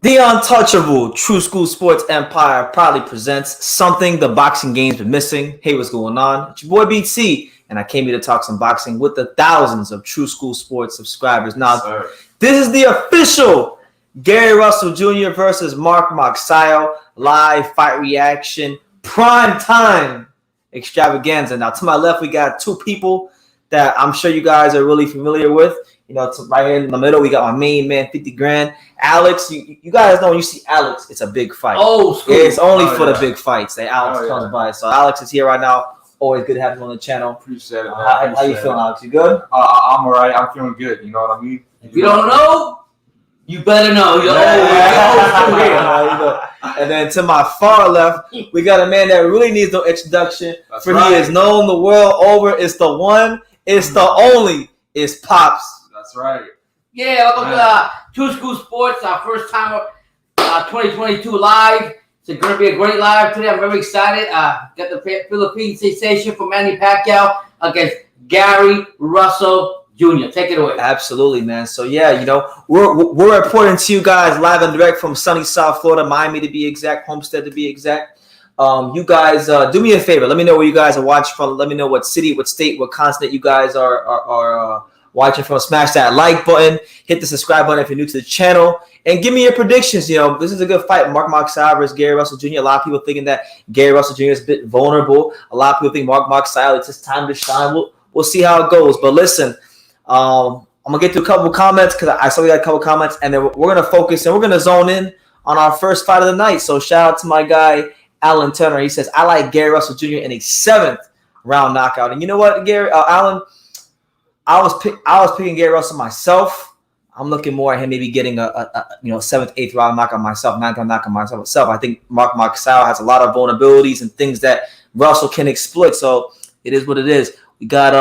The untouchable True School Sports Empire proudly presents something the boxing game's been missing. Hey, what's going on? It's your boy BT, and I came here to talk some boxing with the thousands of True School Sports subscribers. Now, this is the official Gary Russell Jr. versus Mark Magsayo live fight reaction prime time extravaganza. Now, to my left, we got two people that I'm sure you guys are really familiar with. You know, right here in the middle, we got my main man, 50 grand. Alex, you guys know when you see Alex, it's a big fight. Oh, it's only for the big fights that Alex comes by. So Alex is here right now. Always good to have him on the channel. Appreciate it, man. How you feeling, Alex? You good? I'm all right. I'm feeling good. You know what I mean? If you don't know, you better know. And then to my far left, we got a man that really needs no introduction. He is known the world over. It's the one. It's the only. It's Pops. That's right. Yeah, welcome to True School Sports, our first time 2022 live. It's going to be a great live today. I'm very excited. Got the Philippine sensation from Manny Pacquiao against Gary Russell Jr. Take it away. Absolutely, man. So yeah, you know, we're reporting to you guys live and direct from sunny South Florida, Miami to be exact, Homestead to be exact. You guys do me a favor. Let me know where you guys are watching from. Let me know what city, what state, what continent you guys are watching from. Smash that like button. Hit the subscribe button if you're new to the channel. And give me your predictions. You know, this is a good fight. Mark Magsayo versus Gary Russell Jr. A lot of people thinking that Gary Russell Jr. is a bit vulnerable. A lot of people think Mark Magsayo, it's his time to shine. We'll see how it goes. But listen, I'm going to get to a couple comments because I saw we got a couple comments. And then we're going to focus and we're going to zone in on our first fight of the night. So shout out to my guy, Alan Turner. He says, I like Gary Russell Jr. in a 7th round knockout. And you know what, Gary, Alan? I was picking Gary Russell myself. I'm looking more at him maybe getting a 7th, 8th round knockout myself, 9th round knockout myself. I think Mark Magsayo has a lot of vulnerabilities and things that Russell can exploit. So it is what it is. We got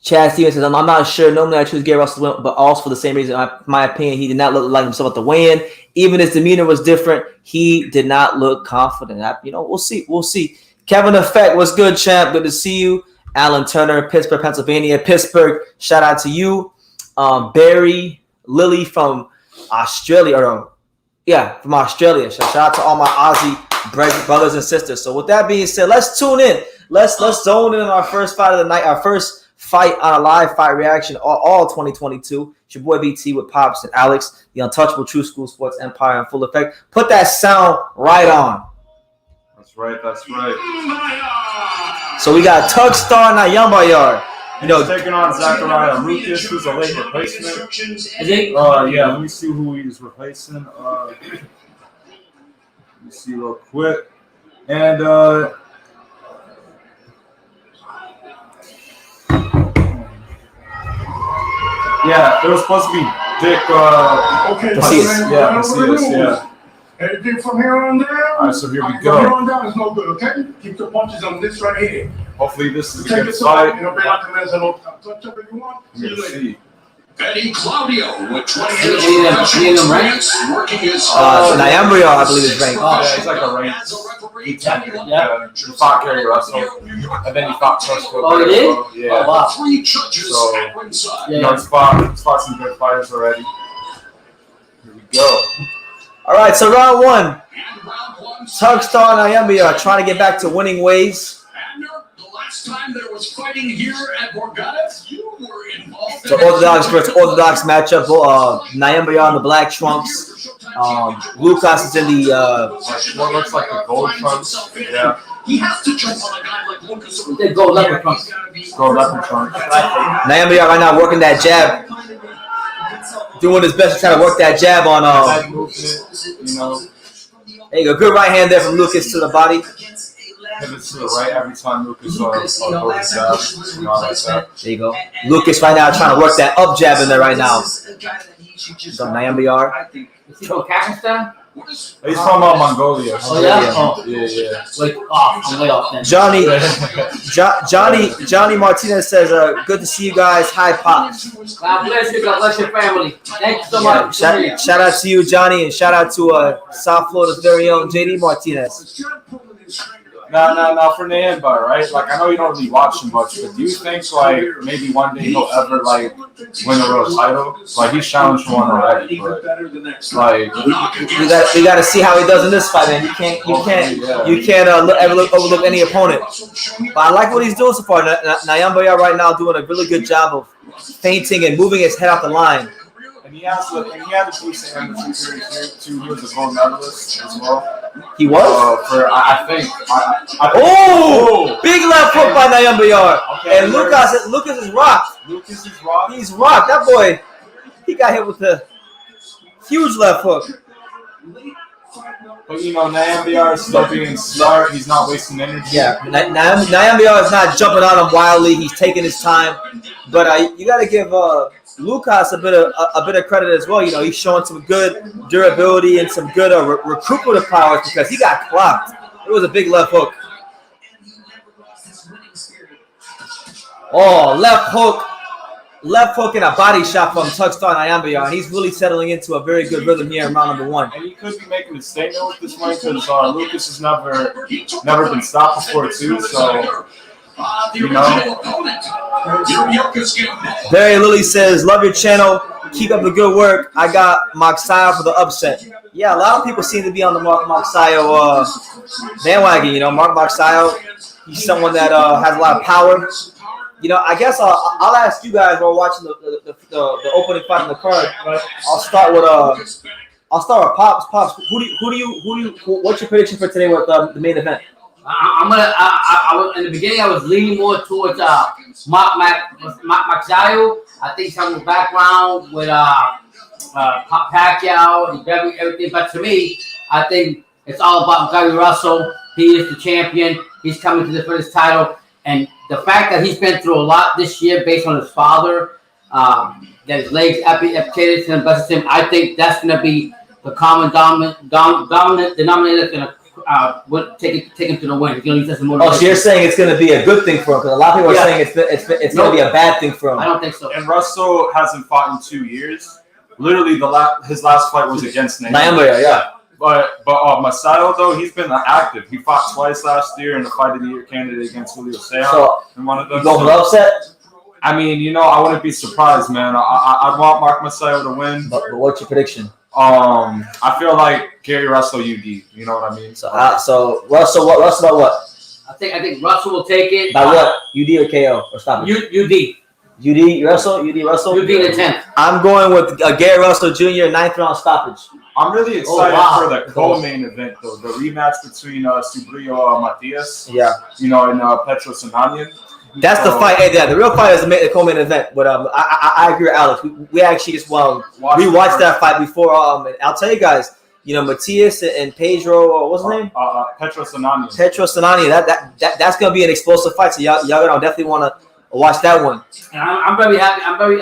Chad Stevens says, I'm not sure. Normally I choose Gary Russell, but also for the same reason. In my opinion, he did not look like himself at the weigh-in. Even his demeanor was different. He did not look confident. We'll see. We'll see. Kevin Effect, what's good, champ? Good to see you. Alan Turner, Pittsburgh, Pennsylvania. Pittsburgh, shout out to you. Barry Lilly from Australia. From Australia. Shout out to all my Aussie brothers and sisters. So with that being said, let's tune in. Let's zone in on our first fight of the night. Our first fight on a live fight reaction all 2022. It's your boy BT with Pops and Alex, the untouchable True School Sports Empire in full effect. Put that sound right on. That's right. So we got Tugstar Nyambayar. You know, taking on Zachariah Lucas, who's a late replacement. Is it? Yeah, let me see who he's replacing. Let me see real quick. And yeah, it was supposed to be Dick Macias. Yeah. Anything from here on down? All right, so here we go. From here on down is no good, okay? Keep the punches on this right here. Hopefully this is a Take good it fight. You know, be like the man's a little touch up if you want. See you later. Eddie Claudio with 28 working his Nyambayar, I believe, is ranked. Yeah, he's like a ranked. Yeah, he fought Gary Russell, and then he fought Tugstar. Oh, he did? Yeah. Oh, wow. Three judges So, at ringside. you know, he's fought some good fighters already. Here we go. All right, so round one. And round one. Tugstar Nyambayar trying to get back to winning ways. The last time there was fighting here at Borgata, you were involved. So Orthodox versus Orthodox matchup. Nyambayar in the black trunks. Lucas is in the What looks like the gold trunks. Yeah. He has to jump on a guy like Lucas. They go leopard trunks. Gold leopard trunks. Nyambayar right now working that jab. Doing his best to try to work that jab on That movement, you know, there you go. Good right hand there from Lucas to the body. pivots to the right every time Lucas goes jab. You know, like that. There you go. Lucas right now trying to work that up jab in there right now. So Nyambayar. Is he from Kazakhstan? He's from Mongolia. Oh, yeah? Oh. Yeah. Wait, off. I'm way off then. Johnny Martinez says, good to see you guys. Hi, Pops. God bless you. God bless your family. Thank you so much. Shout out to you, Johnny, and shout out to South Florida's very own JD Martinez. Now for Nayamba, right? Like, I know you don't really watch him much, but do you think, like, maybe one day he'll ever, like, win a real title? Like, he's challenged for one already, but, like, we got to see how he does in this fight, man. You can't overlook any opponent. But I like what he's doing so far. Nayamba right now doing a really good job of feinting and moving his head off the line. And he had a decent amateur career too. He was a gold medalist as well. He was? I think. Big left hook by Nayamba. Okay, and Lucas is rocked. Lucas is rocked. He's rocked. That boy, he got hit with a huge left hook. But, you know, Nayamba is still being smart. He's not wasting energy. Yeah, Nayamba is not jumping on him wildly. He's taking his time. But you got to give Lucas a bit of credit as well. You know, he's showing some good durability and some good recuperative powers because he got clocked. It was a big left hook. Oh, left hook and a body shot from Tugstar Nayamba, and he's really settling into a very good rhythm here in round number 1. And he could be making a statement with this one because Lucas has never been stopped before too. So, you know. Barry Lilly says, "Love your channel. Keep up the good work. I got Magsayo for the upset." Yeah, a lot of people seem to be on the Mark Magsayo bandwagon. You know, Mark Magsayo, he's someone that has a lot of power. You know, I guess I'll ask you guys while watching the opening fight on the card. I'll start with Pops. Pops, what's your prediction for today with the main event? In the beginning, I was leaning more towards Mark Magsayo. I think some background with Pacquiao and everything. But to me, I think it's all about Gary Russell. He is the champion. He's coming to defend his title. And the fact that he's been through a lot this year based on his father, that his legs amputated to him, I think that's going to be the common dominant denominator that's going to take him to the win. He's going to use that as a motivation. Oh, so you're saying it's going to be a good thing for him? Because a lot of people are saying it's going to be a bad thing for him. I don't think so. And Russell hasn't fought in 2 years. Literally, his last fight was against Nayamba, yeah. But Magsayo, though, he's been active. He fought twice last year in the Fight of the Year candidate against Julio Cesar. So, in one of them. You go for the upset? I mean, you know, I wouldn't be surprised, man. I'd want Mark Magsayo to win. But what's your prediction? I feel like Gary Russell UD. You know what I mean? So Russell about what? I think Russell will take it. By what? UD or KO or stop it? UD. UD Russell in the 10th. I'm going with Gary Russell Jr. 9th round stoppage. I'm really excited for the co-main event, though. The rematch between Subriel Matis, you know, and Petros Ananian. That's the fight. Hey, the real fight is the co-main event. But I agree with Alex. We actually just rewatched that fight before. I'll tell you guys, you know, Matias and Pedro, what's his name? Petros Ananian. Petros Ananian. That's gonna be an explosive fight. So y'all gonna definitely want to watch that one. And I'm very happy. I'm very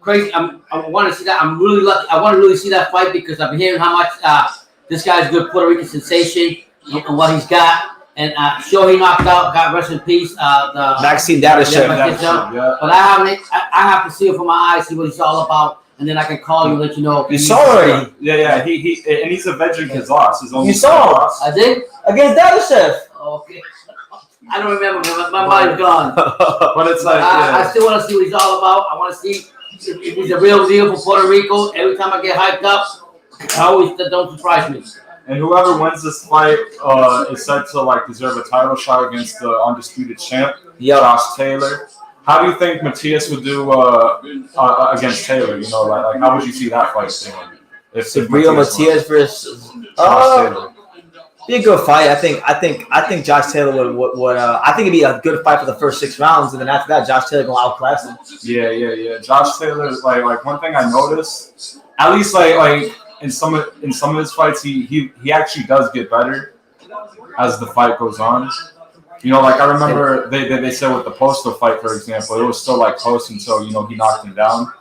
crazy. I want to see that. I'm really lucky. I want to really see that fight because I've been hearing how much this guy's a good Puerto Rican sensation and what he's got. And sure, he knocked out. God rest in peace. The Maxine Dadashev. But I have to see it for my eyes, see what he's all about, and then I can call you and let you know. You saw already. Yeah. He's avenging his loss. You saw him. I did against Dadashev. Okay. I don't remember. My mind's gone. But it's like I still want to see what he's all about. I want to see if he's a real deal for Puerto Rico. Every time I get hyped up, that don't surprise me. And whoever wins this fight is said to deserve a title shot against the undisputed champ, Josh Taylor. How do you think Matias would do against Taylor? You know, like how would you see that fight going? If Subriel Matias versus Josh Taylor. Be a good fight. I think Josh Taylor would I think it'd be a good fight for the first 6 rounds, and then after that, Josh Taylor gonna outclass him. Yeah. Josh Taylor, like one thing I noticed, at least like in some of his fights, he actually does get better as the fight goes on. You know, like I remember they said with the Postal fight, for example, it was still close until he knocked him down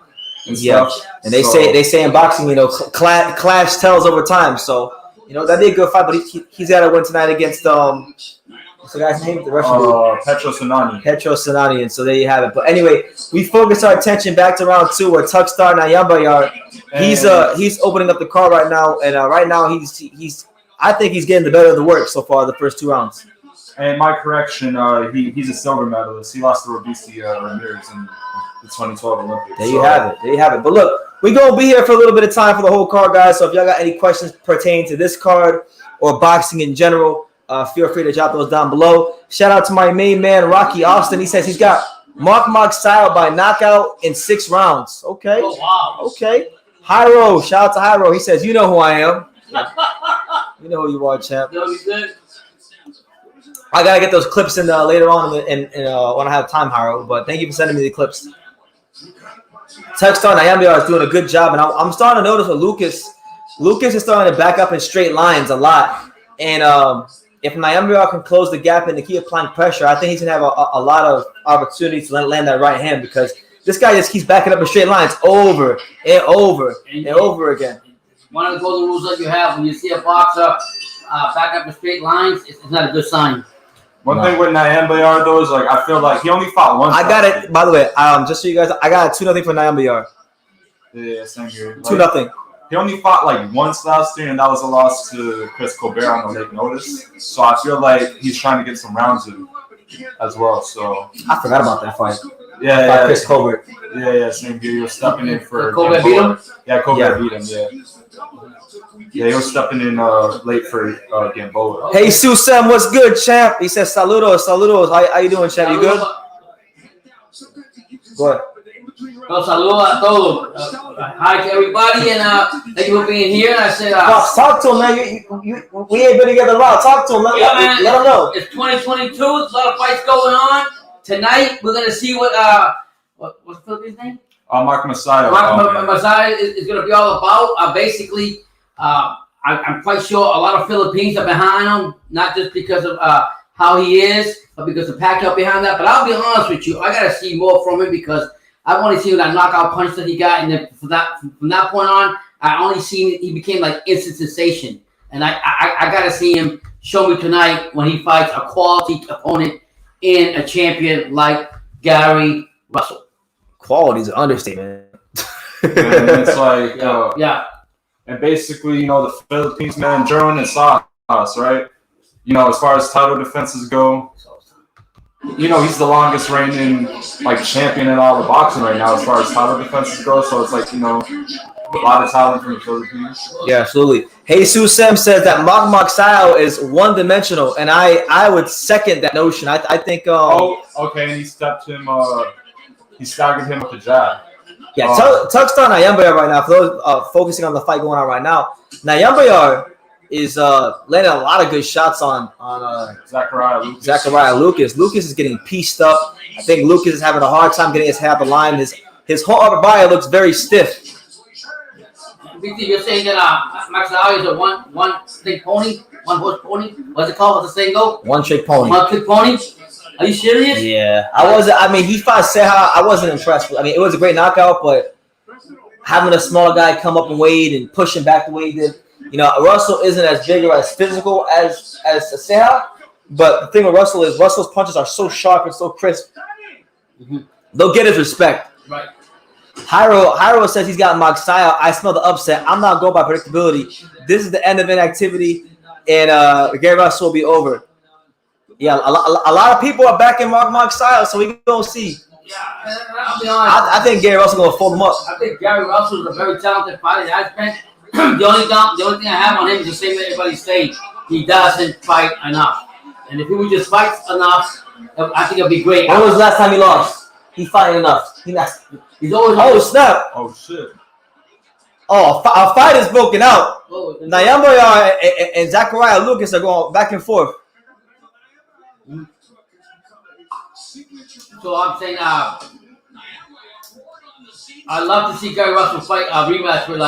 and stuff. And they say in boxing, clash tells over time. So. That'd be a good fight, but he's got to win tonight against what's the guy's name? The Russian dude. Petros Ananian. Petros Ananian. So there you have it. But anyway, we focus our attention back to round 2 where Tugstar Nayamba he's opening up the card right now, and right now he's I think he's getting the better of the work so far the first 2 rounds. And my correction, he's a silver medalist. He lost to Robusti Ramirez in the 2012 Olympics. There you have it. There you have it. But look, we're going to be here for a little bit of time for the whole card, guys. So if y'all got any questions pertaining to this card or boxing in general, feel free to drop those down below. Shout out to my main man, Rocky Austin. He says he's got Mark Magsayo by knockout in 6 rounds. Okay. Oh, wow. Okay. Hyro. Shout out to Hyro. He says, you know who I am. You know who you are, champ. I got to get those clips in later on when I have time, Hyro. But thank you for sending me the clips. Textar Nyambia is doing a good job. And I'm starting to notice with Lucas. Lucas is starting to back up in straight lines a lot. And if Nyambia can close the gap and to keep applying pressure, I think he's going to have a lot of opportunities to land that right hand because this guy just keeps backing up in straight lines over and over and over again. One of the golden rules that you have when you see a boxer back up in straight lines, it's not a good sign. One thing with Nyambia though is like I feel like he only fought once. I got it. By the way, just so you guys, I got 2-0 for Nyambia. Yeah, same here. 2-0. He only fought like once last year, and that was a loss to Chris Colbert on the late notice. So I feel like he's trying to get some rounds in as well. So I forgot about that fight. Yeah, Chris Colbert. Yeah, same here. He was stepping in for Colbert beat him? Yeah, Colbert beat him. Yeah, he was stepping in late for Gamboa. Hey, Sue Sam, what's good, champ? He says, saludos. How you doing, champ? You good? Go ahead. Saludos a todos. Hi to everybody, and thank you for being here. And I said, talk to him, man. We ain't been together a while. Talk to him. Let him know. It's 2022. There's a lot of fights going on. Tonight, we're gonna see what's the Philippines name? Mark Magsayo. Mark Magsayo is gonna be all about. Basically, I'm quite sure a lot of Philippines are behind him, not just because of how he is, but because of Pacquiao behind that. But I'll be honest with you, I gotta see more from him because I want to see that knockout punch that he got, and then from that point on, I only seen he became like instant sensation. And I gotta see him show me tonight when he fights a quality opponent in a champion like Gary Russell. Quality is an understatement. And it's like yeah. And basically, the Philippines, man, Jerwin and Salas, right? As far as title defenses go, he's the longest reigning champion in all the boxing right now as far as title defenses go. So it's like, a lot of talent from the Philippines. Yeah, absolutely. Jesus Sam says that Mark Magsayo is one-dimensional, and I would second that notion. I think. Okay, and he he staggered him with the jab. Yeah, touched on Nyambia right now. For those focusing on the fight going on right now, Nyambia is landing a lot of good shots on Zachariah Lucas. Lucas is getting pieced up. I think Lucas is having a hard time getting his head up the line. His whole upper body looks very stiff. You're saying that Magsayo is a one-trick pony, one-horse pony? What's it called? What's the saying go? One-trick pony. One-trick pony? Are you serious? Yeah. He fought Seha. I wasn't impressed. It was a great knockout, but having a small guy come up and weight and push him back the way he did, Russell isn't as big or as physical as Seha, but the thing with Russell is Russell's punches are so sharp and so crisp. Mm-hmm. They'll get his respect. Right. Hyro says he's got Magsayo. I smell the upset. I'm not going by predictability. This is the end of inactivity, and Gary Russell will be over. Yeah, a lot of people are backing Mark Magsayo, so we gonna see. Yeah, I'll be honest. I think Gary Russell gonna fold him up. I think Gary Russell is a very talented fighter. The only thing I have on him is the same that everybody's saying. He doesn't fight enough, and if he would just fight enough, I think it'll be great. When was the last time he lost? He fighting enough. He's always. Oh snap! Oh shit! Oh, our fight is broken out. Nyambia and Zachariah Lucas are going back and forth. So I'm saying, I'd love to see Gary Russell fight a rematch with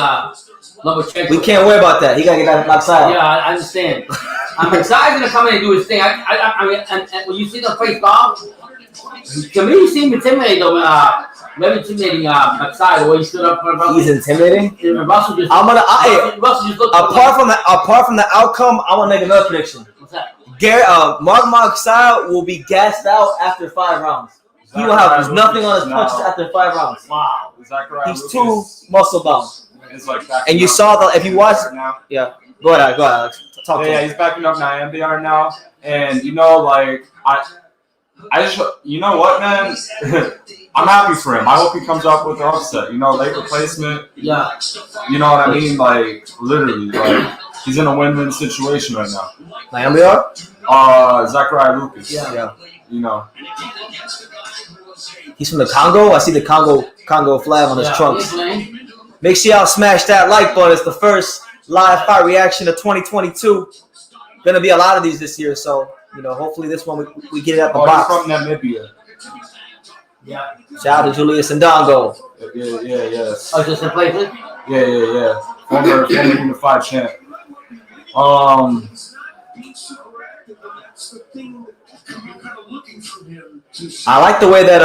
Lomachenko. We can't worry about that. He gotta get that Magsayo. Yeah, I understand. Magsayo's gonna come in and do his thing. And when you see the face off, to me, he seemed intimidating. Maybe intimidating Magsayo the way he stood up for Russell. He's intimidating. Russell just. Russell just looked. Apart from the outcome, I want to make another prediction. What's that? Mark Magsayo will be gassed out after 5 rounns. He will have nothing on his punches after 5 rounds. Wow. He's too muscle bound. Like and you saw if you watch. Yeah. Go ahead, Alex. Talk to him. He's backing up Nyambia now. And you know, like I just, you know what, man? I'm happy for him. I hope he comes up with the upset. You know, late replacement. Yeah. You know what I mean? Like literally, like he's in a win-win situation right now. Naomi? Zachariah Lucas. Yeah. You know. He's from the Congo. I see the Congo flag on his trunks. Make sure y'all smash that like button. It's the first live fight reaction of 2022. Gonna be a lot of these this year, so you know, hopefully this one we get it at the box. He's from Namibia. Yeah. Shout out to Julius Ndongo. Yeah. Oh, just a place? Yeah. Former unified champ. I like the way that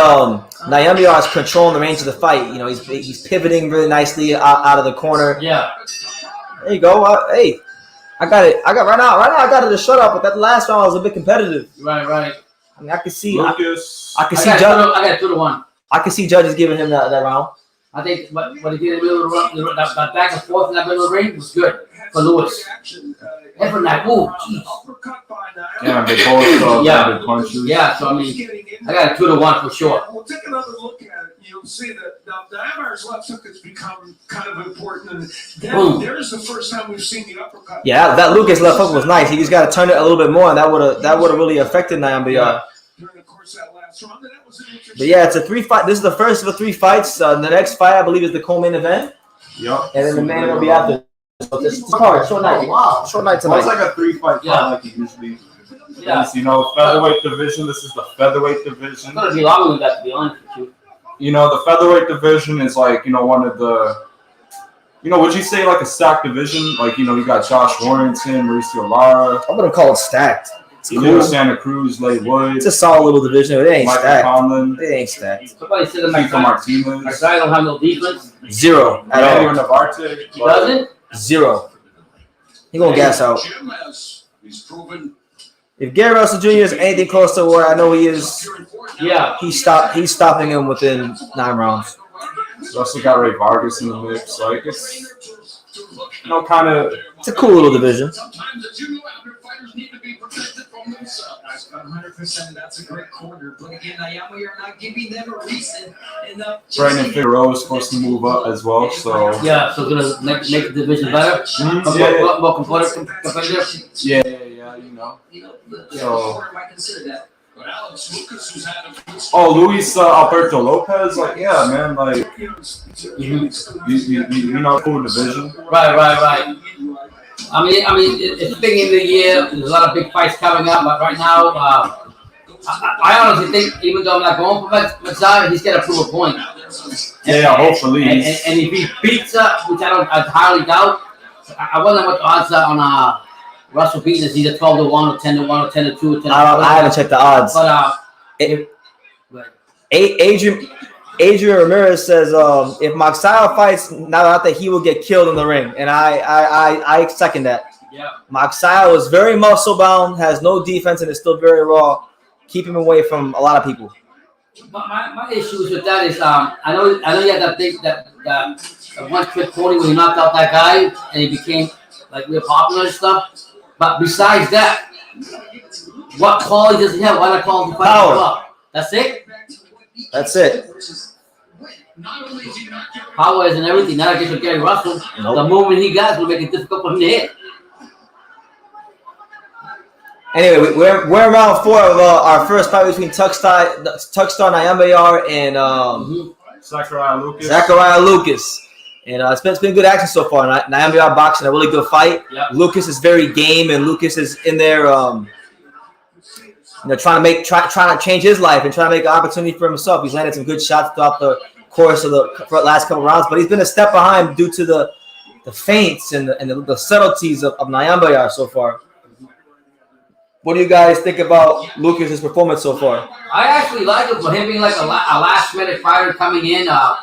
Naomi is controlling the range of the fight. You know, he's pivoting really nicely out of the corner. Yeah. There you go. Hey, I got it. Right now. I got it to shut up. But that last round was a bit competitive. Right. I mean, I can see. Lucas. I can see. I got 2-1. I can see judges giving him that round. I think what he did in the middle of the that back and forth in that middle of the ring was good for Lewis. And for that move, jeez. Yeah, they both landed punches. Yeah, so I mean, I got a 2-1 for sure. We'll take another look at it. You'll see that the Amber's left hook has become kind of important. And there's the first time we've seen the uppercut. Yeah, that Lucas left hook was nice. He just got to turn it a little bit more, and that would have really affected Naomi. During the course of that last round, that was an interesting. But yeah, it's a 3-fight. This is the first of the 3 fights. The next fight, I believe, is the co-main event. Yep. And then the main will be after. So this is hard. Short night. Wow. Short night Well, tonight. it's like a 3-fight fight like it usually Yeah. is. You know, featherweight division. This is the featherweight division. It's gonna be longer than that, to be honest with you. You know, the featherweight division is like, you know, one of the, you know, would you say like a stacked division? Like, you know, you got Josh Warrington, Mauricio Lara, I'm gonna call it stacked. It's Emilio cool. Santa Cruz, Leigh Wood, It's a solid little division, but it ain't Michael stacked. Conlon, It ain't stacked. Somebody said that Kiko my Martinez, guy don't have no defense. Zero at Manuel all. Navarrete. He doesn't? Zero. He gonna gas out. He's proven. If Gary Russell Jr. is anything close to where I know he is, Yeah. he's stopping him within 9 rounds. We also got Ray Vargas in the mix. Like, it's, you know, kind of. It's a cool little division. Sometimes the judo outfit fighters need to be protected from themselves. 100%. That's a great corner. But again, Naomi are not giving them a reason enough. Brandon Figueroa is supposed to move up as well, so. Yeah, so it's gonna make the division better. More competitive. Yeah, you know. So. I might consider that. But Alex Lucas, who's had a good Oh, Luis Alberto Lopez, like, yeah, man, like, you know, cool division. Right. I mean, it's beginning of the year. There's a lot of big fights coming up, but right now, I honestly think, even though I'm not going for Magsayo, he's got to prove a point. Yeah, hopefully. And if he beats up, which I highly doubt, I wonder what the odds are on Russell beating is either 12-1 or 10-1 or 10-2 or 10-2. I haven't checked the odds. But Adrian Ramirez says if Magsayo fights now out that he will get killed in the ring, and I second that. Yeah. Magsayo is very muscle bound, has no defense, and is still very raw. Keep him away from a lot of people. My issues with that is I know you had that thing that one trick pony when he knocked out that guy and he became like real popular and stuff. But besides that, what quality does he have? Why not call him Power. That's it. That's it. Power isn't everything. Not against Gary Russell. Nope. The movement he got will make it difficult for him to hit. Anyway, we're in round 4 of our first fight between Tuckstar Nyambayar and Zachariah Lucas. And it's been good action so far. Nyambayar boxing a really good fight. Yep. Lucas is very game, and Lucas is in there, trying to change his life and trying to make an opportunity for himself. He's landed some good shots throughout the course of the last couple rounds, but he's been a step behind due to the feints and the subtleties of Nyambayar so far. What do you guys think about Lucas's performance so far? I actually like it for him being like a last-minute fighter coming in. I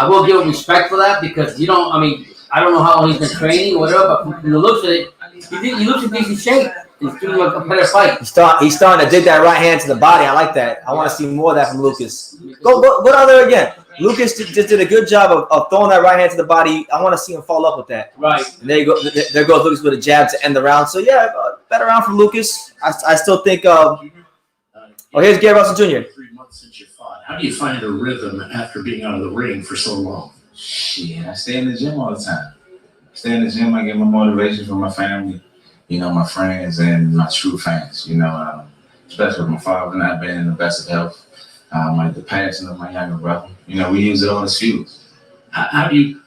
will give him respect for that because I don't know how long he's been training or whatever, but from the looks of it, he looks in decent shape. He's doing a competitive fight. He's starting to dig that right hand to the body. I like that. I want to see more of that from Lucas. Go down there again. Lucas just did a good job of throwing that right hand to the body. I want to see him follow up with that. Right. And there you go. There goes Lucas with a jab to end the round. So yeah. better round from Lucas. I still think. Here's Gary Russell Jr. 3 months since you fought. How do you find a rhythm after being out of the ring for so long? Shit, I stay in the gym all the time. Stay in the gym. I get my motivation from my family, my friends and my true fans. Especially with my father not being in the best of health. Like the passing of my younger brother. We use it all as fuel. How do you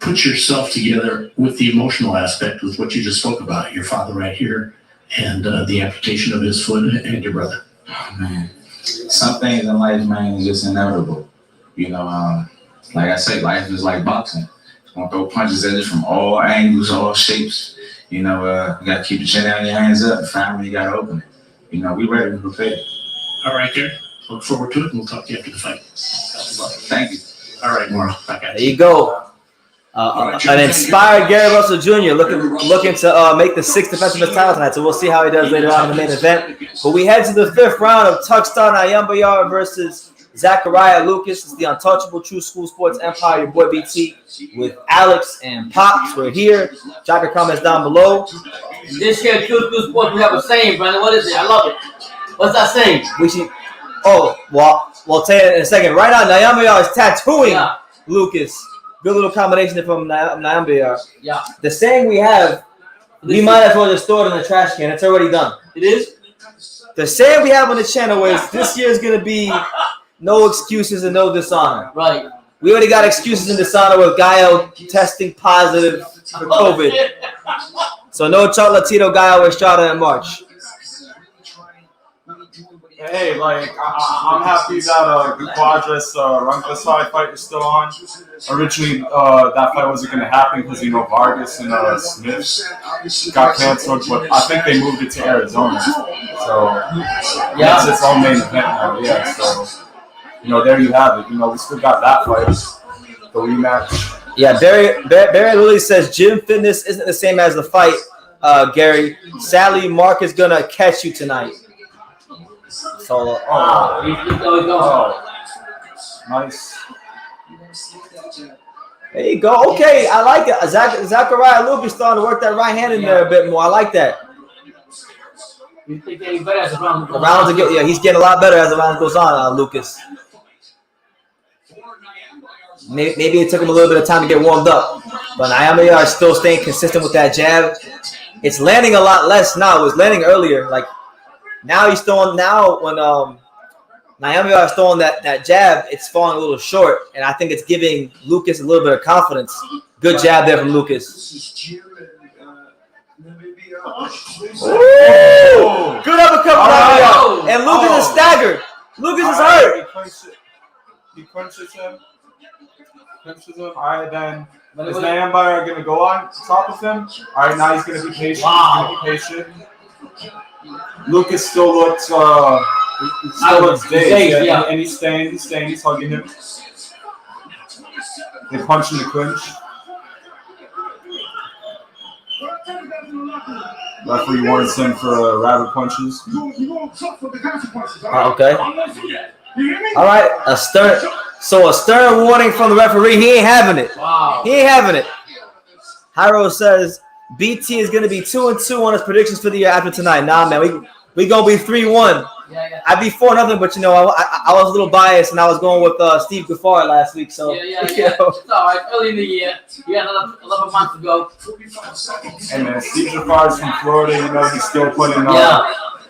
put yourself together with the emotional aspect with what you just spoke about, your father right here and the amputation of his foot and your brother? Oh, man. Some things in life, man, is just inevitable. Like I say, life is like boxing. It's going to throw punches at you from all angles, all shapes. You got to keep your chin down, your hands up, and finally you got to open it. We ready to prepare. All right, Gary. Look forward to it, and we'll talk to you after the fight. Thank you. All right, Mark. Back at There you go. An inspired Gary Russell Jr. looking to make the 6th defensive title tonight. So we'll see how he does later on in the main event. But we head to the 5th round of Tuckstar Nyambayar versus Zachariah Lucas. It's the untouchable True School Sports Empire. Your boy BT with Alex and Pops. We're here. Drop your comments down below. This here True School Sports, we have a saying, Brandon. What is it? I love it. What's that saying? We'll tell you in a second. Right now, Nyambayar is tattooing Lucas. Good little combination from Nyambayar. Yeah. The saying we have, we might as well just throw it in the trash can. It's already done. It is? The saying we have on the channel is this year is going to be no excuses and no dishonor. Right. We already got excuses and dishonor with Gaio testing positive for COVID. So no Chocolatito, Gaio, Estrada in March. Hey, I'm happy that the Cuadras Rungvisai fight is still on. Originally, that fight wasn't going to happen because, Vargas and Smith got canceled, but I think they moved it to Arizona. So, it's its own main event now, yeah. So, there you have it. We still got that fight, the rematch. Yeah, Barry Lilly says gym fitness isn't the same as the fight, Gary. Sadly, Mark is going to catch you tonight. So, Nice. There you go. Okay, I like it. Zachariah Lucas starting to work that right hand in there a bit more. I like that. You think getting better as the round goes on? He's getting a lot better as the round goes on, Lucas. Maybe it took him a little bit of time to get warmed up, but Nyambayar is still staying consistent with that jab. It's landing a lot less now. It was landing earlier. Now he's throwing. Now when Nyambayar is throwing that jab, it's falling a little short, and I think it's giving Lucas a little bit of confidence. Good jab there from Lucas. Ooh! Good uppercut from Nyambayar, and Lucas is staggered. Lucas is hurt. He punches him. All right, then. Is Nyambayar going to go on top of him? All right, now he's going to be patient. Wow. Lucas still looks dazed, and he's staying, he's hugging him. They punch in the clinch. Referee warns him for rabbit punches. Okay. All right, a stern warning from the referee. He ain't having it. Wow. He ain't having it. Hyro says BT is going to be 2-2 on his predictions for the year after tonight. Nah, man, we going to be 3-1. Yeah. I'd be 4-0, but I was a little biased, and I was going with Steve Gaffar last week. So Yeah. It's all right. Early in the year. Yeah, another 11 months to go. Hey, man, Steve Gaffar is from Florida. He's still putting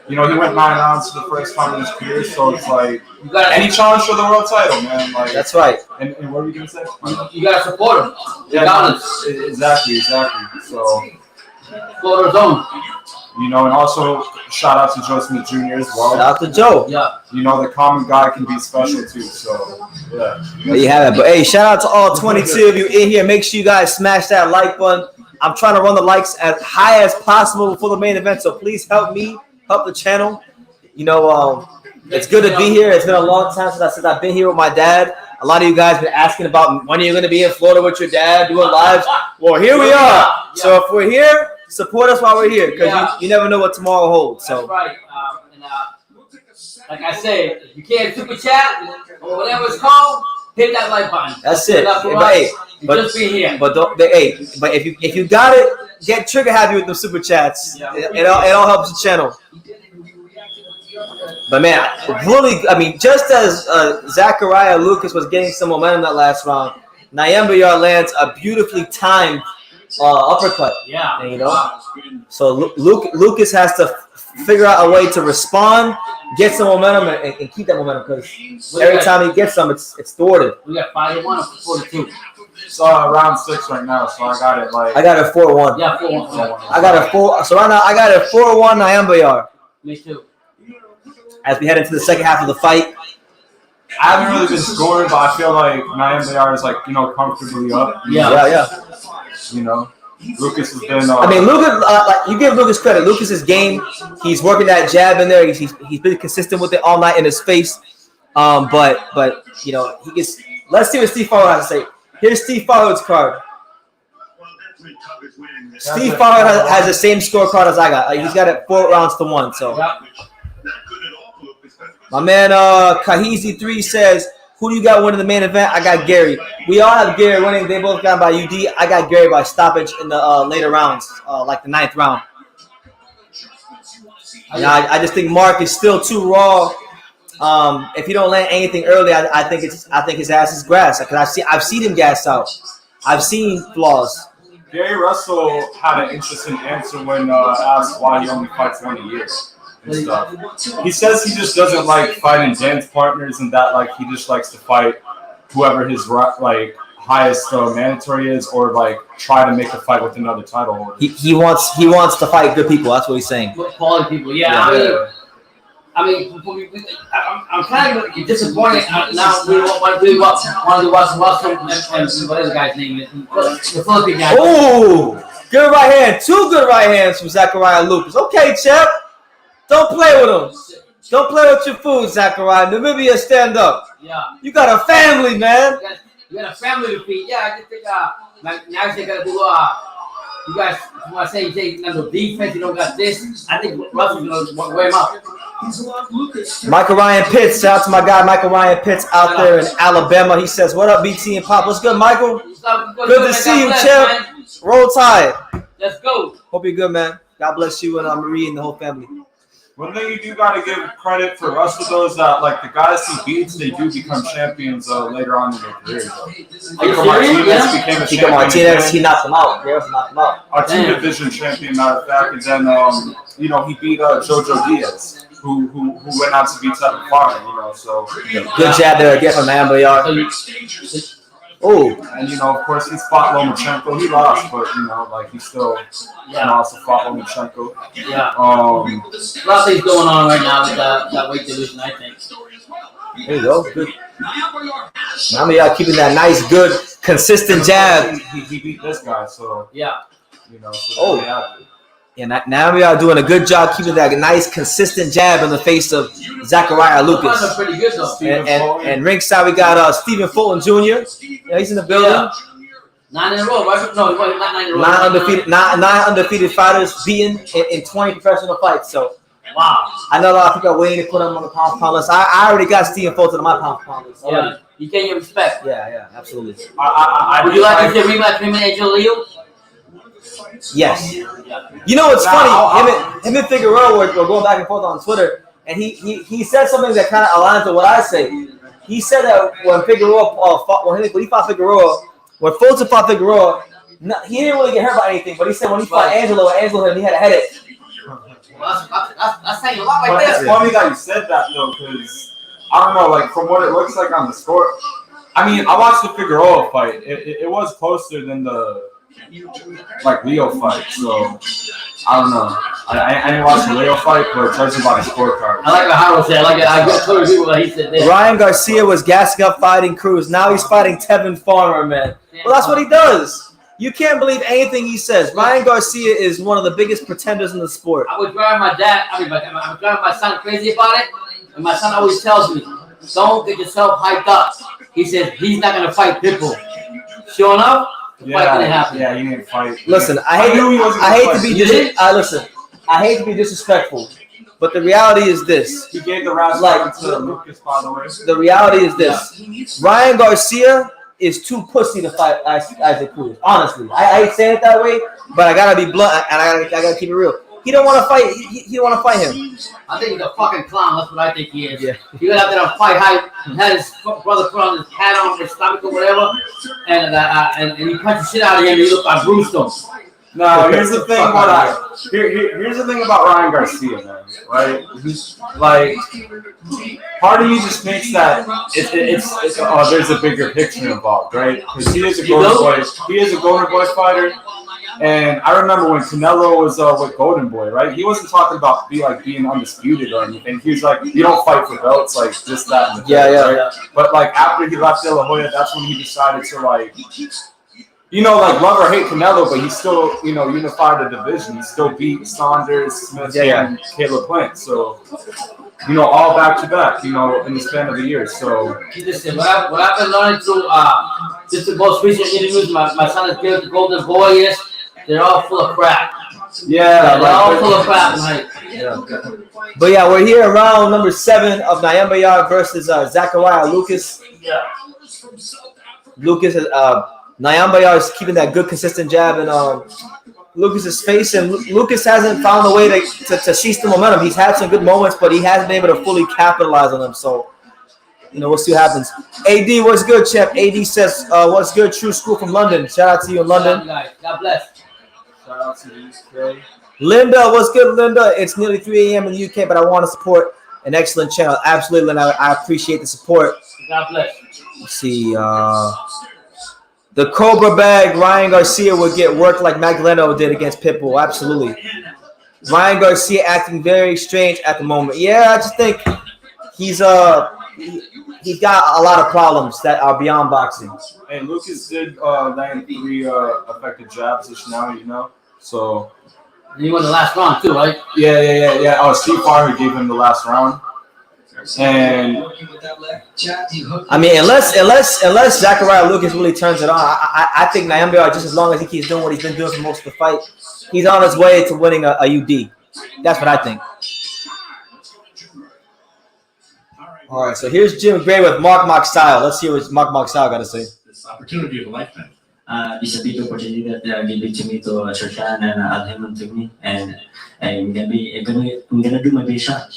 he went 9 rounds for the first time in his career, so it's any challenge for the world title, man. That's right. And what were you going to say? You got to support him. Yeah, exactly. So, Florida's own. and also shout out to Joe Smith Jr. as well. Shout out to Joe. Yeah. The common guy can be special too. So, yeah. There you have it. But hey, shout out to all 22 of you in here. Make sure you guys smash that like button. I'm trying to run the likes as high as possible before the main event, so please help me. Help the channel. It's good to be here. It's been a long time since I've been here with my dad. A lot of you guys been asking about when are you going to be in Florida with your dad doing lives. Well, here we are. So if we're here, support us while we're here because you never know what tomorrow holds. So that's right. Like I say, you can't super chat or whatever it's called. hit that like button. That's it. But just be here. But if you got it, get trigger happy with the super chats. Yeah. It all helps the channel. But man, really, I mean, just as Zachariah Lucas was getting some momentum that last round, Nyembayar lands a beautifully timed uppercut. Yeah. And, you know, so Lucas has to figure out a way to respond, get some momentum, and keep that momentum because every time he gets some, it's thwarted. We got 5-1 or 4-2. So round 6 right now, so I got it like. I got it 4-1. Yeah, 4-1. I got it 4. So right now I got it 4-1 Nyembayar. Me too. As we head into the second half of the fight. I haven't really been scoring, but I feel like Nyembayar is like, you know, comfortably up. Yeah. You know, Lucas has been. I mean, Lucas. You give Lucas credit. Lucas's game. He's working that jab in there. He's been consistent with it all night in his face. But you know, he gets. Let's see what Steve Farrell has to say. Here's Steve Farrell's card. Steve Farrell has the same scorecard as I got. He's got it 4 rounds to 1. So. My man Kahizi 3 says, who do you got winning the main event? I got Gary. We all have Gary winning. They both got by UD. I got Gary by stoppage in the later rounds, like the 9th round. I just think Mark is still too raw. If he don't land anything early, I think his ass is grass. Because I've seen him gas out. I've seen flaws. Gary Russell had an interesting answer when asked why he only fights 1 a year. And stuff. He says he just doesn't like fighting dance partners and that like he just likes to fight whoever his like highest mandatory is or like try to make a fight with another title holder. He wants to fight good people. That's what he's saying. Quality people, yeah. I mean, I'm kind of disappointed now. We want to watch Russell and what the guy's name is. The Philippine guy. Oh, good right hand. 2 good right hands from Zachariah Lucas. Okay, champ. Don't play with him. Don't play with your food, Zachariah. Namibia, stand up. Yeah. You got a family, man. You got a family to feed. Yeah, I just think now they gotta do you guys want to say you take no defense, you don't got this. I think Russell's gonna wear him out. Michael Ryan Pitts, shout out to my guy Michael Ryan Pitts out there in Alabama. He says, "What up, BT and Pop? What's good, Michael? Good to see you, champ. Roll Tide. Let's go. Hope you're good, man. God bless you and Marie and the whole family." One thing you do got to give credit for Russell though is that like the guys he beats, they do become champions later on in their career. Nico Martinez became a champion. Martinez, he knocked him out. Yeah, knocked him out. Our 2 division champion, matter of fact, and then you know he beat Jojo Diaz, who went out to beat Tevin Farmer. You know, so good jab there again from Nyembayar. Oh, and you know, of course, he's fought Lomachenko. He lost, but you know, like he still also fought Lomachenko. Yeah. A lot of things going on right now with that weight division, I think. There you go. Good. Nyembayar keeping that nice, good, consistent jab. He beat this guy, so yeah. You know. So And now we are doing a good job keeping that nice, consistent jab in the face of Zachariah Lucas. Those are pretty good though. And ringside we got Stephen Fulton Jr. Yeah, he's in the building. Yeah. 9 in a row, right? No, not 9 in a row. 9 undefeated fighters beaten in 20 professional fights. So wow. I know a lot of people are waiting to put him on the pound for pound list. I already got Stephen Fulton on my pound for pound list. Yeah, you can't get respect. Yeah, absolutely. Would you like to see a rematch him and Angel Leo? Yes. You know what's funny? Him and Figueroa were going back and forth on Twitter, and he said something that kind of aligns with what I say. He said that when Figueroa when he fought Figueroa, when Fulton fought Figueroa, he didn't really get hurt by anything, but he said when he fought Angelo hit, he had a headache. Well, that's saying a lot right but there. It's funny that you said that though, because I don't know, like from what it looks like on the score. I mean, I watched the Figueroa fight. It was closer than the Leo fight, so I don't know. I didn't watch the Leo fight, but judging by the scorecard. I like what Harold said. I go through people that he said there. Ryan Garcia was gassing up fighting Cruz. Now he's fighting Tevin Farmer, man. Well, that's what he does. You can't believe anything he says. Ryan Garcia is one of the biggest pretenders in the sport. I would drive my dad. I'm driving my son crazy about it, and my son always tells me, "Don't get yourself hyped up." He said he's not gonna fight Pitbull. Sure enough. Yeah, he didn't fight. Listen, I hate to be disrespectful, But the reality is this. He gave the last round to Lucas, by the way. The reality is this. Ryan Garcia is too pussy to fight Isaac Cruz. Honestly, I hate saying it that way, but I gotta be blunt and I gotta keep it real. He don't want to fight. He don't want to fight him. I think he's a fucking clown. That's what I think he is. Yeah. He got out there on fight hype, had his brother put on his hat on his stomach or whatever, and he punched the shit out of him. And he looked like Bruce. No, here's the thing. Here's the thing about Ryan Garcia, man. Right? Like, part of you just thinks that it's there's a bigger picture involved, right? Because he is a Golden Boy fighter. And I remember when Canelo was with Golden Boy, right? He wasn't talking about being undisputed or anything. He was like, you don't fight for belts, like just that. And the Yeah. But like after he left De La Hoya, that's when he decided to like love or hate Canelo, but he still, unified the division. He still beat Saunders, Smith, and Caleb Plant. So, all back to back, in the span of a year. So, listen, what I've been learning through just the most recent interviews my son has given the Golden Boy is they're all full of crap. Yeah, they're all full of crap. But yeah, we're here around number 7 of Nyambayar versus Zachariah Lucas. Yeah. Lucas is Nyambayar is keeping that good consistent jab in Lucas's face, and Lucas hasn't found a way to seize the momentum. He's had some good moments, but he hasn't been able to fully capitalize on them. So, we'll see what happens. AD, what's good, champ? AD says, what's good? True School from London. Shout out to you in London. God bless. shout out to the UK. Linda, what's good, Linda? It's nearly 3 a.m. in the UK, but I want to support an excellent channel. Absolutely, Linda. I appreciate the support. God bless. Let's see. The Cobra Bag, Ryan Garcia would get worked like Magdaleno did against Pitbull. Absolutely. Ryan Garcia acting very strange at the moment. Yeah, I just think he's got a lot of problems that are beyond boxing. And Lucas did land 3 effective jabs just now, So He won the last round too, right? yeah. Oh, Steve Farher gave him the last round. And I mean, unless Zachariah Lucas really turns it on, I think Nyambayar, just as long as he keeps doing what he's been doing for most of the fight, he's on his way to winning a UD. That's what I think. All right, so here's Jim Gray with Mark Magsayo. Let's hear what Mark Magsayo got to say. This opportunity of a lifetime. It's a big opportunity that they are giving to me to Shoshan and Alhemon to me, and I'm gonna do my best shot.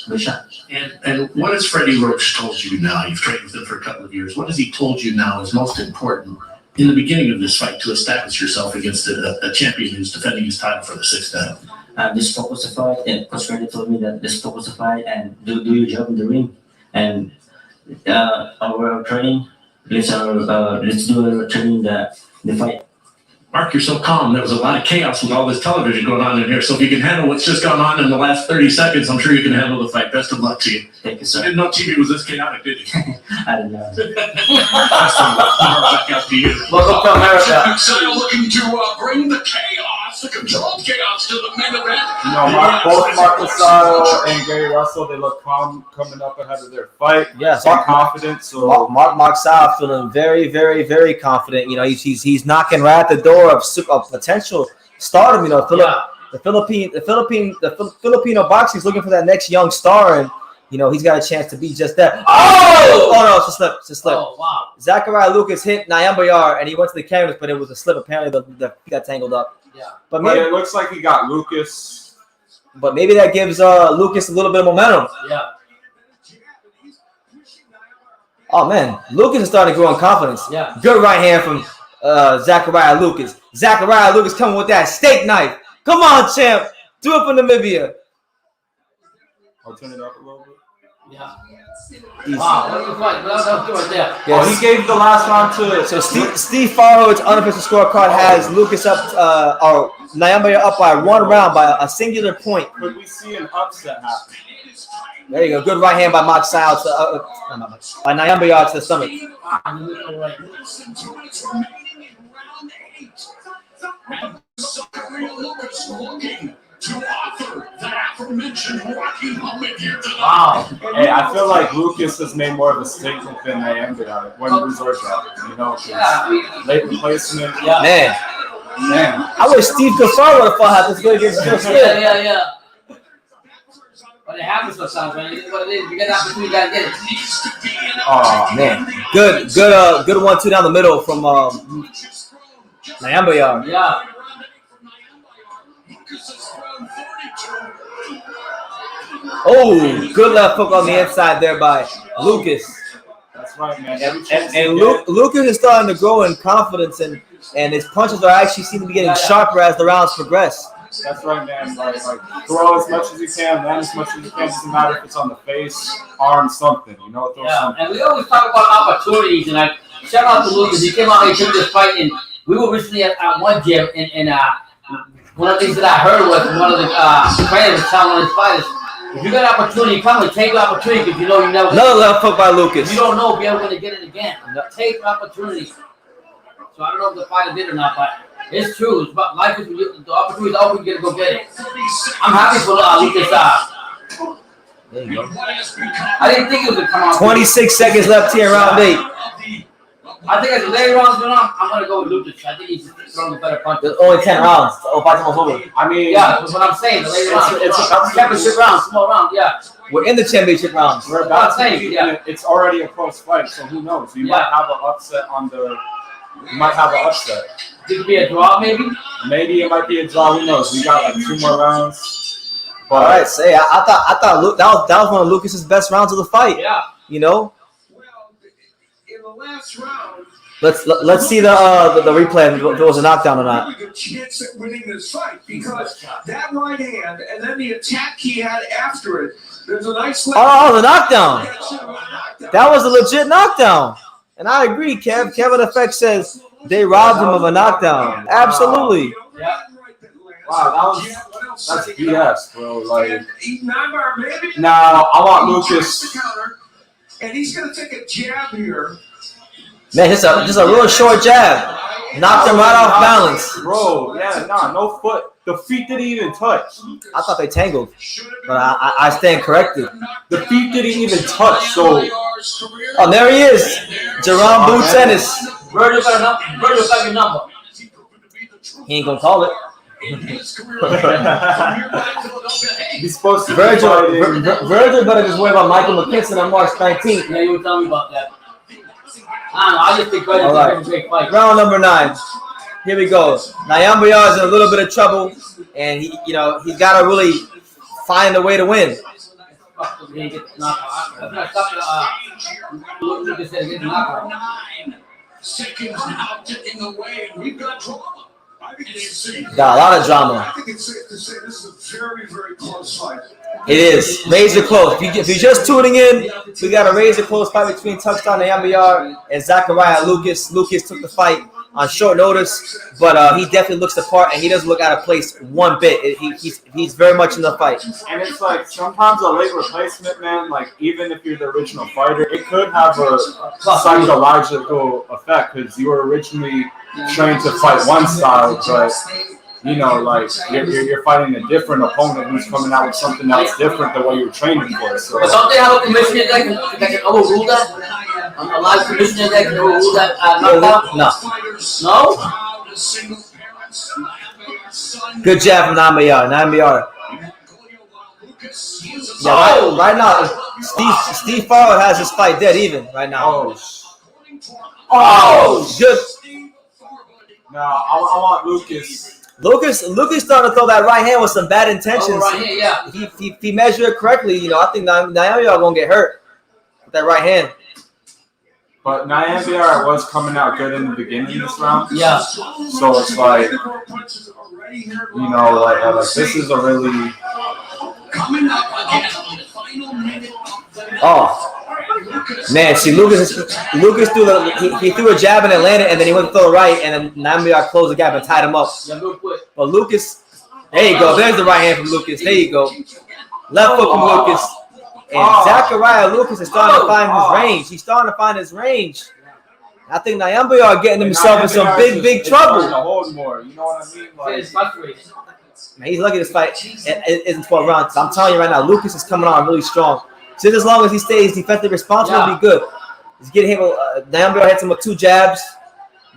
And what has Freddie Roach told you now? You've trained with him for a couple of years. What has he told you now is most important in the beginning of this fight to establish yourself against a champion who's defending his title for the 6th time? Just focus the fight, and Coach Freddie told me that just focus the fight and do your job in the ring. And our training, let's do our training the fight. Mark, you're so calm. There was a lot of chaos with all this television going on in here. So if you can handle what's just gone on in the last 30 seconds, I'm sure you can handle the fight. Best of luck to you. Thank you, You sir. didn't know TV was this chaotic, did you? I don't know. Best of luck. Back out to you. Welcome to America. Magsayo looking to bring the chaos, the controlled chaos to the main event. Both Mark Magsayo and Gary Russell, they look calm coming up ahead of their fight. Yes, Mark confident. So Mark Magsayo feeling very, very, very confident. He's knocking right at the door of potential stardom. The Filipino boxing is looking for that next young star, and he's got a chance to be just that. Oh no, it's a slip. Oh wow. Zachariah Lucas hit Nyambayar, and he went to the cameras, but it was a slip. Apparently, he got tangled up. Yeah. But but it looks like he got Lucas. But maybe that gives Lucas a little bit of momentum. Yeah. Oh man, Lucas is starting to grow in confidence. Yeah. Good right hand from Zachariah Lucas. Zachariah Lucas coming with that steak knife. Come on, champ. Do it for Namibia. I'll turn it up a little bit. Yeah. Wow, what do you fight? What else do right there? Yes. Oh, he gave the last round to. So Steve Farho's unofficial scorecard has Lucas up, or Nyambayar up by 1 round by a singular point. Could we see an upset happen? There you go. Good right hand by Magsayo by Nyambayar to the stomach. Wow. Hey, I feel like Lucas has made more of a statement than Nyambayar when resorts out. Late replacement. Yeah. Man, I wish Steve Cassar would have fought this good against Joe Smith. Yeah. But it happens sometimes, man. It is what it is. You get an opportunity, you gotta get it. Oh man, good 1-2 down the middle from Nyambayar. Yeah. Oh, good left hook on the inside there by Lucas. That's right, man. And Lucas is starting to grow in confidence, and his punches are actually seem to be getting sharper as the rounds progress. That's right, man. Like throw as much as you can, land as much as you can. Doesn't matter if it's on the face, arm, something. You know, throw something. And we always talk about opportunities, and I shout out to Lucas. He came out and took this fight, and we were recently at one gym, and one of the things that I heard was one of the trainers was telling one of his fighters, if you got an opportunity, come and take the opportunity because you know you never. Another left hook by Lucas. You don't know if you're ever going to get it again. Take the opportunity. So I don't know if the fighter did or not, but it's true. It's about life is the opportunity is open. You got to go get it. I'm happy for Lucas. There you go. I didn't think it was going to come out. 26 seconds left here in round 8. I think as the later rounds going on, I'm going to go with Lucas. I think he's throwing the better punch. There's only 10 rounds. Oh, fight almost over. I mean, yeah, that's what I'm saying. The later rounds. It's a championship round, small round. Yeah. We're in the championship rounds. We're about to be, and it's already a close fight, so who knows? You might have an upset on the. You might have an upset. It could be a draw, maybe. Maybe it might be a draw. Who knows? We got like 2 more rounds. But all right, say I thought that was one of Lucas's best rounds of the fight. Yeah. You know. Well, in the last round. Let's see the replay if it was a knockdown or not. Really good chance at winning this fight because that right hand and then the attack he had after it. There's a nice. Oh, the knockdown. That was a legit knockdown, and I agree, Kev. Kevin Effect says they robbed him of a knockdown. Absolutely. Yeah. Wow, that's BS, bro. Like, Maybe. now I want Lucas. And he's gonna take a jab here. Man, just a real short jab. Knocked him right off balance. Bro, yeah, no foot. The feet didn't even touch. I thought they tangled, but I stand corrected. The feet didn't even touch, so. Oh, there he is. Jerome Boots Ennis. Virgil got your number. He ain't gonna call it. He's supposed to Virgil better just worry about Michael McKinson on March 19th. Yeah, you were telling me about that. I don't know. I just think Virgil's right. a great fight. Round number 9. Here we go. Nyambayar is in a little bit of trouble, and he's got to really find a way to win. Got a lot of drama. I think it's safe to say this is a very, very close fight. It is. Razor close. If you're just tuning in, we got a razor close fight between Touchdown Nyambayar and Zachariah Lucas. Lucas took the fight on short notice, but he definitely looks the part, and he doesn't look out of place one bit. He's very much in the fight. And it's like sometimes a late replacement, man, like even if you're the original fighter, it could have a psychological effect because you were originally trained to fight one style, but like you're fighting a different opponent who's coming out with something that's different than what you were training for. So. But don't they have a commissioner that can overrule that? A live commissioner that can overrule that knockout? No. Good jab from Nyambayar. Yeah, right now, Steve Farrell has his fight dead even right now. Oh, good. No, I want Lucas. Lucas starting to throw that right hand with some bad intentions. Right hand, yeah. If he measured it correctly, I think Nyambayar won't get hurt with that right hand. But Nyambayar was coming out good in the beginning of this round. Yeah. So it's like, like this is a really. Oh. Man, see, Lucas threw a jab and it landed, and then he went to throw a right, and then Nyambayar closed the gap and tied him up. But Lucas, there you go. There's the right hand from Lucas. There you go. Left foot from Lucas. And Zachariah Lucas is starting to find his range. He's starting to find his range. I think Nyambayar getting himself in some big trouble. Hold more, you know what I mean? Man, he's lucky this fight isn't 12 rounds. I'm telling you right now, Lucas is coming on really strong. Just as long as he stays defensively responsible, he'll be good. He's getting him. Nyambayar hits him with 2 jabs.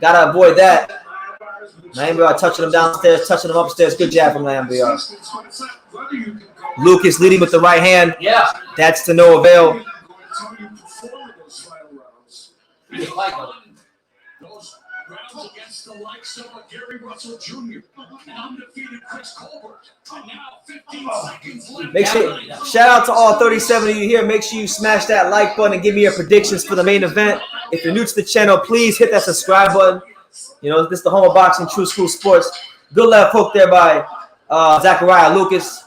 Gotta avoid that. Nyambayar touching him downstairs, touching him upstairs. Good jab from Nyambayar. Lucas leading with the right hand. Yeah. That's to no avail. It's like Those rounds against the likes of Gary Russell Jr. and undefeated Chris Colbert. And now 15 seconds left. Make sure, shout out to all 37 of you here. Make sure you smash that like button and give me your predictions for the main event. If you're new to the channel, please hit that subscribe button. You know, this is the home of boxing, True School Sports. Good left hook there by Zachariah Lucas.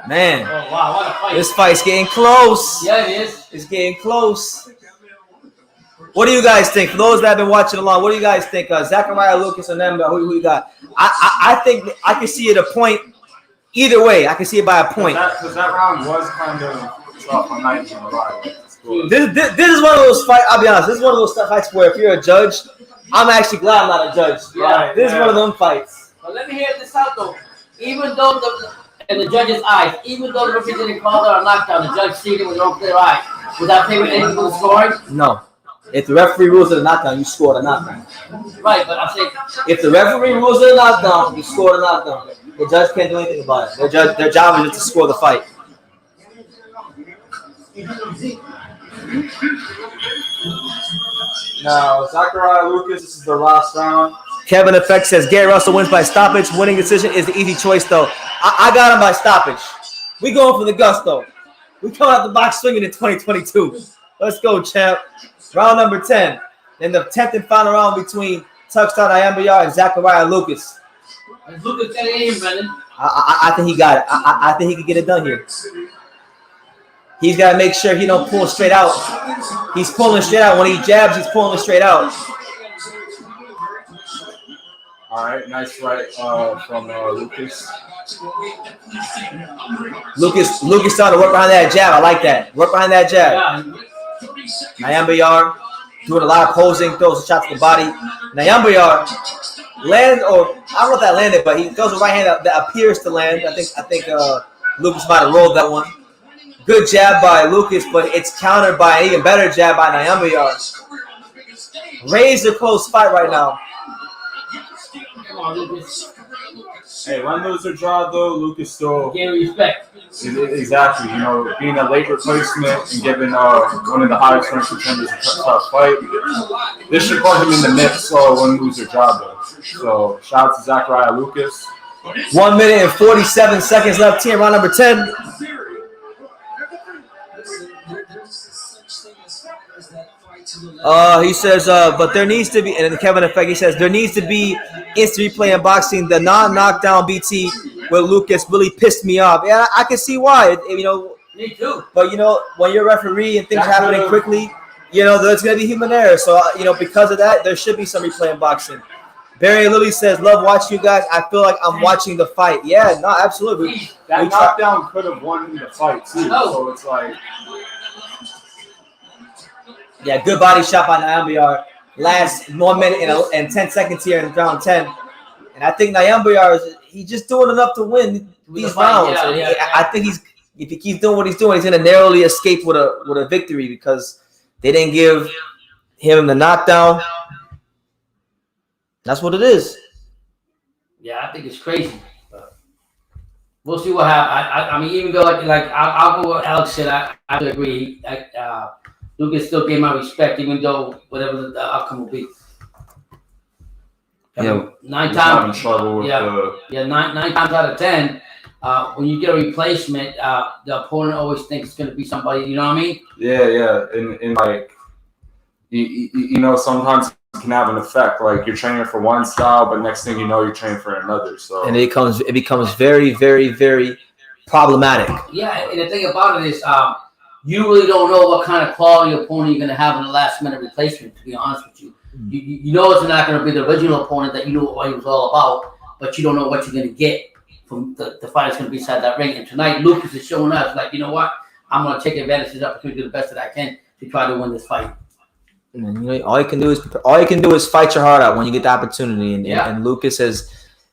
Man, oh wow, what a fight. this fight's getting close. Yeah, it is. It's getting close. What do you guys think? For those that have been watching along, what do you guys think? Zachariah Lucas and them, who you got? I think I can see it a point either way. I can see it by a point. Because that round was kind of tough on 19 alive. This is one of those fights. I'll be honest. This is one of those fights where if you're a judge, I'm actually glad I'm not a judge. Yeah, This is one of them fights. But let me hear this out though. Even though in the judge's eyes, even though the referee didn't call it a knockdown, the judge seen it with no clear eyes. Would that favor anything for the scoring? No. If the referee rules it a knockdown, you scored a knockdown. Right, but I'm saying If the referee rules it a knockdown, you scored a knockdown. The judge can't do anything about it. Their job is just to score the fight. Now, Zachariah Lucas, this is the last round. Kevin Effect says Gary Russell wins by stoppage. Winning decision is the easy choice, though. I got him by stoppage. We going for the gusto. We coming out the box swinging in 2022. Let's go, champ. Round number 10. In the 10th and final round between Touchdown Ayambayar and Zachariah Lucas. Lucas got it in, Brendan. I think he got it. I think he could get it done here. He's got to make sure he don't pull straight out. He's pulling straight out. When he jabs, he's pulling straight out. All right, nice right from Lucas. Lucas starting to work behind that jab. I like that. Work behind that jab. Ayambayar doing a lot of posing, throws a shot to the body. Ayambayar landed, or I don't know if that landed, but he throws a right hand that appears to land. I think Lucas might have rolled that one. Good jab by Lucas, but it's countered by an even better jab by Ayambayar. Razor close fight right now. Come on, Lucas. Hey, run, lose, or draw, though, Lucas still... Gain respect. Exactly, you know, being a late replacement and giving one of the highest ranked contenders a tough fight. This should put him in the mix for win, lose, or draw, though. So, shout out to Zachariah Lucas. 1 minute and 47 seconds left here, round number 10. He says, but there needs to be, and in Kevin Effect, he says, there needs to be instant replay in boxing. The non-knockdown BT with Lucas really pissed me off. Yeah, I can see why. You know, Me too. but you know, when you're a referee and things are happening quickly, you know, there's going to be human error. So, you know, because of that, there should be some replay in boxing. Barry Lilly says, love watching you guys. I feel like I'm watching the fight. Yeah, no, absolutely. That knockdown could have won the fight, too. So, it's like... Yeah, good body shot by Ayambayar. Last 1 minute and 10 seconds here in round 10. And I think Ayambayar he's just doing enough to win these rounds. I think if he keeps doing what he's doing, he's going to narrowly escape with a victory because they didn't give him the knockdown. That's what it is. Yeah, I think it's crazy. We'll see what happens. I mean, even though like I'll go with Alex said, I agree. Lucas still gave my respect, even though whatever the outcome will be. Yeah, nine times trouble with nine times out of 10, when you get a replacement, the opponent always thinks it's going to be somebody. You know what I mean? Yeah, and like you know, sometimes it can have an effect. Like you're training for one style, but next thing you know, you're training for another. So and it becomes very, very, very problematic. Yeah, and the thing about it is, you really don't know what kind of quality opponent you're going to have in the last minute replacement, to be honest with you. You know it's not going to be the original opponent that you know what he was all about, but you don't know what you're going to get from the fight that's going to be inside that ring. And tonight, Lucas is showing us, like, you know what? I'm going to take advantage of this opportunity, do the best that I can to try to win this fight. And, you know, all you can do is fight your heart out when you get the opportunity. And Lucas has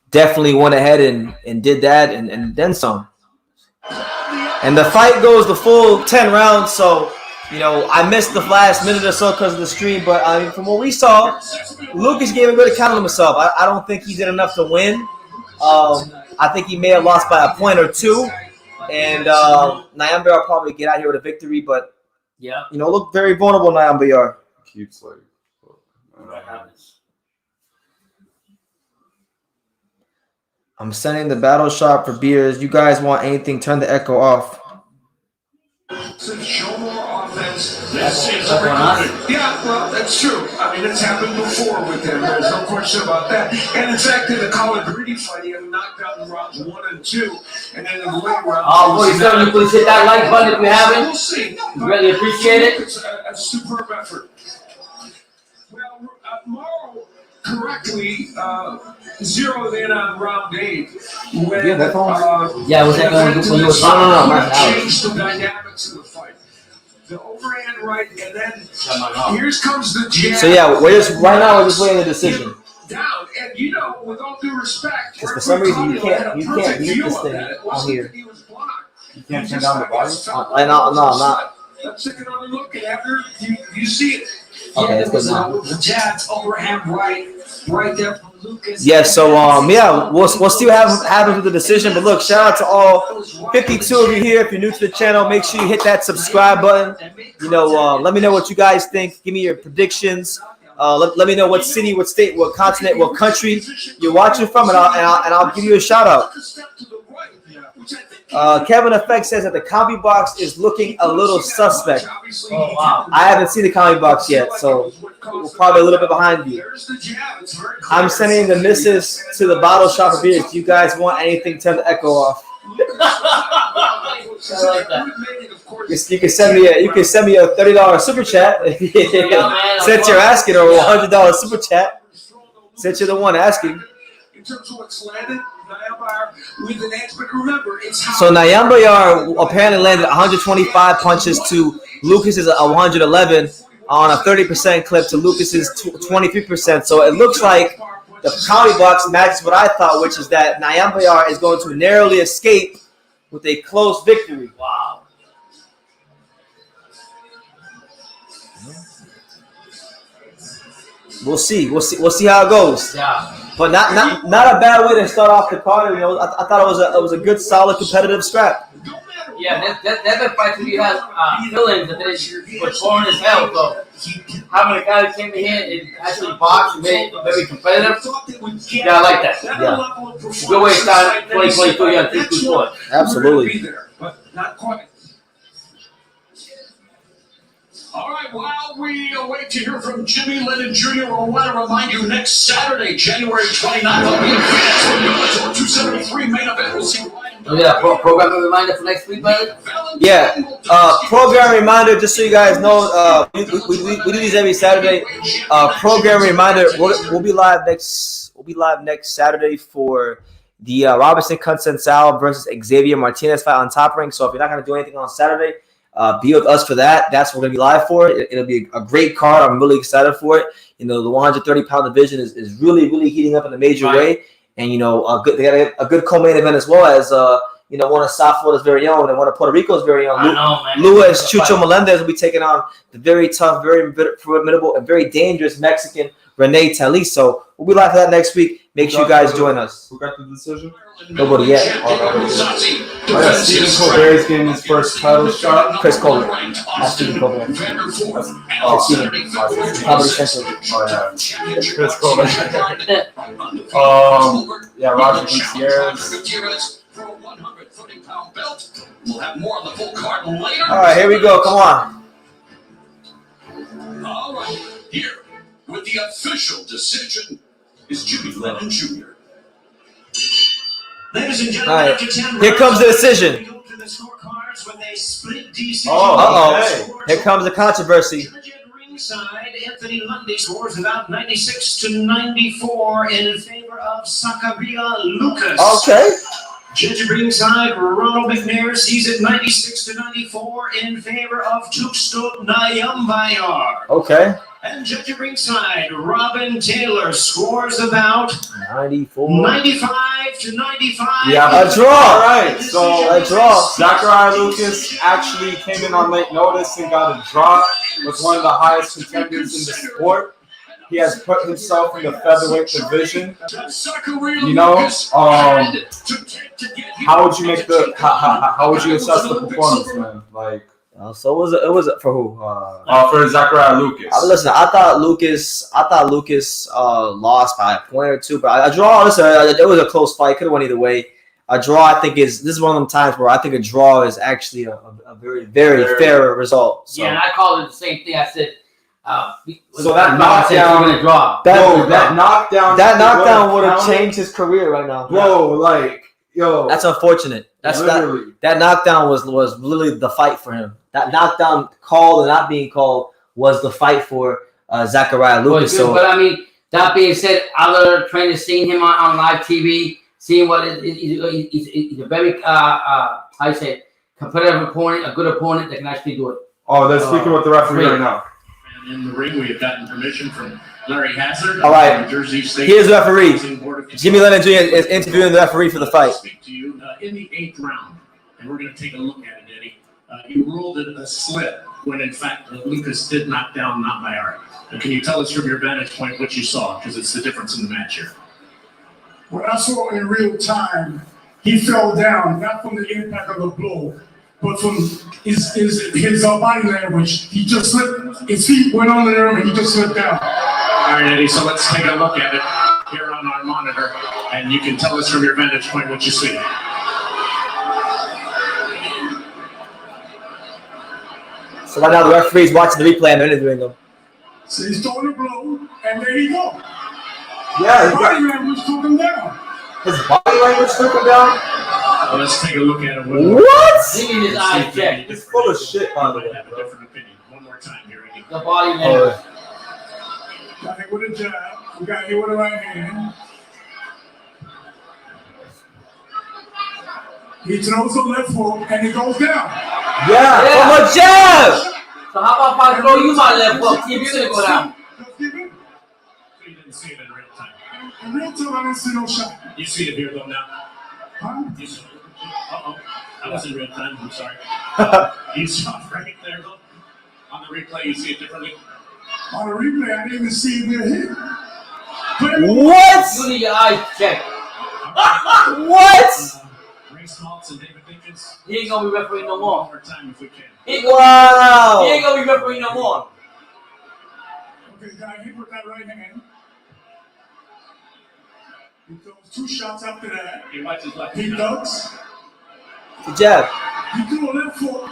definitely went ahead and did that and then some. And the fight goes the full 10 rounds, so, you know, I missed the last minute or so because of the stream, but I mean, from what we saw, Lucas gave a good account of himself. I don't think he did enough to win. I think he may have lost by a point or two. And Nyamba will probably get out here with a victory. But, Yeah. look very vulnerable, Nyamba. Keeps like. I'm sending the battle shop for beers. You guys want anything, turn the echo off. Show more offense. Yeah, well, that's true. I mean, it's happened before with him. There's no question about that. And in fact, in the Colin Brady fight, he had knocked out in rounds 1 and 2, and then in the late rounds. Oh, boy, you please hit that like button if you haven't. We'll see. Really appreciate it. It's a superb effort. Well, Morrow correctly zeroed in on round 8 when Yeah, was that going to do no. Changed the dynamics of the fight. The overhand right, and then here comes the jab. So yeah, we're just waiting the decision. Down, and with all due respect, Because for some reason you can't mute this thing on here. You can't turn down the volume? No, I'm not. I'm taking another look, and after you see it. Okay, it's good now. The jabs, overhand right there from Lucas. Yeah, so we'll see what happens with the decision. But look, shout out to all 52 of you here. If you're new to the channel, make sure you hit that subscribe button. Let me know what you guys think. Give me your predictions. Let me know what city, what state, what continent, what country you're watching from, and I'll give you a shout out. Kevin Effect says that the combi box is looking a little suspect. Oh, wow. I haven't seen the combi box yet, so we're probably a little bit behind you. I'm sending the missus to the bottle shop of beers. Do you guys want anything? Turn the echo off. I like that. You can send me a $30 super chat since you're asking, or a $100 super chat since you're the one asking. In terms of what's landed, Nyamba with an edge, but remember, it's how. So Nyamba apparently landed 125 punches to Lucas's 111 on a 30% clip to Lucas's 23%. So it looks like the combi box matches what I thought, which is that Nyamba is going to narrowly escape with a close victory. Wow. We'll see how it goes. Yeah. But not a bad way to start off the card. I thought it was a good, solid, competitive scrap. Yeah, that been fight to me has feelings that they were torn as hell. So having a guy that came in here and actually boxed and made it very competitive, yeah, I like that. Yeah. Good way to start 2022 on 2 sports. Absolutely. But not quite. All right, while we await to hear from Jimmy Lennon Jr., I want to remind you next Saturday, January 29th, I'll be in Phoenix for 273 main event. We'll see Ryan. Oh, yeah, program reminder for next week, brother? Yeah, program reminder, just so you guys know, we do these every Saturday. Program reminder, we'll be live next Saturday for the Robinson Consensal versus Xavier Martinez fight on Top Rank. So if you're not going to do anything on Saturday, be with us for that. That's what we're going to be live for. It'll be a great card. I'm really excited for it. The 130-pound division is really, really heating up in a major way. And, they got a good co-main event as well as, one of South Florida's very own and one of Puerto Rico's very own. Luis Chucho Melendez will be taking on the very tough, very formidable, and very dangerous Mexican Rene Talis. So we'll be live for that next week. Make sure you guys join us. Who got the decision? Nobody yet. Stephen Colbert's getting his first title shot. Chris Colbert. Stephen Colbert. Comedy Central. Oh, yeah. Chris Colbert. Yeah, Roger Gutierrez. All right, here we go. Come on. All right, here with the official decision is Jimmy Lennon Jr. Ladies and gentlemen, All right, after 10 here comes the decision. Uh-oh. Here comes the controversy. Anthony Lundy scores about 96-94 in favor of Sakaria Lucas. Okay. Judge at ringside, Ronald McNair sees it 96-94 in favor of Tuxto Nyambayar. Okay. And judge at ringside, Robin Taylor scores about 94. 95-95. Yeah, A draw. All right, so A draw. Zachariah Lucas actually came in on late notice and got a draw. Was one of the highest contenders in the sport. he has put himself in the featherweight division. Subriel You know, Matis how would you make the how would you assess the performance, man? Like, So it was for who? for Zachariah Lucas. Listen, I thought Lucas lost by a point or two, but a draw. Listen, it was a close fight. Could have went either way. A draw, I think, this is one of them times where I think a draw is actually a very, very fair result. So. Yeah, and I called it the same thing. I said, So that knockdown, going to draw. that knockdown would have changed his career right now. Bro, like, yo, that's unfortunate. Literally. That knockdown was literally the fight for him. That knockdown, called and not being called, was the fight for Zachariah Lucas. But I mean, that being said, other trainers seeing him on live TV, seeing what he's a very how you say competitive opponent, a good opponent that can actually do it. Oh, they're speaking with the referee right now. And in the ring, we have gotten permission from Larry Hazard. All right. New Jersey State. Here's the referee. Jimmy Lennon Jr. is interviewing the referee for the fight. Speak to you in the 8th round, and we're going to take a look at it, Eddie. You ruled it a slip when, in fact, Lucas did knock down not by art. Can you tell us from your vantage point what you saw? Because it's the difference in the match here. What I saw in real time, he fell down, not from the impact of the blow, but from his body language. He just slipped, his feet went on the arm and he just slipped down. All right, Eddie, so let's take a look at it here on our monitor, and you can tell us from your vantage point what you see. So right now the referee's watching the replay and they're interviewing him. So he's throwing a blow, and there he go. Yeah, His body language took him down. his body language took him down. Well, let's take a look at it. What? Seeing his eyes check. It's full of shit, by the I way, have a bro. different opinion. One more time here, Eddie. The body language. Got hit with a jab. We got hit with a right hand. He throws a left hook and it goes down. Yeah. From a jab! So how about if I throw you my left hook? See if you're gonna go down. Just give it. So you didn't see it in real time. In real time, I didn't see no shot. You see it here, though, now. Huh? You saw it. Uh-oh. That was in real time. I'm sorry. You saw it right there, though. On the replay, you see it differently. On the replay, I didn't even see it get hit. What? You need your eyes checked. What? Ray Smaltz and David Dinkins. He ain't gonna be refereeing no One more. more time if we can. He ain't Wow. gonna be refereeing no more. Okay, got hit with that right hand. He throws 2 shots after that. He watches his left. He ducks. Good jab. He threw a left hook.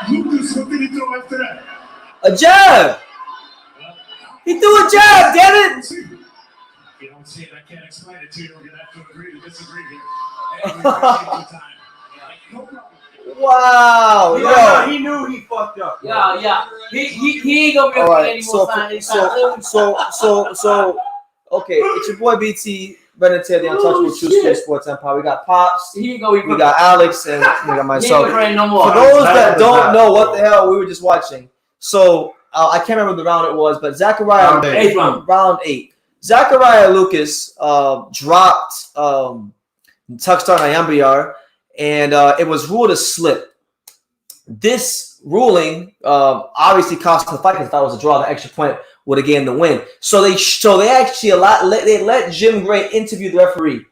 Lucas, what did he throw after that? A jab. He threw a jab, damn it. If you don't see it, I can't explain it to you. We're going to have to agree to disagree here. And we appreciate your time. No problem. Wow. Yeah, Yo. he knew he fucked up. Bro. Yeah. He ain't gonna be All refereeing right. anymore. So. Okay, it's your boy BT, Brendan Taylor, the Untouchable True Space Sports Empire. We got Pops, He ain't gonna be we got Alex, and we got He ain't myself. refereeing no For more. those that don't know what the hell we were just watching, so I can't remember the round it was, but Zachariah Eighth round. round 8. Zachariah Lucas dropped Tuckstar Nyambayar, and it was ruled a slip. This ruling obviously cost the fight because if that was a draw, the extra point would have gained the win. So they actually let Jim Gray interview the referee.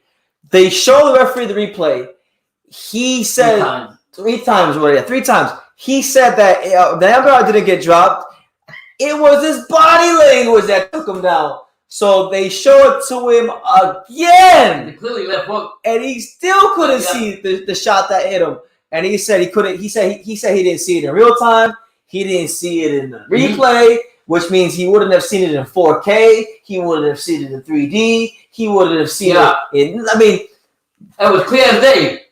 They show the referee the replay. He said 3 times. He said that the Nyambayar didn't get dropped. It was his body language that took him down. So they show it to him again. He clearly left hook. And he still couldn't see the shot that hit him. And he said he couldn't. He said he didn't see it in real time. He didn't see it in the replay, which means he wouldn't have seen it in 4K. He wouldn't have seen it in 3D. He wouldn't have seen it in. I mean, it was clear as day.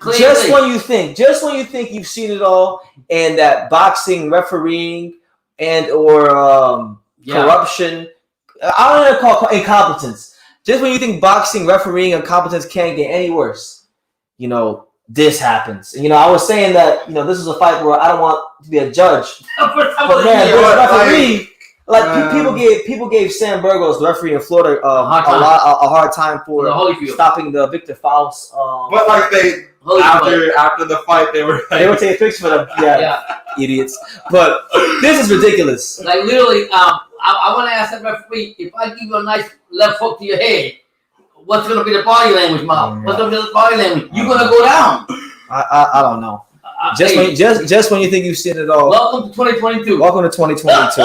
When you think you've seen it all, and that boxing, refereeing, and or corruption, I don't want to call it incompetence. Just when you think boxing, refereeing, and competence can't get any worse, this happens. And, I was saying that, this is a fight where I don't want to be a judge. But man, this referee, people gave Sam Burgos, the referee in Florida, a hard time for stopping the Victor Faust. But like after the fight, they were taking pictures for them. Yeah, idiots. But this is ridiculous. Like literally, I I want to ask that referee, if I give you a nice left hook to your head, what's going to be the body language, Mom? What's going to be the body language? You're going to go down. I don't know. Just when you think you've seen it all. Welcome to 2022. Welcome to 2022.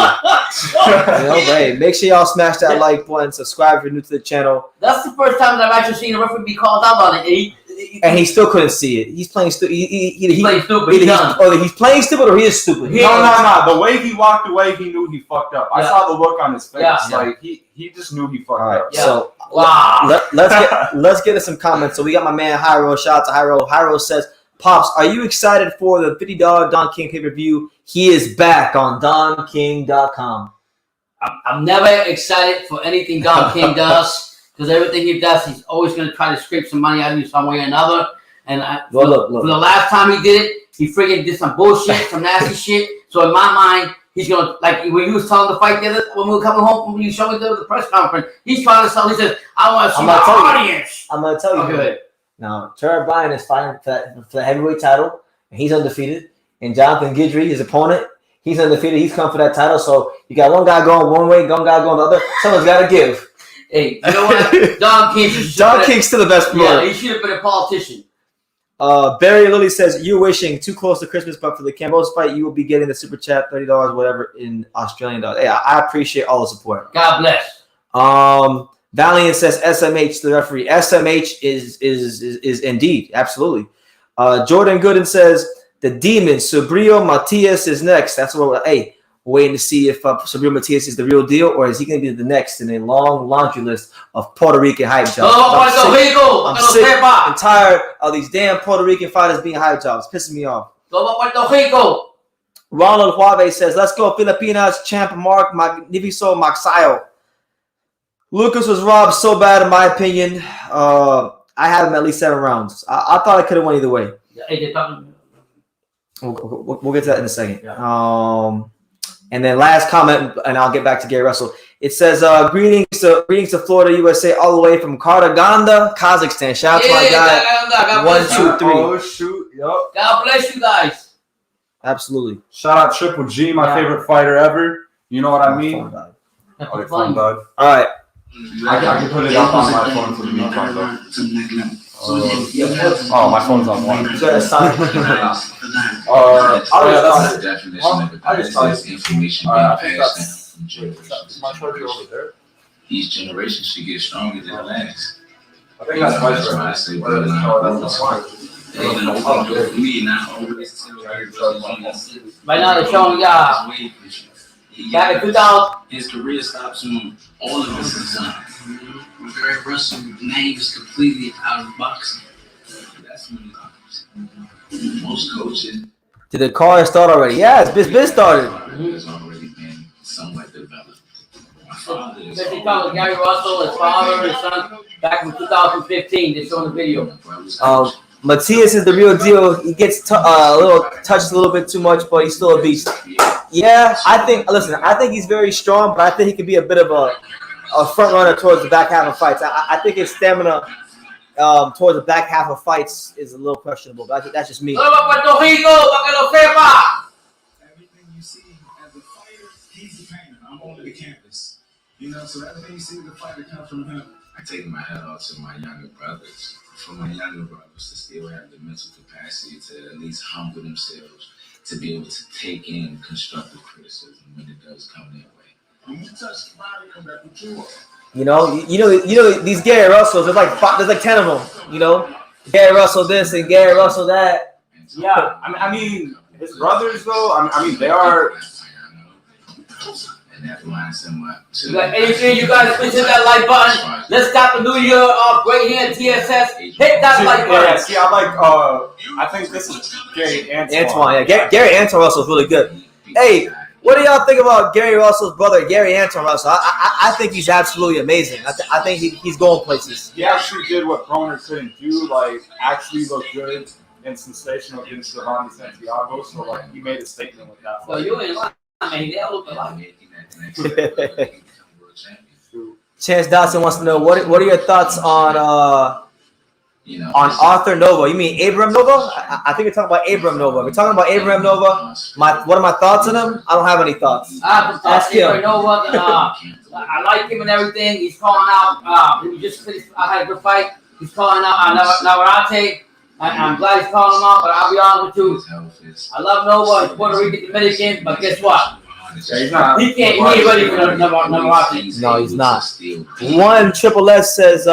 Hey, make sure y'all smash that like button, subscribe if you're new to the channel. That's the first time that I've actually seen a referee be called out on it. And he still couldn't see it. He's playing stupid. He's playing stupid. Either he's playing stupid or he is stupid. No. The way he walked away, he knew he fucked up. I saw the look on his face. Like he just knew he fucked up. Yeah. So wow. let's get to some comments. So we got my man Hyro. Shout out to Hyro. Hyro says, "Pops, are you excited for the $50 Don King pay-per-view? He is back on DonKing.com." I'm never excited for anything Don King does. Because everything he does, he's always going to try to scrape some money out of you some way or another. And for the last time he did it, he friggin' did some bullshit, some nasty shit. So in my mind, he's going to, like when you was telling the fight the other, when we were coming home, when you showed me the press conference, he's trying to sell. He says, "I want to see my audience." I'm going to tell you. Okay. Now, Terry Bryan is fighting for the heavyweight title, and he's undefeated. And Jonathan Guidry, his opponent, he's undefeated. He's come for that title. So you got one guy going one way, one guy going the other. Someone's got to give. Hey, you know what? Don King's still the best promoter. Yeah, he should have been a politician. Barry Lilly says, "You're wishing too close to Christmas, but for the Cambos fight, you will be getting the super chat, $30, whatever, in Australian dollars." Hey, I appreciate all the support. God bless. Valiant says, "SMH, the referee." SMH is indeed, absolutely. Jordan Gooden says, "The demon, Subriel Matis is next." That's what we're waiting to see if Subriel Matis is the real deal, or is he going to be the next in a long laundry list of Puerto Rican hype jobs. I'm sick and tired of these damn Puerto Rican fighters being hype jobs. It's pissing me off. Ronald Juave says, "Let's go Filipinas champ Mark Magsayo." Lucas was robbed so bad, in my opinion. I had him at least 7 rounds. I thought I could have won either way. We'll get to that in a second. Yeah. And then last comment, and I'll get back to Gary Russell. It says, greetings to Florida, USA, all the way from Karaganda, Kazakhstan. Shout out to my guy. 1, 2, 3. Oh, shoot. Yep. God bless you guys. Absolutely. Shout out Triple G, my favorite fighter ever. You know what I mean? That's Phone died. All right. I can put it up on my phone for the meantime, though. Oh, my phone's on 1. That's the definition of it. Information being passed down from generation to generation. Each generation should get stronger than the last. I think that's my why I say bloodline. Right now they're showing got it 2000. His career stops him all of his time. Gary Russell's name is completely out of boxing. That's when it comes. Most coaches. Did the car start already? Yeah, it's been started. Has already been somewhat developed. My father is Gary Russell, his father, his son, back in 2015. They're showing the video. Matias is the real deal. He gets touched a little bit too much, but he's still a beast. Yeah, I think he's very strong, but I think he could be a bit of a front runner towards the back half of fights. I think his stamina towards the back half of fights is a little questionable, but that's just me. Everything you see as a fighter, he's the painter. I'm only the canvas. So everything you see as a fighter comes from him. I take my hat off to my younger brothers. For my younger brothers to still have the mental capacity to at least humble themselves, to be able to take in constructive criticism when it does come their way. When you touch the body, come back with you. You know these Gary Russells. There's like 10 of them. Gary Russell this and Gary Russell that. Yeah, I mean, his brothers though. I mean, they are. And that reminds them Anything you guys please hit that like button. Let's stop the new year off right here at TSS. Hit that like button. Yeah, see, I think this is Gary Antoine. Yeah, Gary Antoine Russell's really good. Hey, what do y'all think about Gary Russell's brother, Gary Antoine Russell? I think he's absolutely amazing. I think he's going places. He actually did what Broner couldn't do, like actually look good and sensational against Giovanni Santiago. So like he made a statement with that. So you ain't lying, man. They all look alike. Chance Dotson wants to know what are your thoughts on You know, On Arthur Nova. You mean Abram Nova? I think we're talking about Abram Nova. We're talking about Abram Nova. What are my thoughts on him? I don't have any thoughts. Ask him. Nova. I like him and everything. He's calling out. He just finished. I had a good fight. He's calling out Navarrete. I'm glad he's calling him out. But I'll be honest with you. I love Nova. He's Puerto Rican Dominican. But guess what? He's not. He can't. He ain't ready for Navarrete. No, he's not. One Triple S says.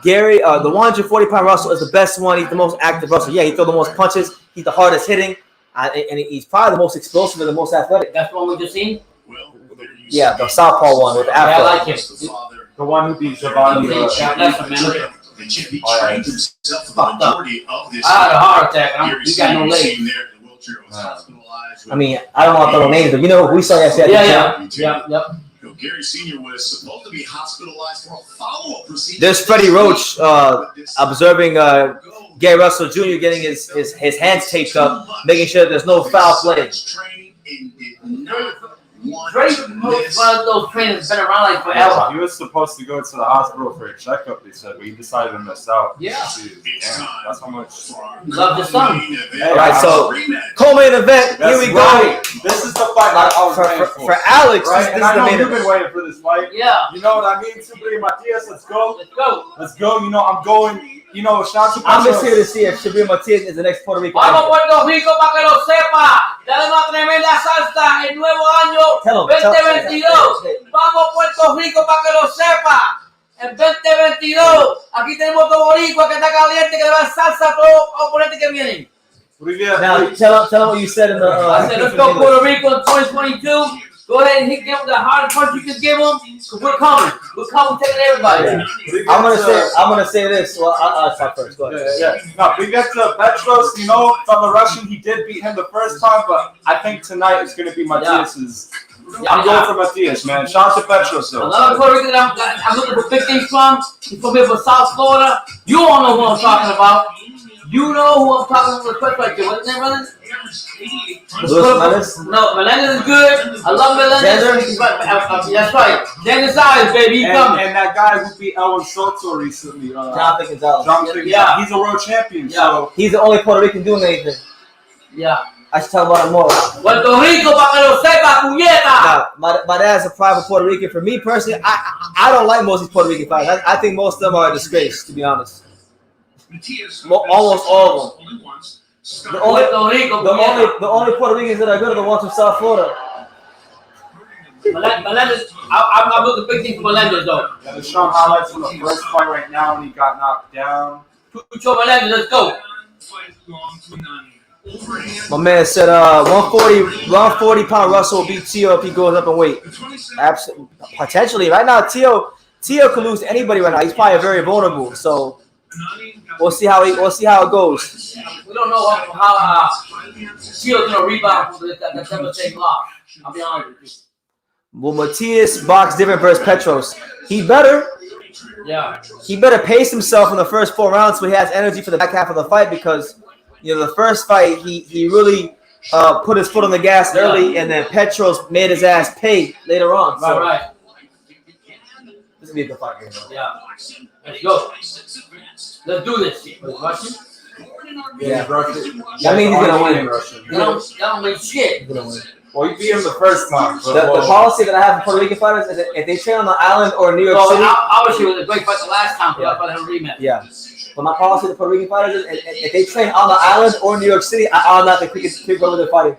Gary, the 140-pound Russell is the best one. He's the most active Russell. Yeah, he throws the most punches. He's the hardest hitting, and he's probably the most explosive and the most athletic. That's the one we just seen? Yeah, the southwah one with the afro. Yeah, I like him. The one who beat Giovanni. That's a man. The champion trained himself for the majority of this. I had a heart attack. He got no legs. I mean, I don't want to throw names, but you know who we saw yesterday. Yeah. Gary Sr. was supposed to be hospitalized for a follow-up procedure. There's Freddie Roach observing Gary Russell Jr. getting his hands taped up, making sure there's no foul play. Freddie Roach, one of those trainers, been around like forever. He was supposed to go to the hospital for a checkup, they said, but he decided to miss out. Yeah. Damn, that's how much. Love the son. All right, so co-main event. Here we go. This is the fight that I was waiting For Alex, right? this And is I the know main you've event. been waiting for this fight. Yeah. You know what I mean? Subriel Matis, let's go. Let's go. Let's go. You know, I'm going. You know, shout to I'm just here to see if Subriel Matis is the next Puerto Rican. Vamos Puerto Rico para que lo sepa. Dale una tremenda salsa el nuevo año 2022. Vamos Puerto Rico para que lo sepa. En 2022. Aquí tenemos dos boricuas que está caliente que le dan salsa a todos los oponentes que vienen. Now, tell him what you said in the. I said, let's go Puerto Rico in 2022. Go ahead and hit them with the hardest punch you can give them. Cause we're coming. We're coming, taking everybody. Yeah. I'm gonna say this. Well, I'll start first. Go ahead. Yeah. No, we get to Petros. You know, from the Russian, he did beat him the first time, but I think tonight it's going to be Matias's. I'm going for Matias, man. Shout out to Petros, though. Another Puerto Rican I'm looking for big things from. He's from here from South Florida. You all know who I'm talking about. You know who I'm talking about. Quick right there. What's his name, brother? No, Melendez is good. I love Melendez. That's right. Dennis Eyes, baby. He's coming. And that guy who beat Elwin Soto recently. Jonathan Gonzalez. Yeah. He's a world champion. Yeah. So He's the only Puerto Rican doing anything. Yeah. I should talk about him more. Puerto Rico, para que lo sepa, puñeta. Now, my dad's a private Puerto Rican. For me personally, I don't like most of these Puerto Rican fighters. I think most of them are a disgrace, to be honest. Almost all of them. The only Puerto Ricans that are good are the ones from South Florida. Melendez, I'm looking big thing for Melendez though. yeah, they're showing highlights from the first fight right now, and he got knocked down. Chucho Melendez, let's go. My man said 140-pound Russell will beat Tio if he goes up in weight. Absolutely, potentially. Right now, Tio could lose to anybody right now. He's probably very vulnerable. So we'll see how it goes. We don't know how Tio's gonna rebound from that devastating loss. I'll be honest with you. Well, Matias box different versus Petros. He better pace himself in the first 4 rounds so he has energy for the back half of the fight because the first fight he really put his foot on the gas early and then Petros made his ass pay later on. So Right. this will be a good fight. Yeah. Let's go. Let's do this. Russian? Yeah. That means he's gonna win. That don't mean shit. Well, he beat him the first time. The policy that I have for Puerto Rican fighters is that if they train on the island or New York So City, obviously it was a great fight the last time. Yeah. But a rematch. yeah. But my policy to Puerto Rican fighters is if they train on the island or New York City, I not the quick over the fighting.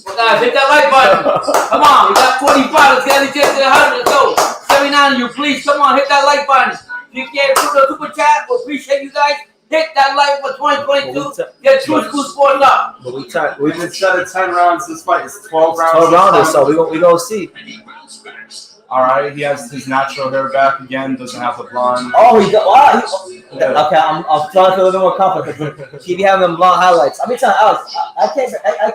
Well, guys, hit that like button. Come on, we got 45. Let's get it to the 100. Let's go. 79 of you, please. Come on, hit that like button. If you can't do the super chat, we appreciate you guys. Hit that like for 2022. Get True School Sports up. But we try. We've been set at 10 rounds. This fight is 12 rounds. 12 rounders, so we gonna see. All right, he has his natural hair back again. Doesn't have the blonde. Oh, he got. Wow, okay, I'm trying to feel a little more confident. He be having them blonde highlights. I'm telling Alex, I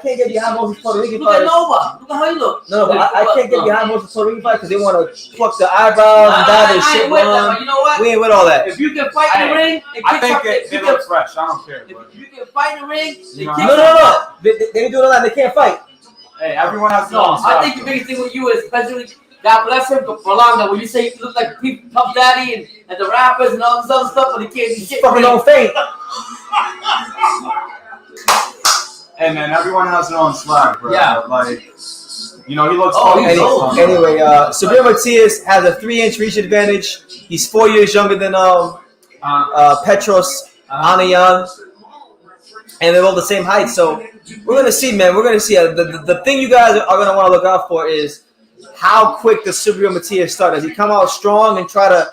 can't get behind most of these Puerto Rican Look at fighters. Nova. Look at how you look. No, but I can't get behind most of the Puerto Rican fighters because they want to pluck the eyebrows and dye their shit blonde. You know what? We ain't with all that. If you can fight in the ring, I think it looks fresh. I don't care. If you can fight in the ring, No. They do all that. They can't fight. Hey, everyone has their No, own I think style. the biggest thing with you is, especially God bless him for long that when you say he looks like Puff Daddy and the rappers and all this other stuff, but he can't do shit. Fucking don't faint. Hey man, everyone has their own swag, bro. Yeah. Like, you know, he looks. Anyway, Subriel Matis has a 3-inch reach advantage. He's 4 years younger than Petros Anayan, and they're all the same height. So we're gonna see, man. We're gonna see. The thing you guys are gonna want to look out for is how quick does Subriel Matis start? Does he come out strong and try to,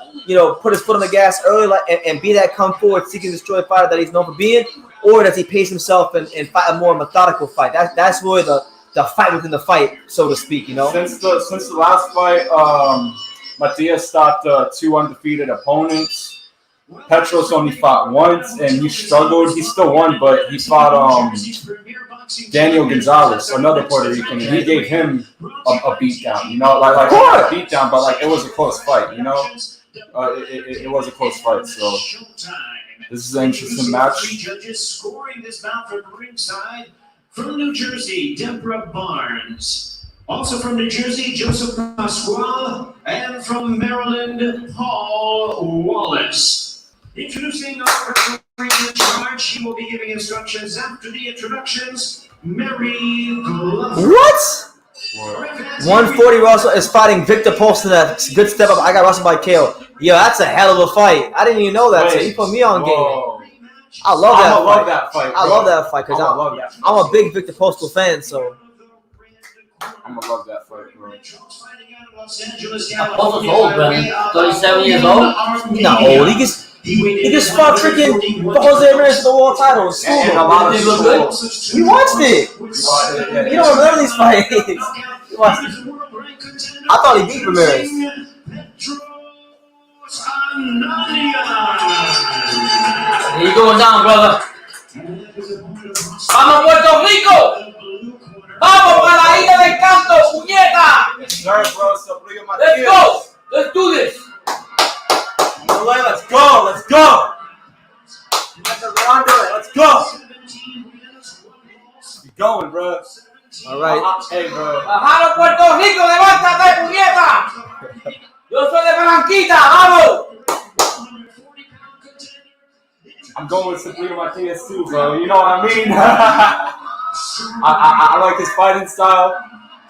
put his foot on the gas early and be that come forward, seek and destroy fighter that he's known for being, or does he pace himself and fight a more methodical fight? That's where the fight within the fight, so to speak. Since the last fight, Matias stopped 2 undefeated opponents. Petros only fought once, and he struggled. He still won, but he fought Daniel Gonzalez, another Puerto Rican, and he gave him a beatdown. Like a beatdown, but like it was a close fight. It was a close fight. So this is an interesting match. Judges scoring this bout from ringside from New Jersey, Deborah Barnes. Also from New Jersey, Joseph Pasquale, and from Maryland, Paul Wallace. Introducing our referee in charge, she will be giving instructions after the introductions. Mary Glover. What? 140 Russell is fighting Victor Poston. A good step up. I got Russell by KO. Yo, that's a hell of a fight. I didn't even know that. So you put me on game. I love that fight. I love that fight because I'm a big Victor Postal fan. So I'm gonna love that fight, bro. Postal's old, brother. 37 years old. He's not old. He just fought freaking Jose Ramirez for the world title. And a lot of people. We watched it. You don't remember these fights. I thought he beat Ramirez. You going down, brother. Vamos Puerto Rico. Vamos para la isla del canto, puñeta. Yes, sir, bro. Let's go. Let's do this. Let's go. Let's go. Let's go. Keep going, bro. All right. Hey, bro. Bajalo Puerto Rico, levántate, puñeta. Yo soy de Barranquita, vamos. I'm going with Subriel Matis too, bro. You know what I mean? I like his fighting style.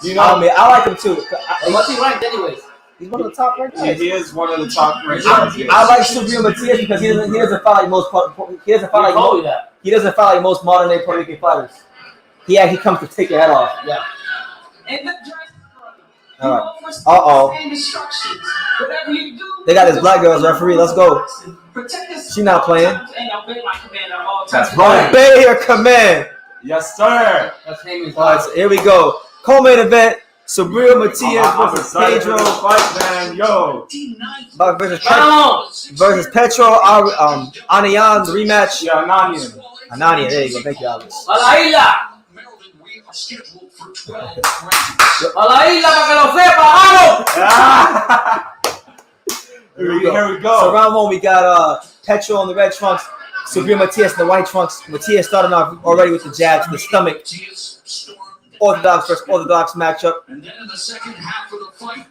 I like him too. What's he ranked anyways? He's one of the top ranked guys. He is one of the top ranked I like Subriel Matis because he doesn't fight like most modern day Puerto Rican fighters. He comes to take your head off. Yeah. All right. They got this black girl as referee. Let's go. She not playing. That's right. Obey your command. Yes, sir. That's name is All right, so here we go. Co-main event: Subriel Matis versus Pedro. Fight, man. Yo. Versus Petro Anayan. The rematch. Yeah, Ananian. There you go. Thank you, Alex. A la isla. A la isla para que lo sepa, vamos. Here we go. So round one, we got Petro in the red trunks, Subriel Matis in the white trunks. Matis starting off already with the jabs to the stomach. Orthodox versus orthodox matchup. And then in the second half of the fight,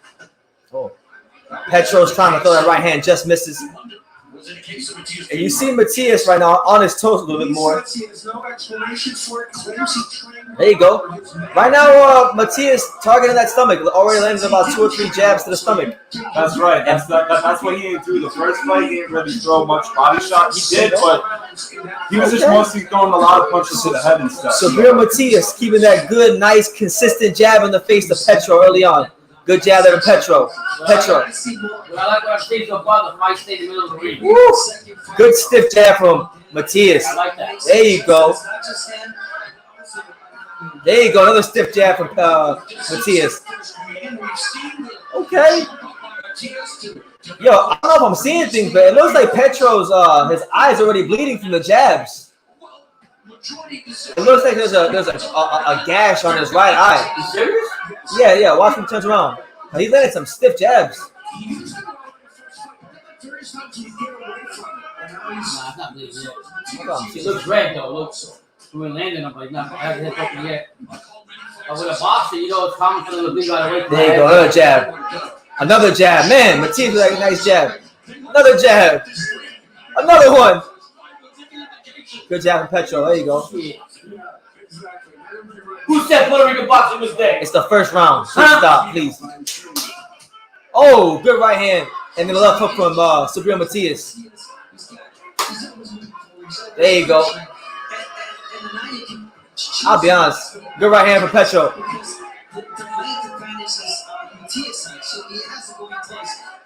Petro's trying to throw that right hand, just misses. And you see Matis right now on his toes a little bit more. There you go. Right now, Matis targeting that stomach. Already landed about 2 or 3 jabs to the stomach. That's right. That's what he didn't do the first fight. He didn't really throw much body shot. He did, but he was just mostly throwing a lot of punches to the head and stuff. So Subriel Matis keeping that good, nice, consistent jab in the face to Petro early on. Good jab there to Petro. Petro. I like what I see so far. The fight stayed in the middle of the ring. Woo. Good stiff jab from Matis. I like that. There you go. There you go. Another stiff jab from Matis. Okay. Yo, I don't know if I'm seeing things, but it looks like Petro's his eyes already bleeding from the jabs. It looks like there's a gash on his right eye. You serious? Yeah. Watch him turn around. He landed some stiff jabs. Nah, it's not bleeding yet. He looks red though. Looks. We're landing him, but not. I haven't hit open yet. With a boxer, you know, it's common for them to bleed right away. There you go. Another jab. Another jab. Man, Matias with a nice jab. Another jab. Another one. Good jab from Petro. There you go. Who said Puerto Rican boxing was dead? It's the first round. Stop, please. Oh, good right hand. And then the left hook from Subriel Matis. There you go. I'll be honest. Good right hand from Petro.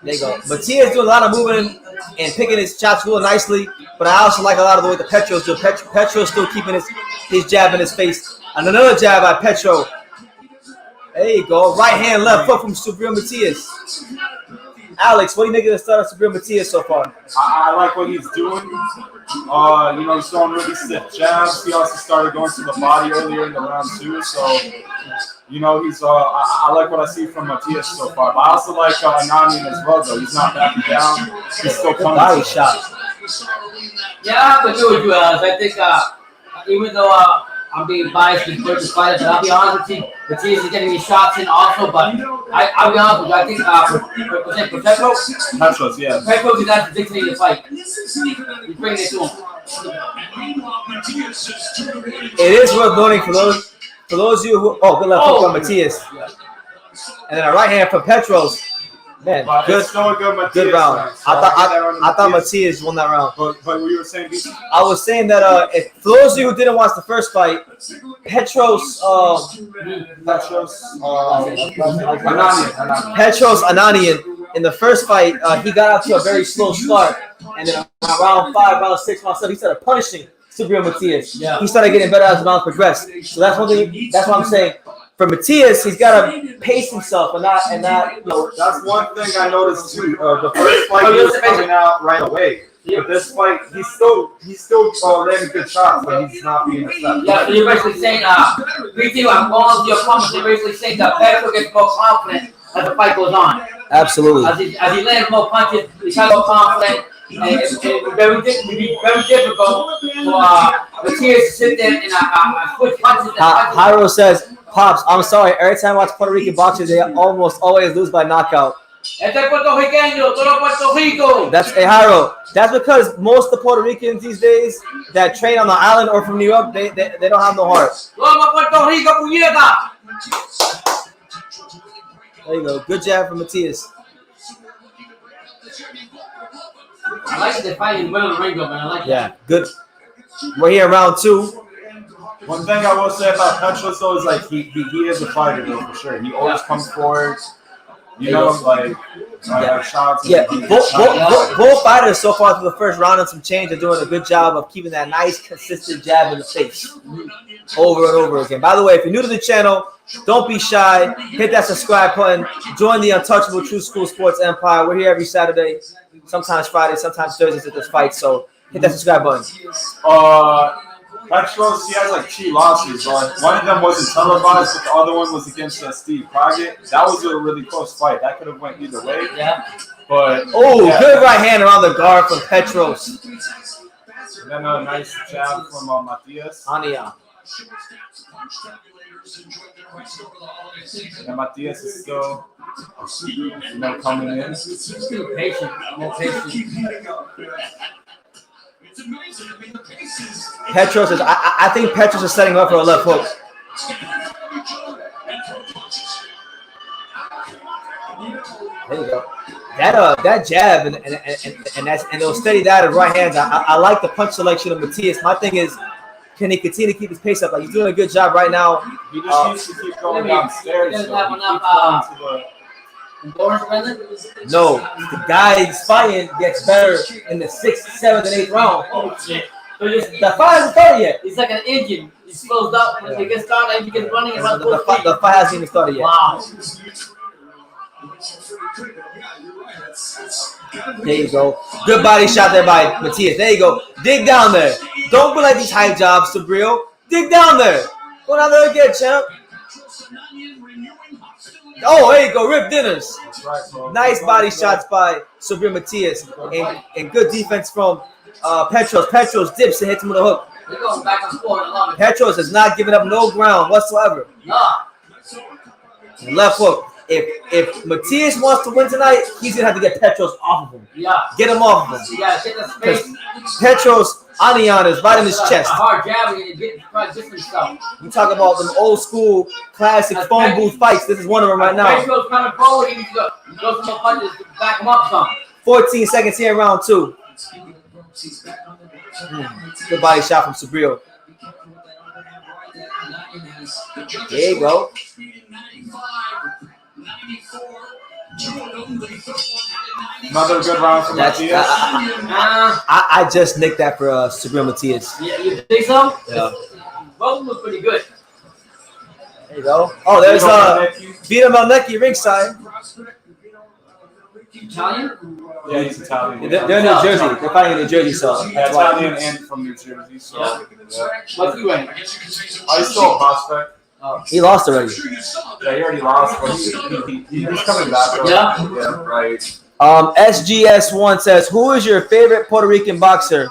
There you go. Matias doing a lot of moving and picking his chops real nicely. But I also like a lot of the way the Petro's doing. Petro's still keeping his jab in his face. And another jab by Petro. There you go. Right hand, left foot from Subriel Matis. Alex, what do you make of the start of Subriel Matis so far? I like what he's doing. You know, he's throwing really stiff jabs. He also started going to the body earlier in the round too. So, you know, he's I like what I see from Matias so far. But I also like Anani as well, though. He's not backing down. He's still coming. Body shot. Yeah, I have to agree with you, Alex. I think even though I'm being biased with the fighter, but I'll be honest with you, Matias is getting these shots in also. But I'll be honest with you, I think for Petros, yeah. Petros is not dictating the fight. He's bringing it to him. It is worth noting for those of you who good left hook from Matias. And then a right hand from Petros. Man, good round. I thought Matias won that round. But what you were saying, BC? I was saying that if for those of you who didn't watch the first fight, Petros Ananian in the first fight, he got out to a very slow start, and then round 5, round 6, round 7, he started punishing Subriel Matias. Yeah. He started getting better as the round progressed. So that's one thing. That's what I'm saying. For Matias, he's got to pace himself and not. You know, that's one thing I noticed too. The first fight he was coming out right away. But this fight, he's still landing good shots, but he's not being effective. Yeah, so you're basically saying, BT, I'm all of your comments. You're basically saying that Petro gets more confident as the fight goes on. Absolutely. As he lands more punches, he's more confident. And it would be very difficult for Matias to sit there and switch punches. Jairo says, Pops, I'm sorry. Every time I watch Puerto Rican boxers, they almost always lose by knockout. That's Jairo. That's because most of the Puerto Ricans these days that train on the island or from New York, they don't have no heart. There you go. Good jab from Matias. I like the fight in the middle of the ring, man. I like that. Good. We're here in round 2. One thing I will say about Petros though is like he is a fighter though for sure. He always comes forward. You know, like shots. Yeah, both fighters so far through the first round and some change are doing a good job of keeping that nice, consistent jab in the face over and over again. By the way, if you're new to the channel, don't be shy. Hit that subscribe button. Join the untouchable True School Sports Empire. We're here every Saturday, sometimes Friday, sometimes Thursdays at this fight. So hit that subscribe button. Petros, he has like 2 losses. One of them wasn't televised, but the other one was against Steve Praggett. That was a really close fight. That could have went either way. Yeah. But good right hand around the guard from Petros. And then a nice jab from Matias. Ania. And Matias is still, coming in. Patient. More patient. Petros is. I think Petros is setting up for a left hook. There you go. That jab and they'll steady that of right hands. I like the punch selection of Matias. My thing is, can he continue to keep his pace up? Like he's doing a good job right now. He just needs to keep going downstairs. No, the guy he's fighting gets better in the 6th, 7th, and 8th round. Oh shit! So the fight hasn't started yet. It's like an engine. It slows up when it gets started and you get running around the fight hasn't even started yet. Wow. There you go. Good body shot there by Matias. There you go. Dig down there. Don't be like these high jobs, Subriel. Dig down there. Go down there again, champ. Oh, there you go. Rip dinners. That's right, bro. Nice body shots by Subriel Matias. And good defense from Petros. Petros dips and hits him with a hook. They're going back and forth. I love it. Petros has not given up no ground whatsoever. Nah. Left hook. If Matias wants to win tonight, he's gonna have to get Petros off of him. Yeah. Get him off of him. Yeah, get the space. Petros Anion is right in his chest. A hard jab and get different stuff. We talk about them old school classic phone booth fights. This is one of them right now. Petros coming forward, he needs to go some more punches to back him up some. 14 seconds here in round 2. Good body shot from Subriel. There you go. Another good round for Matias. I just nicked that for Subriel Matias. Yeah, you think so? Yeah. Both of them look pretty good. There you go. Oh, there's Vito Melnecki ringside. Italian? Yeah, he's Italian. They're in New Jersey. They're fighting in New Jersey, so Yeah, that's why. Italian and from New Jersey. So yeah. What's he wearing? He's still a prospect. He lost already. Yeah, he already lost, but he's coming back. Though. Yeah, right. SGS1 says, who is your favorite Puerto Rican boxer?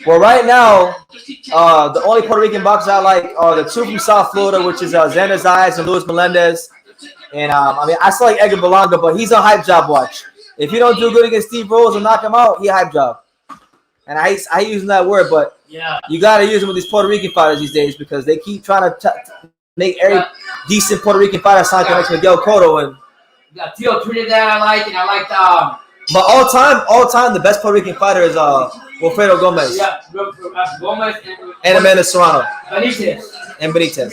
Well, right now, the only Puerto Rican boxers I like are the two from South Florida, which is Xander Zayas and Luis Melendez. And I still like Edgar Berlanga, but he's a hype job watch. If you don't do good against Steve Rose and knock him out, he a hype job. And I hate using that word, but you got to use them with these Puerto Rican fighters these days because they keep trying to make every decent Puerto Rican fighter sound like Miguel Cotto. And got Tio Trinidad I like, and I like but all time, the best Puerto Rican fighter is Wilfredo Gomez. Yeah, Gomez and Amanda Serrano. Benitez. And Benitez.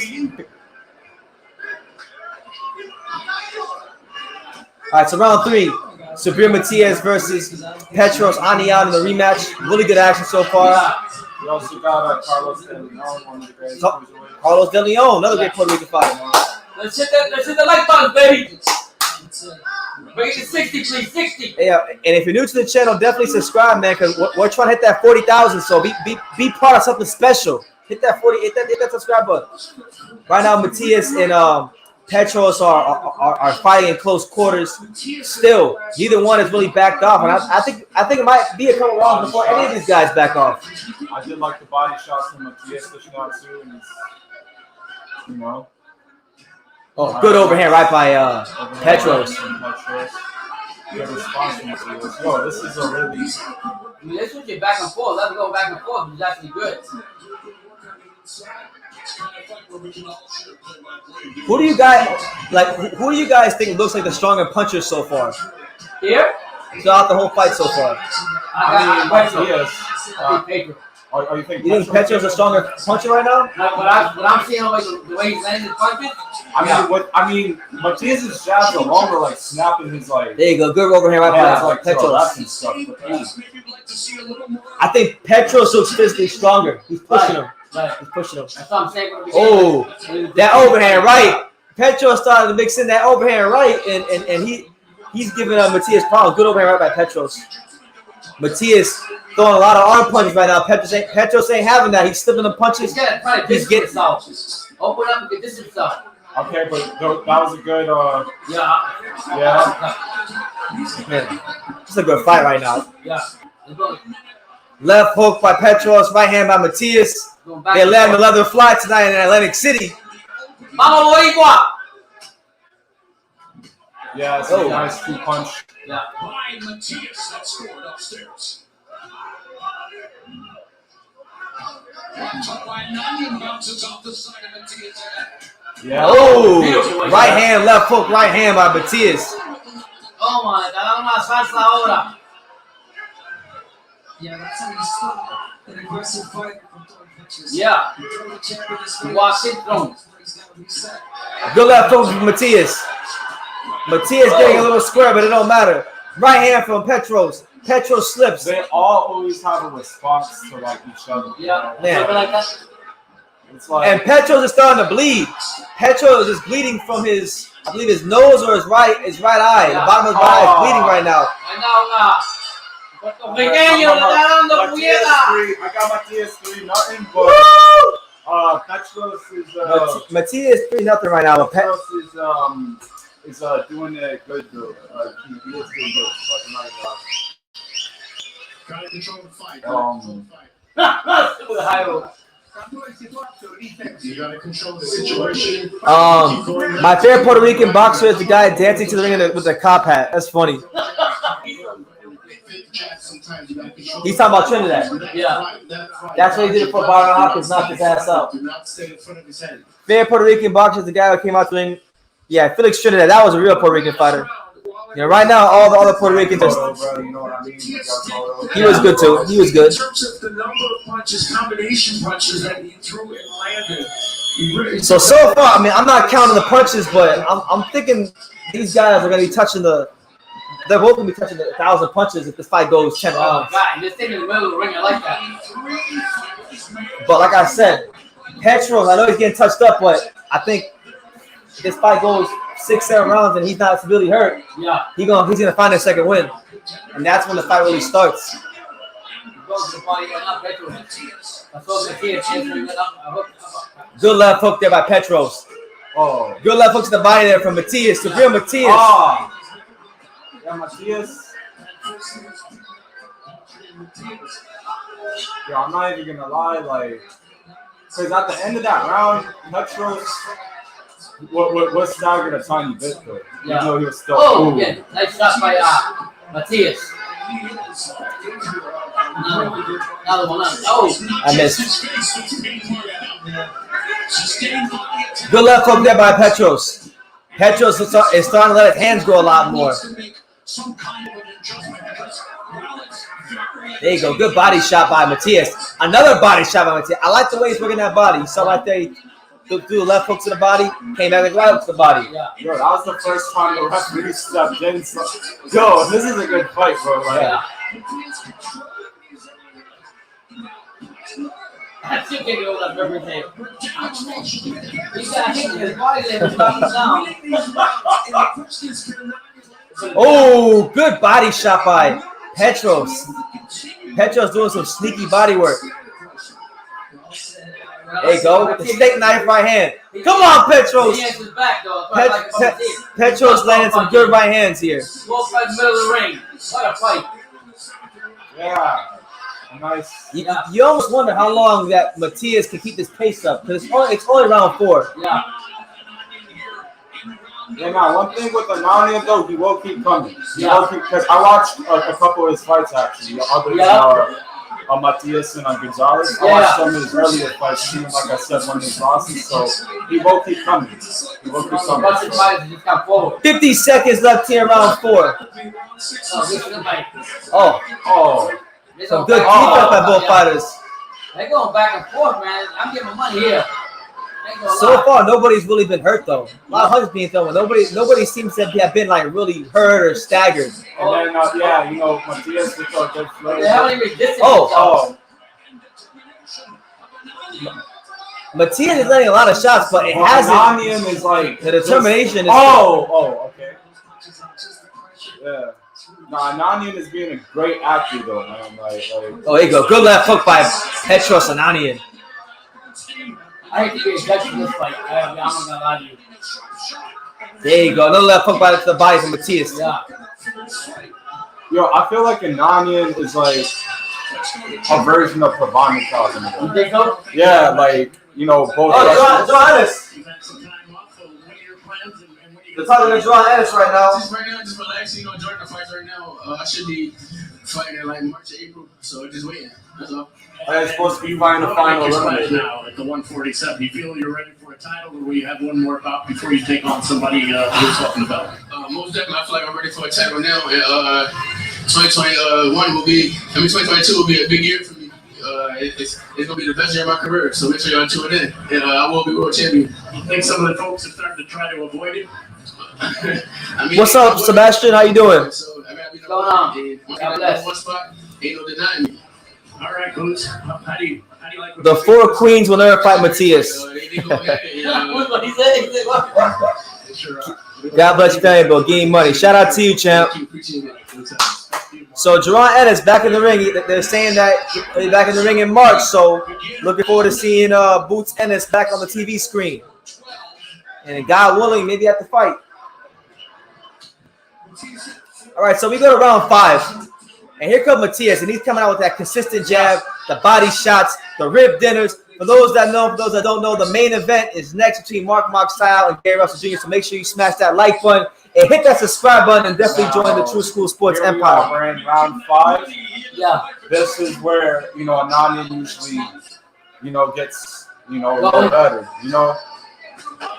All right, so round 3. Subriel Matias versus Petros Anion in the rematch. Really good action so far. We also got Carlos De Leon, one of the greatest. Carlos De Leon, another great Puerto Rican fighter. Let's hit the like button, baby. Bring it to 60, please. 60. Yeah, and if you're new to the channel, definitely subscribe, man, because we're trying to hit that 40,000. So be part of something special. Hit that hit that subscribe button. Right now, Matias and Petros are fighting in close quarters. Still, neither one is really backed off, and I think it might be a couple rounds before any of these guys back off. I did like the body shots from Matias pushing out too, and you know. Oh, good overhand right by Petros. Good response from Matias. Yo, this is a really. Let's switch it back and forth. Let's go back and forth. It's actually good. Who do you guys think looks like the stronger puncher so far? Here? Throughout the whole fight so far. Matias. You think Petros is a stronger puncher right now? What I'm seeing, like the way he's landing his punches. Matias' jabs are longer, like snapping his like. There you go, good overhand right by like Petros. And stuff. I think Petros looks physically stronger. He's pushing him. Right. He's pushing him. That's what I'm saying. Oh, that overhand right. Petros started to mix in that overhand right, and he's giving Matias problems. Good overhand right by Petros. Matias throwing a lot of arm punches right now. Petros ain't having that. He's slipping the punches. He's getting himself. Open up and get this himself. Okay, but that was a good. Yeah. Man, it's a good fight right now. Yeah. Left hook by Petros, right hand by Matias. They land the leather fly tonight in Atlantic City. Mama Boricua. Yeah, it's a nice two punch. Yeah. By Matias, that scored upstairs. Bounces off the side of Matias' head. Yeah. Oh, right hand, left hook, right hand by Matias. Oh my God, una salsa ahora. Yeah, that's how you start an aggressive fight. Yeah. He walks in through. Good left hook from Matias. Matias getting a little square, but it don't matter. Right hand from Petros. Petros slips. They all always have a response to like each other. Yeah. Man. Like that. It's like, And Petros is starting to bleed. Petros is bleeding from his, I believe his nose or his right eye. The bottom of his right eye is bleeding right now. Puertorriqueño, le está dando puñeta. I got Matias 3, nothing but Petros is Matias 3-0 right now. But Petros is doing a good though. He is doing good, but not Trying to control the fight. With a high rope. You gotta control the situation. My favorite Puerto Rican boxer is the guy dancing to the ring with the cop hat. That's funny. He's talking about Trinidad. Yeah. That's what he did for Byron Hopkins, knocked his ass out. Do not stay in front of his head. Favorite Puerto Rican boxer is the guy who came out to the ring. Yeah, Felix Trinidad. That was a real Puerto Rican fighter. Yeah, right now all the other Puerto Ricans are. You know what I mean? He was good too. He was good. In terms of the number of punches, combination punches that he threw and landed. So far, I mean, I'm not counting the punches, but I'm thinking these guys are gonna be touching the. They're both gonna be touching 1,000 punches if this fight goes 10 Oh, rounds. God. This thing in the middle of the ring. I like that. But like I said, Petros, I know he's getting touched up, but I think this fight goes 6-7 rounds and he's not severely hurt. Yeah. He's gonna find a second win, and that's when the fight really starts. Good left hook there by Petros. Oh. Good left hook to the body there from Matias. Subriel Matis. Oh. Yeah, Matias. Yo, I'm not even gonna lie, like, because at the end of that round, Petros was staggered a tiny bit, though. Yeah. Even though he was still. Oh, yeah. Nice shot by Matias. Another one. Oh. I missed. Good left hook there by Petros. Petros is starting to let his hands grow a lot more. There you go. Good body shot by Matias. Another body shot by Matias. I like the way he's working that body. You saw right there, he threw the left hook to the body, came back with the right hook to the body. Yeah. Yo, that was the first time the referee stepped in. So, yo, this is a good fight, bro. Like, Yeah. That shit can go up everything. He's got hit his body there, he's down. Oh, good body shot by Petros. Petros doing some sneaky body work. There you go, with the steak knife right hand. Come on, Petros. He has his back, though. Petros landing some good right hands here. Both right in the middle of the ring. What a fight. yeah. Nice. You almost wonder how long that Matias can keep this pace up, because it's only round 4. Yeah. Yeah, now one thing with Anania though, he will keep coming. Yeah. Because I watched a couple of his fights actually. The others Matias and Gonzalez. I watched some of his earlier fights. Even like I said, one of his losses. So he will keep coming. He will keep coming. 50 seconds left here, round 4. Oh. Some good defense by both fighters. They're going back and forth, man. I'm getting my money here. So far, nobody's really been hurt though. A lot of punches being thrown. Nobody seems to have been like really hurt or staggered. And then Matias with a good flow. They haven't even dissed Oh. Matias is letting a lot of shots, but it hasn't. Ananian is like The determination is. okay. Yeah. No, Ananian is being a great actor though, man. Oh, there you go. Good left hook by Petros Ananian. I hate to be a judge in this fight. I'm not gonna lie to you. There you go. Another left hook by the body from Matias. Yeah. Yo, I feel like Ananian is like a version of Pavanikas. You think so? Yeah, like, you know, both. Oh, John Ennis. They're talking to John Ennis right now. Just relaxing, enjoying the fights right now. I should be fighting in like March or April, so just waiting. That's all. I'm supposed to be fighting the final right limit. now at the 147. You feel you're ready for a title, or will you have one more bout before you take on somebody you're talking about? Most definitely, I feel like I'm ready for a title now. And 2022 will be a big year for me. It's gonna be the best year of my career. So make sure y'all tune in, and I will be world champion. You think some of the folks have started to try to avoid it? I mean, What's up, Sebastian? How you doing? So I gotta be What's going on? God bless. one spot. Ain't no denying me. All right, coach. How do you like The 4 queens will never fight Matias. What he said? He said what? God bless you, family, bro. Getting money. Shout out to you, champ. So, Jerron Ennis back in the ring. They're saying that he's back in the ring in March. So, looking forward to seeing Boots Ennis back on the TV screen. And God willing, maybe at the fight. All right, so we go to round 5. And here comes Matias, and he's coming out with that consistent jab, the body shots, the rib dinners For those that know, for those that don't know, the main event is next between Mark Magsayo and Gary Russell Jr. So make sure you smash that like button and hit that subscribe button and definitely join the True School Sports Here we Empire. are, we're in round 5. Yeah. This is where, you know, a non usually, you know, gets, you know, a little better. You know,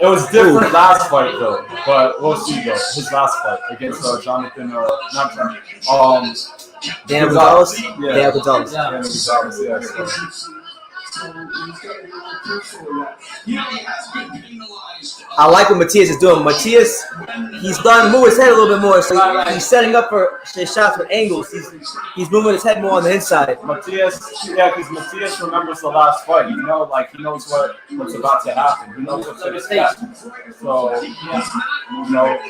it was different last fight though, but we'll see though. His last fight against Jonathan, not Jonathan, Dan Gonzalez? Yeah. Dan Gonzalez. Yeah. Dan Gonzalez, yeah. So. I like what Matias is doing. Matias, he's starting to move his head a little bit more. So he's setting up for his shots with angles. He's moving his head more on the inside. Matias, yeah, because Matias remembers the last fight. You know, like he knows what's about to happen. He knows what's to expect. So, yeah, you know, like,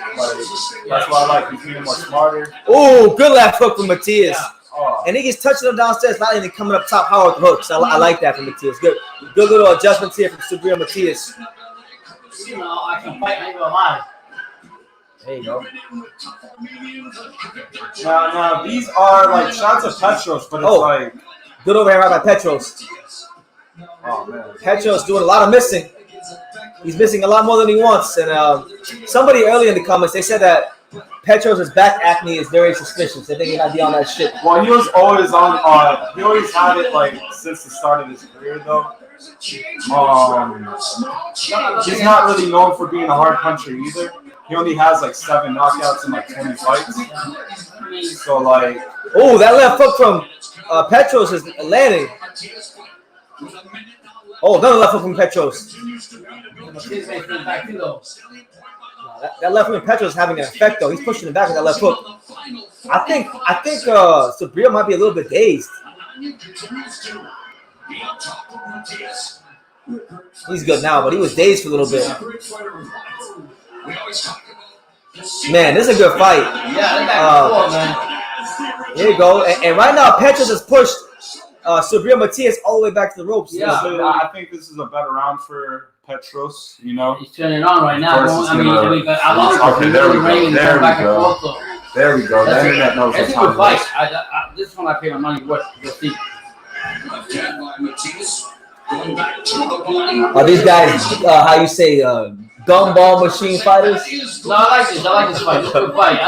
that's why I like he's being more smarter. Oh, good left hook from Matias. Yeah. Oh. And he gets touching them downstairs, not even coming up top hard with the hooks. I like that from Matias. Good little adjustments here from Subriel Matis. You know, I can fight even alive. There you go. Now, these are like shots of Petros, but it's like good overhand right by Petros. Oh man, Petros doing a lot of missing. He's missing a lot more than he wants. And somebody earlier in the comments, they said that Petros' back acne is very suspicious. They think he might be on that shit. Well, he was always on. He always had it like since the start of his career, though. He's not really known for being a hard puncher either. He only has like 7 knockouts in like 20 fights. So like, oh, that left hook from Petros is landing. Oh, another left hook from Petros. That left hook from Petros is having an effect though. He's pushing it back with that left hook. I think Subriel might be a little bit dazed. He's good now, but he was dazed for a little bit. Man, this is a good fight. Yeah, man. Here you go. And right now, Petros has pushed Subriel Matis all the way back to the ropes. Yeah. So I think this is a better round for Petros. You know, he's turning on right now. I love it. There we go. There we go. The internet knows it's a good fight. This one I paid my money worth. You'll see. Are these guys, how you say, gumball machine fighters? No, I like this. I like this fight. It's a good fight.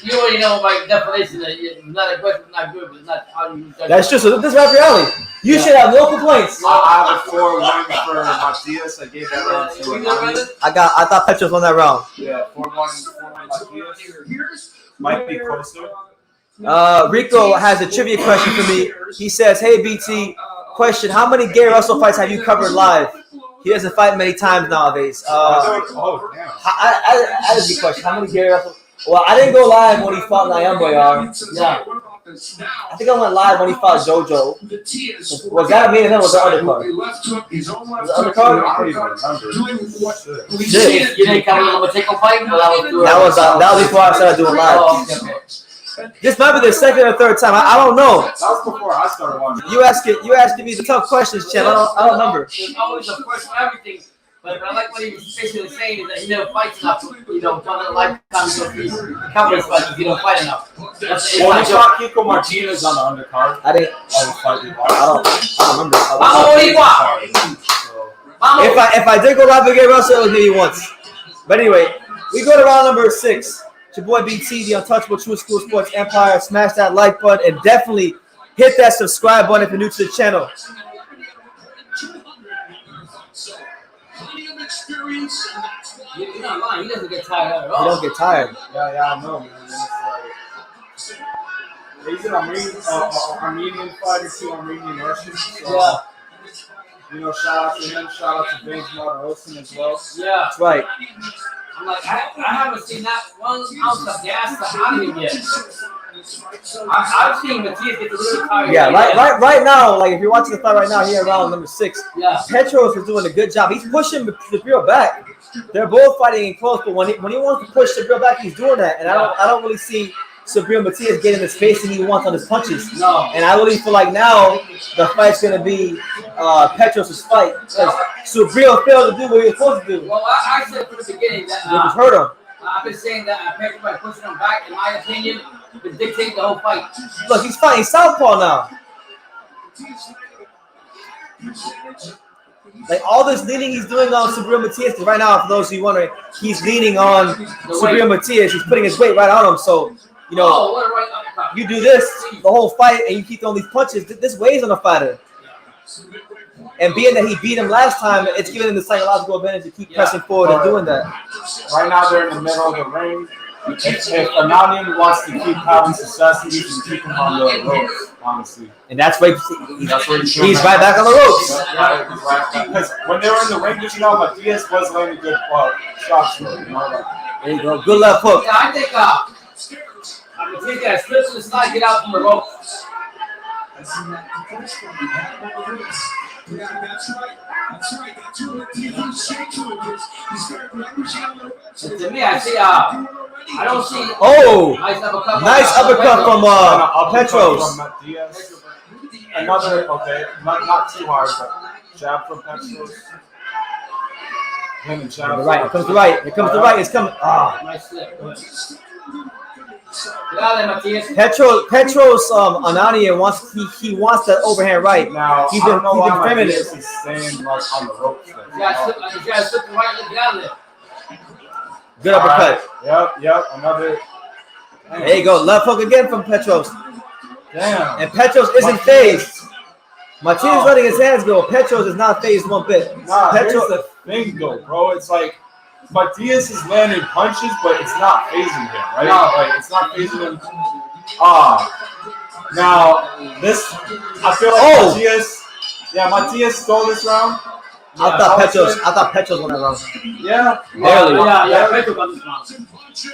You already know my definition that it's not aggressive, not good, but it's not how you judge. That's true. So this is right up your alley. You should have no complaints. I have a 4-1 for Matias. I gave that round to him. I thought Petros won that round. Yeah, 4-1 Matias. Might be closer. Rico has a trivia question for me. He says, "Hey BT, question: how many Gary Russell fights have you covered live?" He doesn't fight many times nowadays. I just a question: how many Gary Russell? Well, I didn't go live when he fought Nyamboyar. Yeah. I think I went live when he fought JoJo. Was that a main event? Was the undercard? Was the undercard? Shit. You didn't cover the Lomachenko fight? That was before I started doing live. Oh, okay. This might be the second or third time. I don't know. That was before I started watching. You asking me the tough questions, Chen. I don't remember. There's always a first for everything. But I like what he was basically saying is that he never fights enough. You know, come in a lifetime to cover his fights if you don't fight enough. Well, he shot Kiko Martinez on the undercard. I didn't. I don't remember. If I did go live with Gary Russell, it was maybe once. But anyway, we go to round number 6. It's your boy BT, the untouchable True School Sports Empire. Smash that like button and definitely hit that subscribe button if you're new to the channel. You're not lying. He doesn't get tired at all. You don't get tired. Yeah, I know, man. He's an Armenian fighter too, Armenian Russian. So, yeah. You know, shout out to him. Shout out to James Martin as well. Yeah. That's right. I'm like, I haven't seen that 1 ounce of gas out of him yet. I've seen Matias get a little tired. Yeah, right now, like if you're watching the fight right now here around number 6, yeah. Petros is doing a good job. He's pushing Subriel back. They're both fighting in close, but when he wants to push Subriel back, he's doing that. And I don't really see Subriel Matis getting the spacing he wants on his punches. No. And I really feel like now the fight's gonna be Petros' fight because Subriel failed to do what he was supposed to do. Well, I said from the beginning that It just hurt him. I've been saying that Petros by pushing him back, in my opinion, would dictate the whole fight. Look, he's fighting southpaw now. Like all this leaning he's doing on Subriel Matis. Right now, for those of you wondering, he's leaning on Subriel Matis. He's putting his weight right on him. So, you know, you do this the whole fight and you keep throwing these punches. This weighs on the fighter. And being that he beat him last time, it's giving him the psychological advantage to keep pressing forward and doing that. Right now, they're in the middle of the ring. If Ananian wants to keep having success, he can keep him on the ropes, honestly. And that's where he's right back on the ropes. Because when they were in the ring, you know, Matias was landing good shots. You know, there you go. Good left hook. Yeah, I think Matias got to slip to the side, get out from the ropes. Yeah, that's right. That's right. That's what he's shake to it. He's very leveraging on the ropes. To me, I see. I don't see. Oh, nice uppercut from Petros. Another not too hard, but jab from Petros. Him and jab. Right, here comes the right. Here comes the right. It's coming. Ah. Nice slip. Petros Anania wants he wants that overhand right. Now he's been feminine. He's staying like on the ropes. You gotta slip the right leg down there. Good uppercut. Yep. Another. There you go. Left hook again from Petros. Damn. And Petros isn't phased. Martinez letting his hands go. Petros is not phased one bit. Nah, here's the thing though, bro. It's like Matias is landing punches, but it's not phasing him, right? No. Like it's not phasing him. Now this, I feel like Matias stole this round. I thought Petros won that round. Yeah. Barely. Yeah. Petros won this round.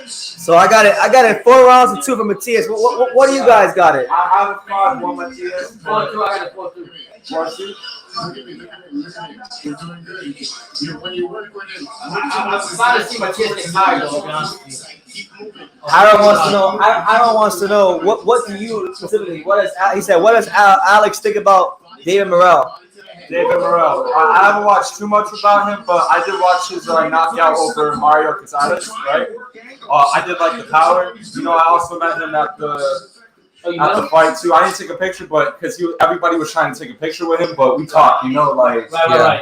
So I got it 4 rounds and 2 for Matias. What do you guys got it? I have a 5-1 Matias. 4-2. I got it 4-2. 4-2. I'm trying to see Matias get tired though, to be honest with you. Aaron wants to know what do you specifically? What does Alex think about David Morrell? David Morrell. I haven't watched too much about him, but I did watch his knockout over Mario Casares, right? I did like the power. You know, I also met him at the fight too. I didn't take a picture, but because everybody was trying to take a picture with him, but we talked. You know, like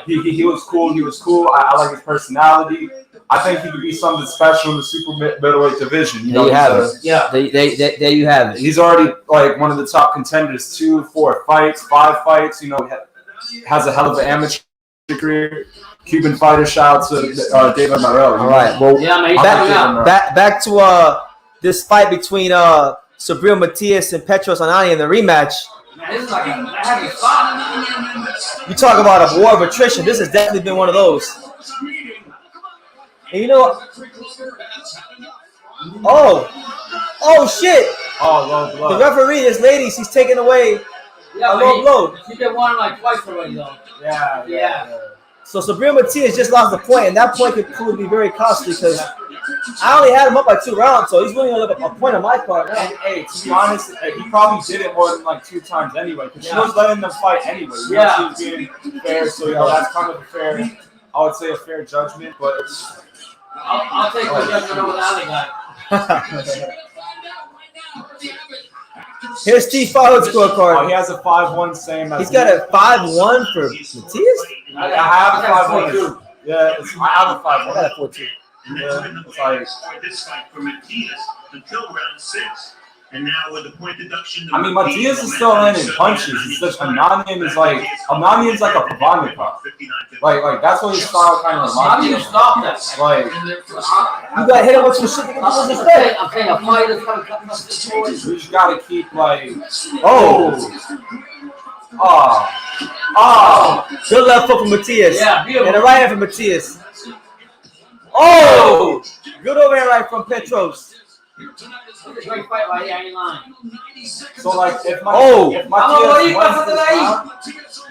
he was cool. He was cool. I like his personality. I think he could be something special in the super middleweight division. You know, there you have it. He's already like one of the top contenders. 2, 4 fights, 5 fights. You know, has a hell of an amateur career. Cuban fighter. Shout out to David Morrell. All right. Well, back to this fight between Subriel Matis and Petros Anania in the rematch. Man, this is like a heavy spot. You talk about a war of attrition. This has definitely been one of those. And you know what? Oh shit! Oh, low blow. The referee, this lady, she's taking away a low blow. She's been won like twice already, though. Yeah. So Subriel Matis just lost the point, and that point could prove to be very costly because I only had him up by 2 rounds, so he's winning a point on my part now. Hey, to be honest, he probably did it more than like 2 times anyway, because she was letting them fight anyway. She was being fair, so you know that's kind of a fair, I would say a fair judgment, but I'll take the judgment over the other guy. Here's Steve Fowler's scorecard. He has a 5-1 same as He's got a 5-1 for Matis? I have a 5-1 too. Yeah, I have a 5-1. I got a 4-2. And that's been the fight for this fight for Matias until round 6. And now with the point deduction. I mean, Matias is still landing punches. It's just Ananian's like a Pavanica. Like that's what his style kind of reminds me. How do you stop that? Like you got to hit him with some shit to get him to stay. I'm saying a fighter's coming up this forward. You just gotta keep like Good left foot from Matias. Yeah, beautiful. And the right hand from Matias. Oh! Good overhand right from Petros. It's a great fight right here, I ain't lying. so like if what do you got for Matias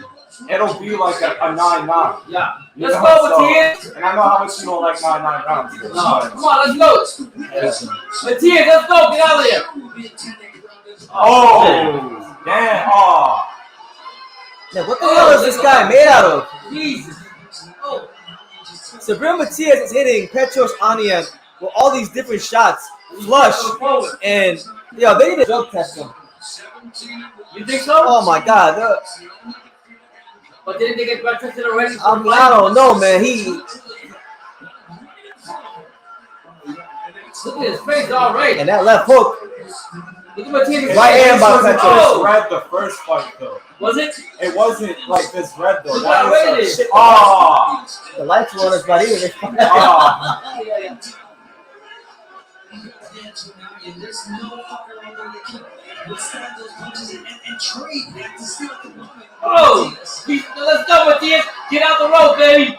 it'll be like a 9-9. Yeah. Let's go, Matias. And I know how much you don't like 9-9 rounds. No, come on, let's go. Matias, let's go. Get out of here. Damn. Now, what the hell is this guy made out of? Jesus. Subriel Matis is hitting Petros Anania with all these different shots, flush, and they need to drug test him. You think so? Oh my God! But didn't they get tested already? I don't know, man. He look at his face, all right. and that left hook. Look at Matias' Right hand by wasn't Petros. this red the first fight though. Was it? It wasn't like this red though. Look That how was red it a is. shit. Oh, The lights were on his body. oh. Yeah. There's no fucking way to keep withstand those punches and trade, man, to steal the moment. Oh, let's go, Matias. Get out the road, baby.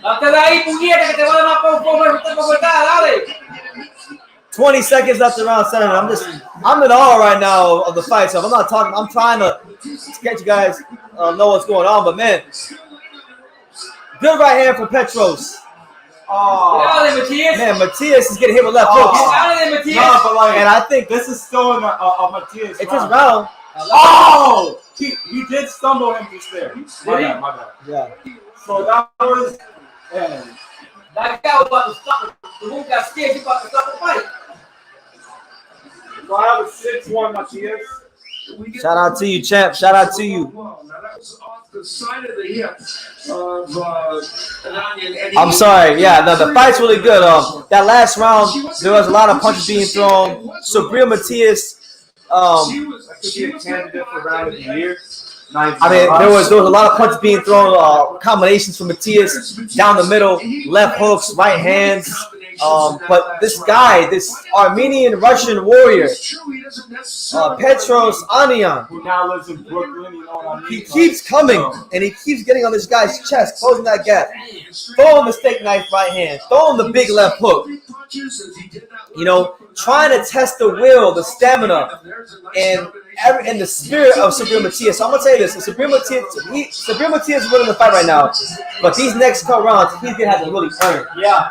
Hasta de ahí, puñeta, que te va a dar más dale. 20 seconds left around 7. I'm in awe right now of the fight. So I'm not talking. I'm trying to get you guys know what's going on. But man, good right hand from Petros. Get out of there, Matias. Man, Matias is getting hit with left Get hook. out of there, Matias. No, but like, And I think this is still in a Matias. it's his round. Oh, he did stumble him just there. My bad. Yeah. So that was. Man. That guy was about to stop it. The move got scared. He about to stop the fight. So I have a 6-1 Matias. Shout out to you, champ. Shout out to you. Now that was off the side of the hip of Ananya, and I'm sorry. Yeah, no, the fight's really good. That last round, there was a lot of punches being thrown. Subriel Matis. Could be a candidate for round of the year. I mean, there was a lot of punches being thrown, combinations from Matias down the middle, left hooks, right hands. But this guy, this Armenian Russian warrior, Petros Anian, who now lives in Brooklyn, you know what I mean? he keeps coming and he keeps getting on this guy's chest, closing that gap, throwing the steak knife right hand, throwing the big left hook. You know, trying to test the will, the stamina, and the spirit of Subriel Matias. So I'm gonna say this: Subriel Matias is winning the fight right now, but these next couple rounds, he's gonna have to really earn. Yeah.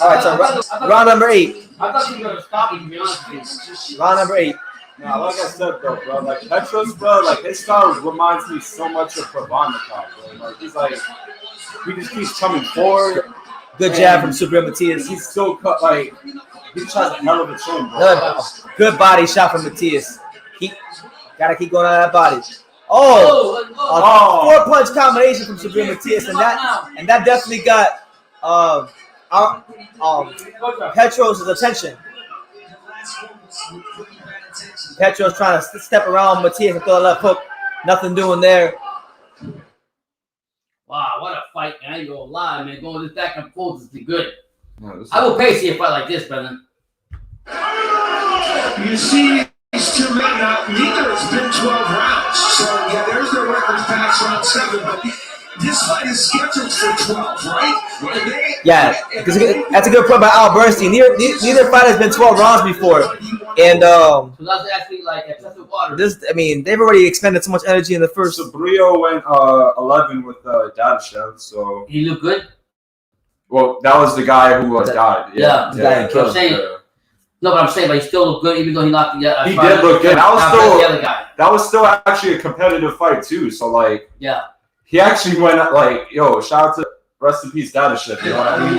All right, so round number 8. I thought you were gonna stop me, to be honest with you. Round number 8. Nah, like I said though, bro, like Petros, bro, like his style reminds me so much of Pravanikov, bro. Like he's like, he just keeps coming forward. Good jab from Subriel Matias. He's still cut like he just has a hell of a chin, bro. Good body shot from Matias. Gotta keep going on that body. Oh, a 4-punch combination from Subriel Matias, and that definitely got Petros' attention. Petros trying to step around Matias and throw a left hook. Nothing doing there. Wow, what a fight, man. I ain't gonna lie, man. Going this back and forth is good. Yeah, I will pay to see a fight like this, brother. You see these two men now, neither has been 12 rounds. So, yeah, there's the records past round 7, but this fight is scheduled for 12, right? Yeah, because that's a good point by Al Bernstein. Neither fight has been 12 rounds before. And So that's actually like excessive water. they've already expended so much energy in the first. Subriel went 11 with Dadashev, so He looked good? well, that was the guy who died. Yeah. The guy who killed I'm saying, no, but I'm saying, but he still looked good, even though he knocked the He did look good. the other guy. That was still actually a competitive fight too. So like, Yeah. he actually went like, yo, shout out to rest in peace Dadashev. You know what I mean?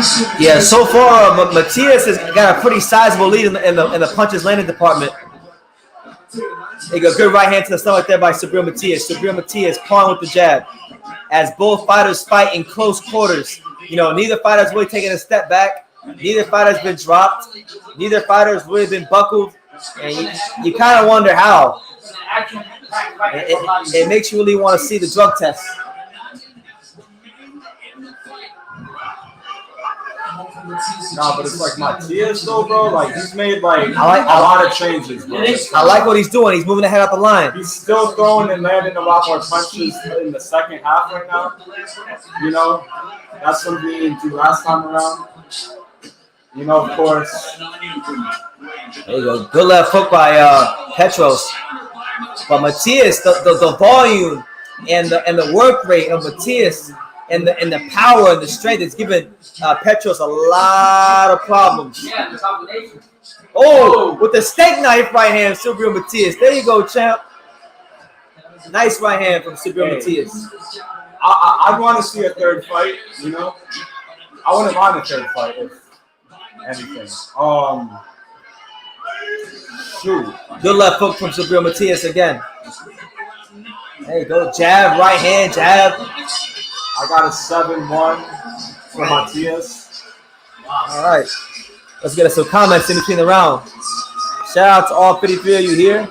So, Yeah, so far Matias has got a pretty sizable lead in the punches landing department. They got a good right hand to the stomach there by Subriel Matias. Subriel Matias pawing with the jab. As both fighters fight in close quarters. You know, neither fighter's really taking a step back. Neither fighter's been dropped. Neither fighter's really been buckled. And you kind of wonder how. It makes you really want to see the drug test. nah, but it's like Matias though, bro. Like he's made like a I lot of changes, bro. I like what he's doing. He's moving the head up the line. He's still throwing and landing a lot more punches in the second half right now. You know, that's something he didn't do last time around. You know, of course. There you go. Good left hook by Petros. But Matias, the volume and the work rate of Matias and the power and the strength is giving Petros a lot of problems. Yeah, the combination. Oh, with the steak knife right hand, Subriel Matias. There you go, champ. Nice right hand from Subriel Matias. I want to see a third fight. You know, I wouldn't mind a third fight if anything. true. Good left hook from Subriel Matis again. There you go. Jab, right hand, jab. I got a 7-1 for Matias. All right. Let's get some comments in between the round. Shout out to all 53 of you here.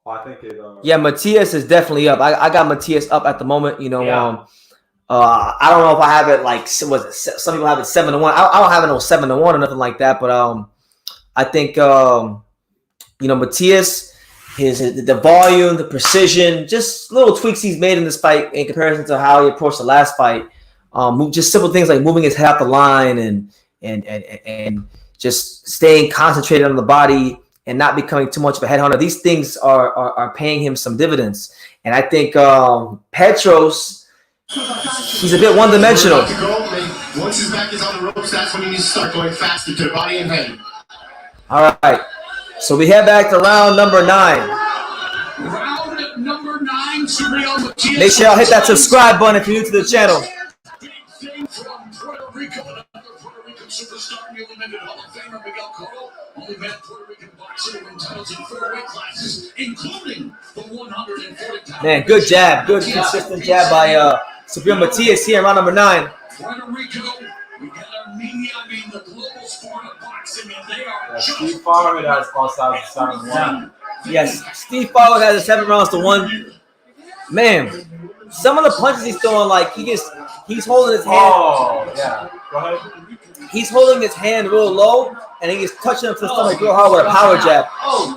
I think it. Yeah, Matias is definitely up. I got Matias up at the moment. You know, I don't know if I have it like was it, some people have it 7-1. I don't have it no 7-1 or nothing like that. But I think you know, Matias, the volume, the precision, just little tweaks he's made in this fight in comparison to how he approached the last fight. Just simple things like moving his head out the line and just staying concentrated on the body and not becoming too much of a headhunter. These things are paying him some dividends. And I think Petros, he's a bit one-dimensional. Once his back is on the ropes, that's when he needs to start going faster to the body and head. All right. So we head back to round number 9. Round number 9, Subriel Matis. Make sure y'all hit that subscribe button if you're new to the channel. Big thing from Puerto Rico, another Puerto Rican superstar, newly minted Hall of Famer Miguel Cotto. Only man Puerto Rican boxer to win titles in 4 weight classes, including the 140-pound. Man, good jab. Good, consistent jab by Subriel Matis here in round number 9. Puerto Rico, we got Armenia, the global sport of boxing, and they are Yeah, Steve Farmer has also has a 7-1. Yes, Steve Forward has a 7 rounds to 1. Man, some of the punches he's throwing, like he's holding his hand. Oh, yeah. Go ahead. He's holding his hand real low, and he's touching him to the stomach real hard with a power jab.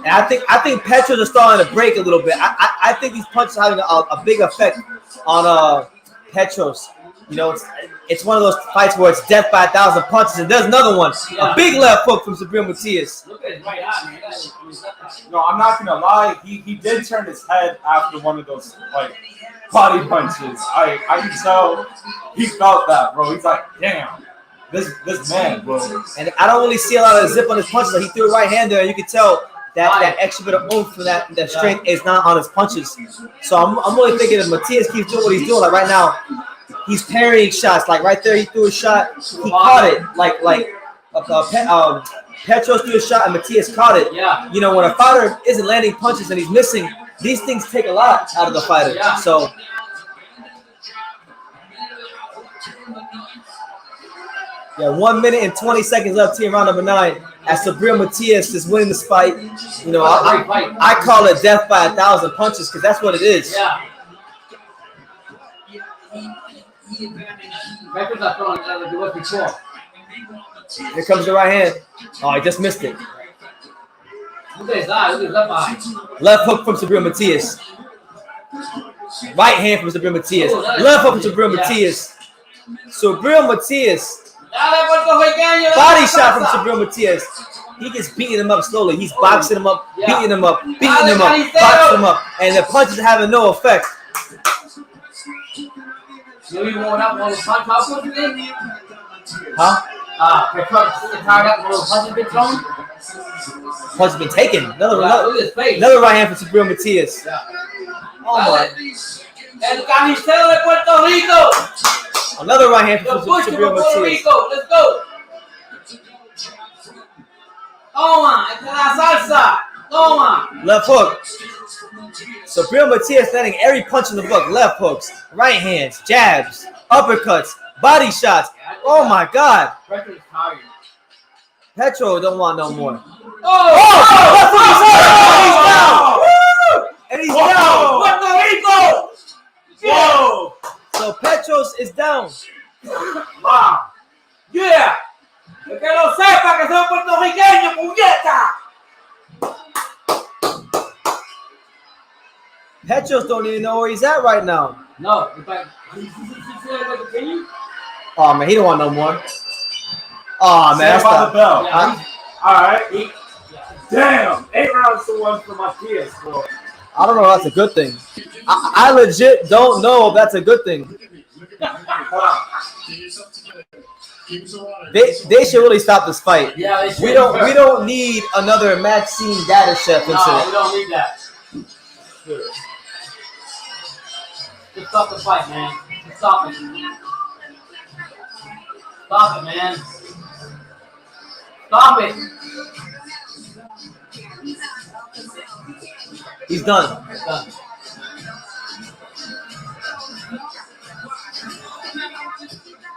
And I think Petros is starting to break a little bit. I think these punches are having a big effect on Petros. You know, it's one of those fights where it's death by 1,000 punches, and there's another one, a big left hook from Subriel Matis. Look at his right eye, man. No, I'm not gonna lie. He did turn his head after one of those like body punches. I can tell he felt that, bro. He's like, damn, this man, bro. And I don't really see a lot of zip on his punches. Like he threw a right hand there, and you can tell that extra bit of oomph for that strength is not on his punches. So I'm really thinking if Matis keeps doing what he's doing, like right now, he's parrying shots. Like right there, he threw a shot, he caught it. Petros threw a shot and Matis caught it. Yeah. You know, when a fighter isn't landing punches and he's missing, these things take a lot out of the fighter. Yeah. So. Yeah, 1 minute and 20 seconds left here in round number 9. As Subriel Matis is winning this fight, you know, I call it death by 1,000 punches because that's what it is. Yeah. Petros not throwing like it was before. Here comes the right hand. Oh, I just missed it. Look at his eye. Look at his left eye. Left hook from Subriel Matis. Right hand from Subriel Matis. Left hook from Subriel Matis. Subriel Matis. Body shot from Subriel Matis. He gets beating him up slowly. He's boxing him up, beating him up, boxing him up, and the punches are having no effect. Maybe warm up on the punch. How good is it? Huh? Petros tired up with a punch been thrown. Punch has been taken. Another right hand from Subriel Matis. Yeah. Oh my. El Carnicero de Puerto Rico. Another right hand from The Butcher Subriel from Puerto Matis. Rico. Let's go. Toma, esta es la salsa. Toma. Left hook. Subriel Matis landing every punch in the book. Left hooks, right hands, jabs, uppercuts, body shots. Oh my God. Petros is tired. Petro don't want no more. Oh! And he's down. Puerto Rico. Whoa. So Petros is down. Wow. Yeah. Que lo sepa que soy puertorriqueño, puñeta. Petros don't even know where he's at right now. No, in fact, Oh man, he don't want no more. Oh man, that's by the bell. Yeah, All right. Damn, 8 rounds to 1 for Matias, bro. I don't know if that's a good thing. I legit don't know if that's a good thing. They should really stop this fight. Yeah, they should. We don't need another Maxine Dadashev incident. No, we don't need that. Just stop the fight, man. Just stop it. Stop it, man. Stop it. He's done. It's done.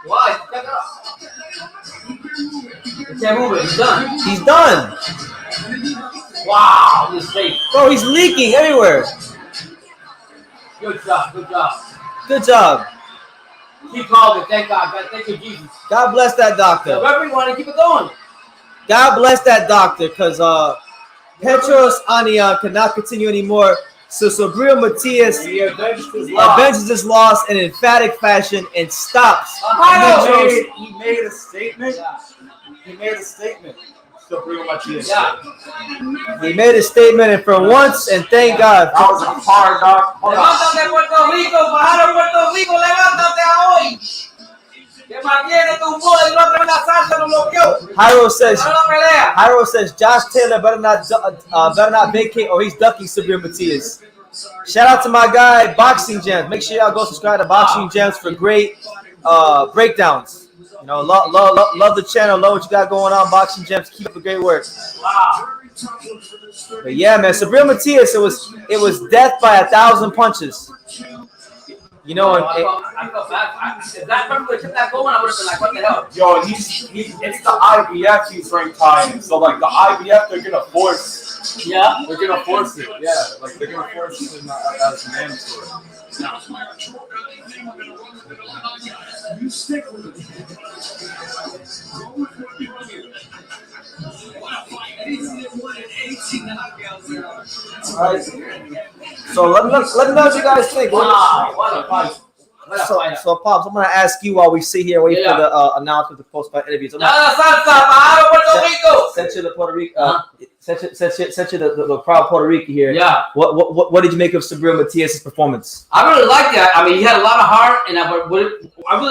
Why? Check it out. You can't move it. He's done. He's done. Wow, he's safe. Bro, he's leaking everywhere. Good job. Good job. Good job. Keep calling. Thank God. Thank you, Jesus. God bless that The doctor. referee want to keep it going. God bless that doctor, because Petros Anian cannot continue anymore. So Subriel Matis He avenged his loss. avenges his loss in emphatic fashion and stops. He made a statement. He made a statement. Subriel Matis. Yeah. He made a statement, and for once, and thank God. That was a hard knock. Hold on. Levántate, Puerto Rico. Bajaron Puerto Rico. Levántate a hoy. Que mantiene tu bola y no trae la salsa, lo bloqueó. Hyro says Josh Taylor better not vacate or he's ducking Subriel Matis. Shout out to my guy Boxing Gems. Make sure y'all go subscribe to Boxing Gems for great breakdowns. You know, love the channel, love what you got going on, Boxing Gems. Keep up the great work. Wow. But yeah, man, Subriel Matis, it was death by 1,000 punches. You know, I felt bad. If that person would have kept that going, I would have been like, what the hell? Yo, it's the IBF he's ranked high in. So, like, the IBF, they're going to force. Yeah. They're going to force it. Yeah, like, they're going to force it as mandatory. You stick with it. Go with what you do. What a fight. 18 knockouts. all right. So let me know what you guys think. Wow, what a fight. What a fight. So Pops, I'm gonna ask you while we sit here waiting for the announcement, the post-fight interviews. I'm Nada salsa, bajaron Puerto Rico. sent you the Puerto Rico, sent you the proud Puerto Rican here. Yeah. What did you make of Subriel Matis' performance? I really liked that. I mean, he had a lot of heart, and I really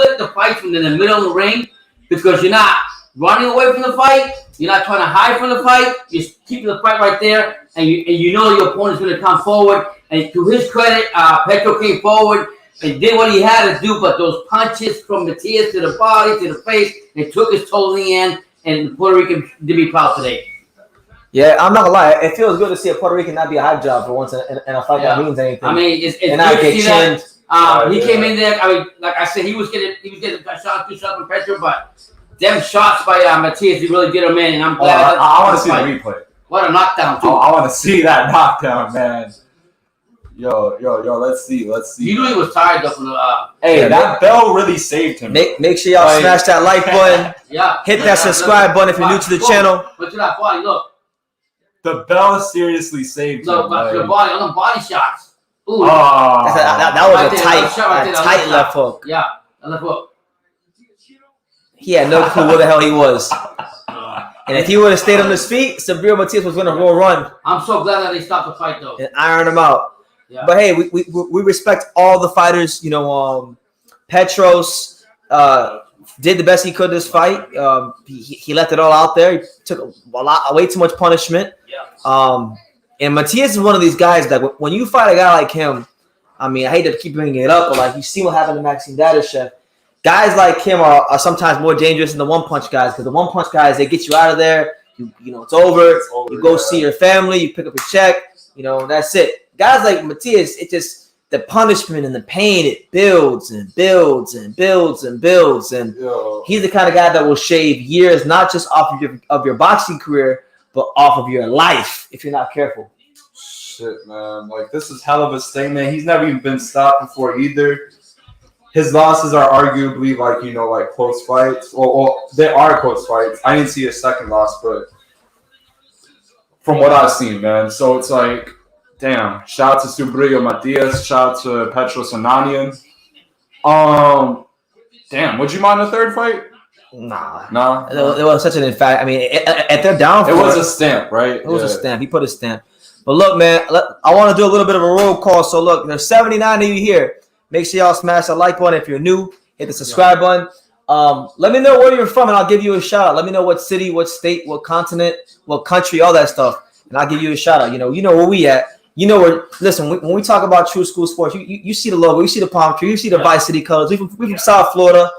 like the fight from in the middle of the ring because you're not running away from the fight. You're not trying to hide from the fight. You're keeping the fight right there, and you know your opponent's going to come forward. And to his credit, Petro came forward and did what he had to do, but those punches from Matis to the body, to the face, they took his toll in the end, and Puerto Rican did be proud today. Yeah, I'm not gonna lie. It feels good to see a Puerto Rican not be a hype job for once in a fight that means anything. I mean, it's and not good to get see that. chinned. He came in there. I mean, like I said, he was getting shots, 2 shots from Petro, but them shots by Matis, he really did him in, and I'm glad. I want to see the replay. What a knockdown, too. I want to see that knockdown, man. Yo, let's see. You knew he was tired, though, from the... Hey, that bell really saved him. Make sure y'all smash that like button. Yeah. Hit that subscribe button if you're new to the channel. Look to that body, look. The bell seriously saved Look, him. back to the body, on the body shots. Ooh. That was Right a there, tight left hook. Yeah, a left hook. He had no clue where the hell he was. And if he would have stayed on his feet, Subriel Matis was going to run I'm so glad that they stopped the fight, though. and iron him out. Yeah. But hey, we respect all the fighters. You know, Petros did the best he could this fight. He left it all out there. He took way too much punishment. Yeah. And Matis is one of these guys that when you fight a guy like him, I mean, I hate to keep bringing it up, but like you see what happened to Maxime Dadashev. Guys like him are sometimes more dangerous than the one-punch guys because the one-punch guys, they get you out of there. You know, it's over. You go see your family. You pick up a check. You know, that's it. Guys like Matis, it just the punishment and the pain, it builds and builds and builds and builds. And he's the kind of guy that will shave years, not just off of your boxing career, but off of your life if you're not careful. Shit, man. Like, this is hell of a statement. He's never even been stopped before either. His losses are arguably, like, you know, like close fights. Well, they are close fights. I didn't see his second loss, but from what I've seen, man. So it's like, damn. Shout out to Subriel Matis. Shout out to Petros Ananian. Damn. Would you mind a third fight? Nah. It was such an emphatic. I mean, at their downfall, it was a stamp, right? It was a stamp. He put a stamp. But look, man, I want to do a little bit of a roll call. So look, there's 79 of you here. Make sure y'all smash that like button if you're new. Hit the subscribe button. Let me know where you're from, and I'll give you a shout out. Let me know what city, what state, what continent, what country, all that stuff, and I'll give you a shout out. You know where we at. You know where. Listen, when we talk about True School Sports, you see the logo, you see the palm tree, you see the Vice City colors. We from South Florida,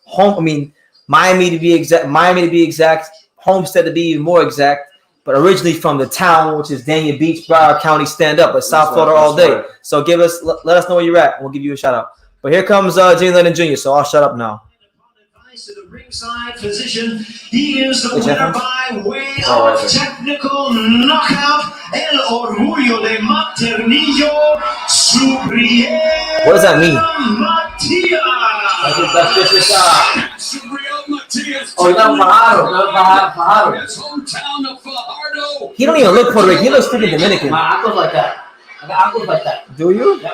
home. I mean, Miami to be exact. Homestead to be even more exact, but originally from the town, which is Dania Beach, Broward County, stand up, but South Florida all day. So let us know where you're at, and we'll give you a shout out. But here comes Jimmy Lennon Jr., so I'll shut up now. To the ringside physician, he is the winner by way of technical knockout. El Orgullo de Maternillo, Subriel. What does that mean? Matis. Subriel Matis. Oh, Fajardo. His hometown of Fajardo. He don't even look Puerto Rican. He looks freaking Dominican. My uncle's like that. I got uncles like that. Do you? Yep.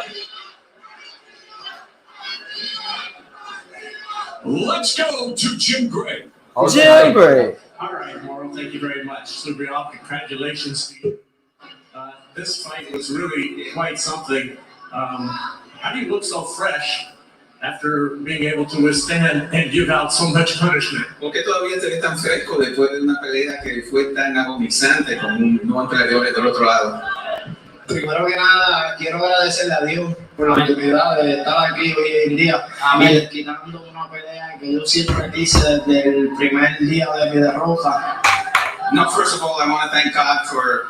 Let's go to Jim Gray. Jim Gray. All right, Mauro, thank you very much. Subriel, congratulations to you. This fight was really quite something. How do you look so fresh after being able to withstand and give out so much punishment? ¿Por qué todavía te ves tan fresco después de una pelea que fue tan agonizante con un nuevo peleador del otro lado? Primero que nada, quiero agradecerle a Dios por la oportunidad de estar aquí hoy en día. Amén. Quitando una pelea que yo siempre quise desde el primer día de mi derrota. No, first of all, I want to thank God for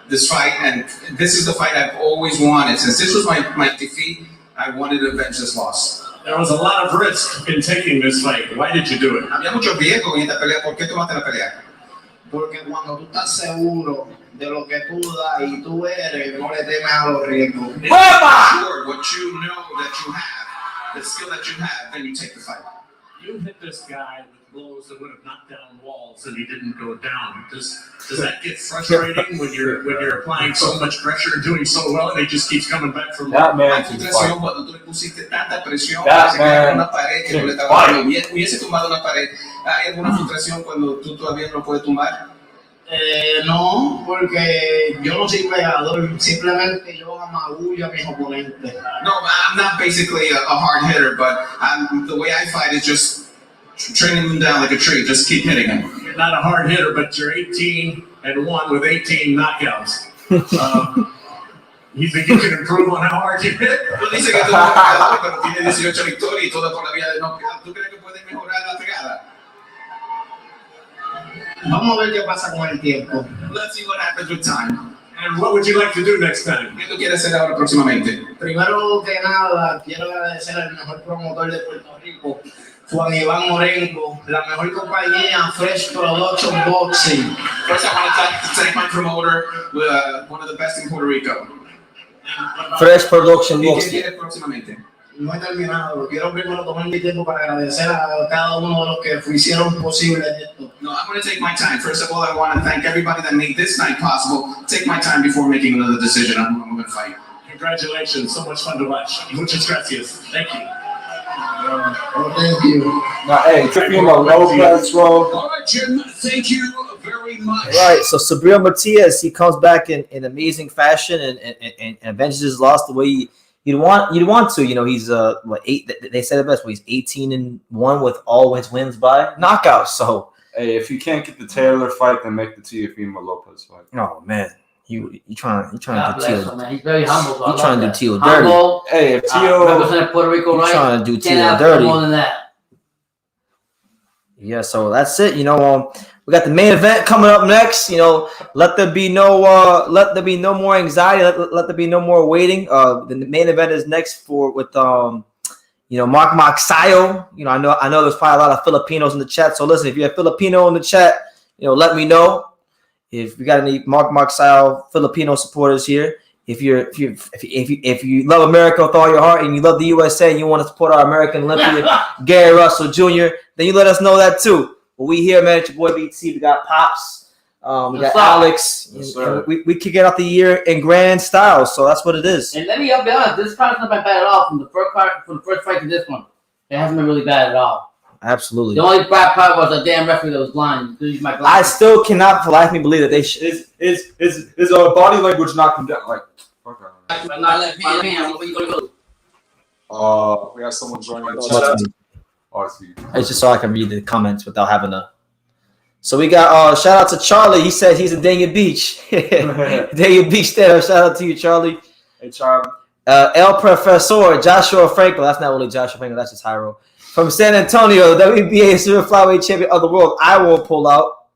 this fight, and this is the fight I've always wanted. Since this was my defeat, I wanted to avenge this loss. There was a lot of risk in taking this fight. Why did you do it? Había mucho riesgo en esta pelea. ¿Por qué tomaste la pelea? Porque cuando tú estás seguro de lo que tú das y tú eres, no le temes a los riesgos. If you're sure what you know that you have, the skill that you have, then you take the fight. You hit this guy with blows that would have knocked down walls, and he didn't go down. Does that get frustrating when you're applying so much pressure and doing so well, and he just keeps coming back from That man La can frustración fight. cuando tú le pusiste tanta presión That que se quedó man una pared que no le estaba dando. Hubiese tumbado una pared. ¿Hay alguna frustración cuando tú todavía no puedes tumbar? No, porque yo no soy peleador, simplemente yo amagullo a mis oponentes. No, I'm not basically a hard hitter, but the way I fight is just training them down like a tree. Just keep hitting them. You're not a hard hitter, but you're 18-1 with 18 knockouts. You think you can improve on how hard you hit? Tú dices que tú eres peleador, pero tienes 18 victorias y todas por la vía de knockout. ¿Tú crees que puedes mejorar la pegada? Vamos a ver qué pasa con el tiempo. Let's see what happens with time. And what would you like to do next time? ¿Qué tú quieres hacer ahora próximamente? Primero que nada, quiero agradecer al mejor promotor de Puerto Rico, Juan Iván Morenco, la mejor compañía Fresh Production Boxing. First, I want to thank my promoter, one of the best in Puerto Rico. Fresh Production ¿Y qué Boxing. quieres próximamente? No he terminado, quiero primero tomar mi tiempo para agradecer a cada uno de los que hicieron posible esto. No, I'm going to take my time. First of all, I want to thank everybody that made this night possible. Take my time before making another decision on who I'm going to fight. Congratulations, so much fun to watch. Muchas gracias. Thank you. Well, thank you. Now, hey, Subriel Lopez, bro. All right, Jim, thank you very much. Right, so Subriel Matis, he comes back in amazing fashion and avenges his loss the way you'd want to. You know, he's what, they said it best. Well, he's 18-1 with all his wins by knockout. So Hey, if you can't get the Taylor fight, then make the Teofimo Lopez fight. oh man, you trying to God do bless Tio. him, man. He's very humble. So I You love trying to do that. Tio dirty. Humble. Hey, if Tio, Represent Puerto Rico, You right? trying to do Can't Tio ask for dirty. more than that. Yeah, so that's it. You know, we got the main event coming up next. You know, let there be no more anxiety. Let there be no more waiting. The main event is next with Mark Magsayo. You know, I know there's probably a lot of Filipinos in the chat. So listen, if you're a Filipino in the chat, let me know if we got any Mark Magsayo Filipino supporters here. If you love America with all your heart and you love the USA and you want to support our American Olympian Gary Russell Jr., then you let us know that too. But we here, man, it's your boy BT. We got Pops, we got Alex. Yes, and we kick it out the year in grand style. So that's what it is. And let me be honest, this card's not been bad at all from the first fight to this one. It hasn't been really bad at all. Absolutely. The only bad part was a damn referee that was blind. I still cannot for life of me believe that they should. His body language knocked him down. Like, fuck out. We have someone joining the chat. Oh, I see. It's just so I can read the comments without having to. So we got shout out to Charlie. He said he's in Dania Beach. Dania Beach there. Shout out to you, Charlie. Hey, Charlie. El Professor, Joshua Franco. That's not really Joshua Franco. That's just Hyro. From San Antonio, WBA Super Flyweight Champion of the World. I will pull out.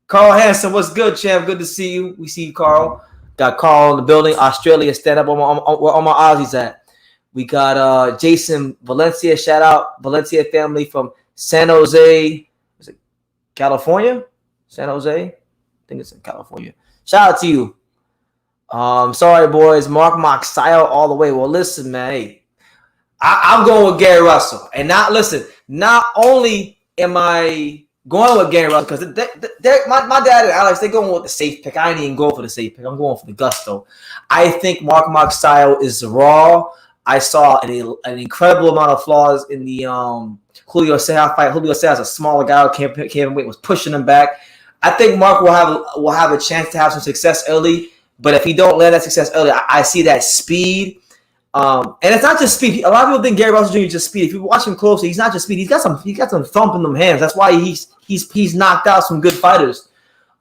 Carl Hansen, what's good, champ? Good to see you. We see you, Carl. Got Carl in the building. Australia, stand up. Where all my Aussies at? We got Jason Valencia. Shout out Valencia family from San Jose. Is it California? San Jose? I think it's in California. Shout out to you. Sorry, boys. Mark Magsayo all the way. Well, listen, man. Hey, I'm going with Gary Russell. And not only am I going with Gary Russell, because my dad and Alex, they're going with the safe pick. I ain't even going for the safe pick. I'm going for the gusto. I think Mark Magsayo is raw. I saw an incredible amount of flaws in the Julio Ceja fight. Julio Ceja is a smaller guy. Kevin Wade was pushing him back. I think Mark will have a chance to have some success early. But if he don't land that success early, I see that speed. And it's not just speed. A lot of people think Gary Russell Jr. is just speed. If you watch him closely, he's not just speed. He got some thump in them hands. That's why he's knocked out some good fighters.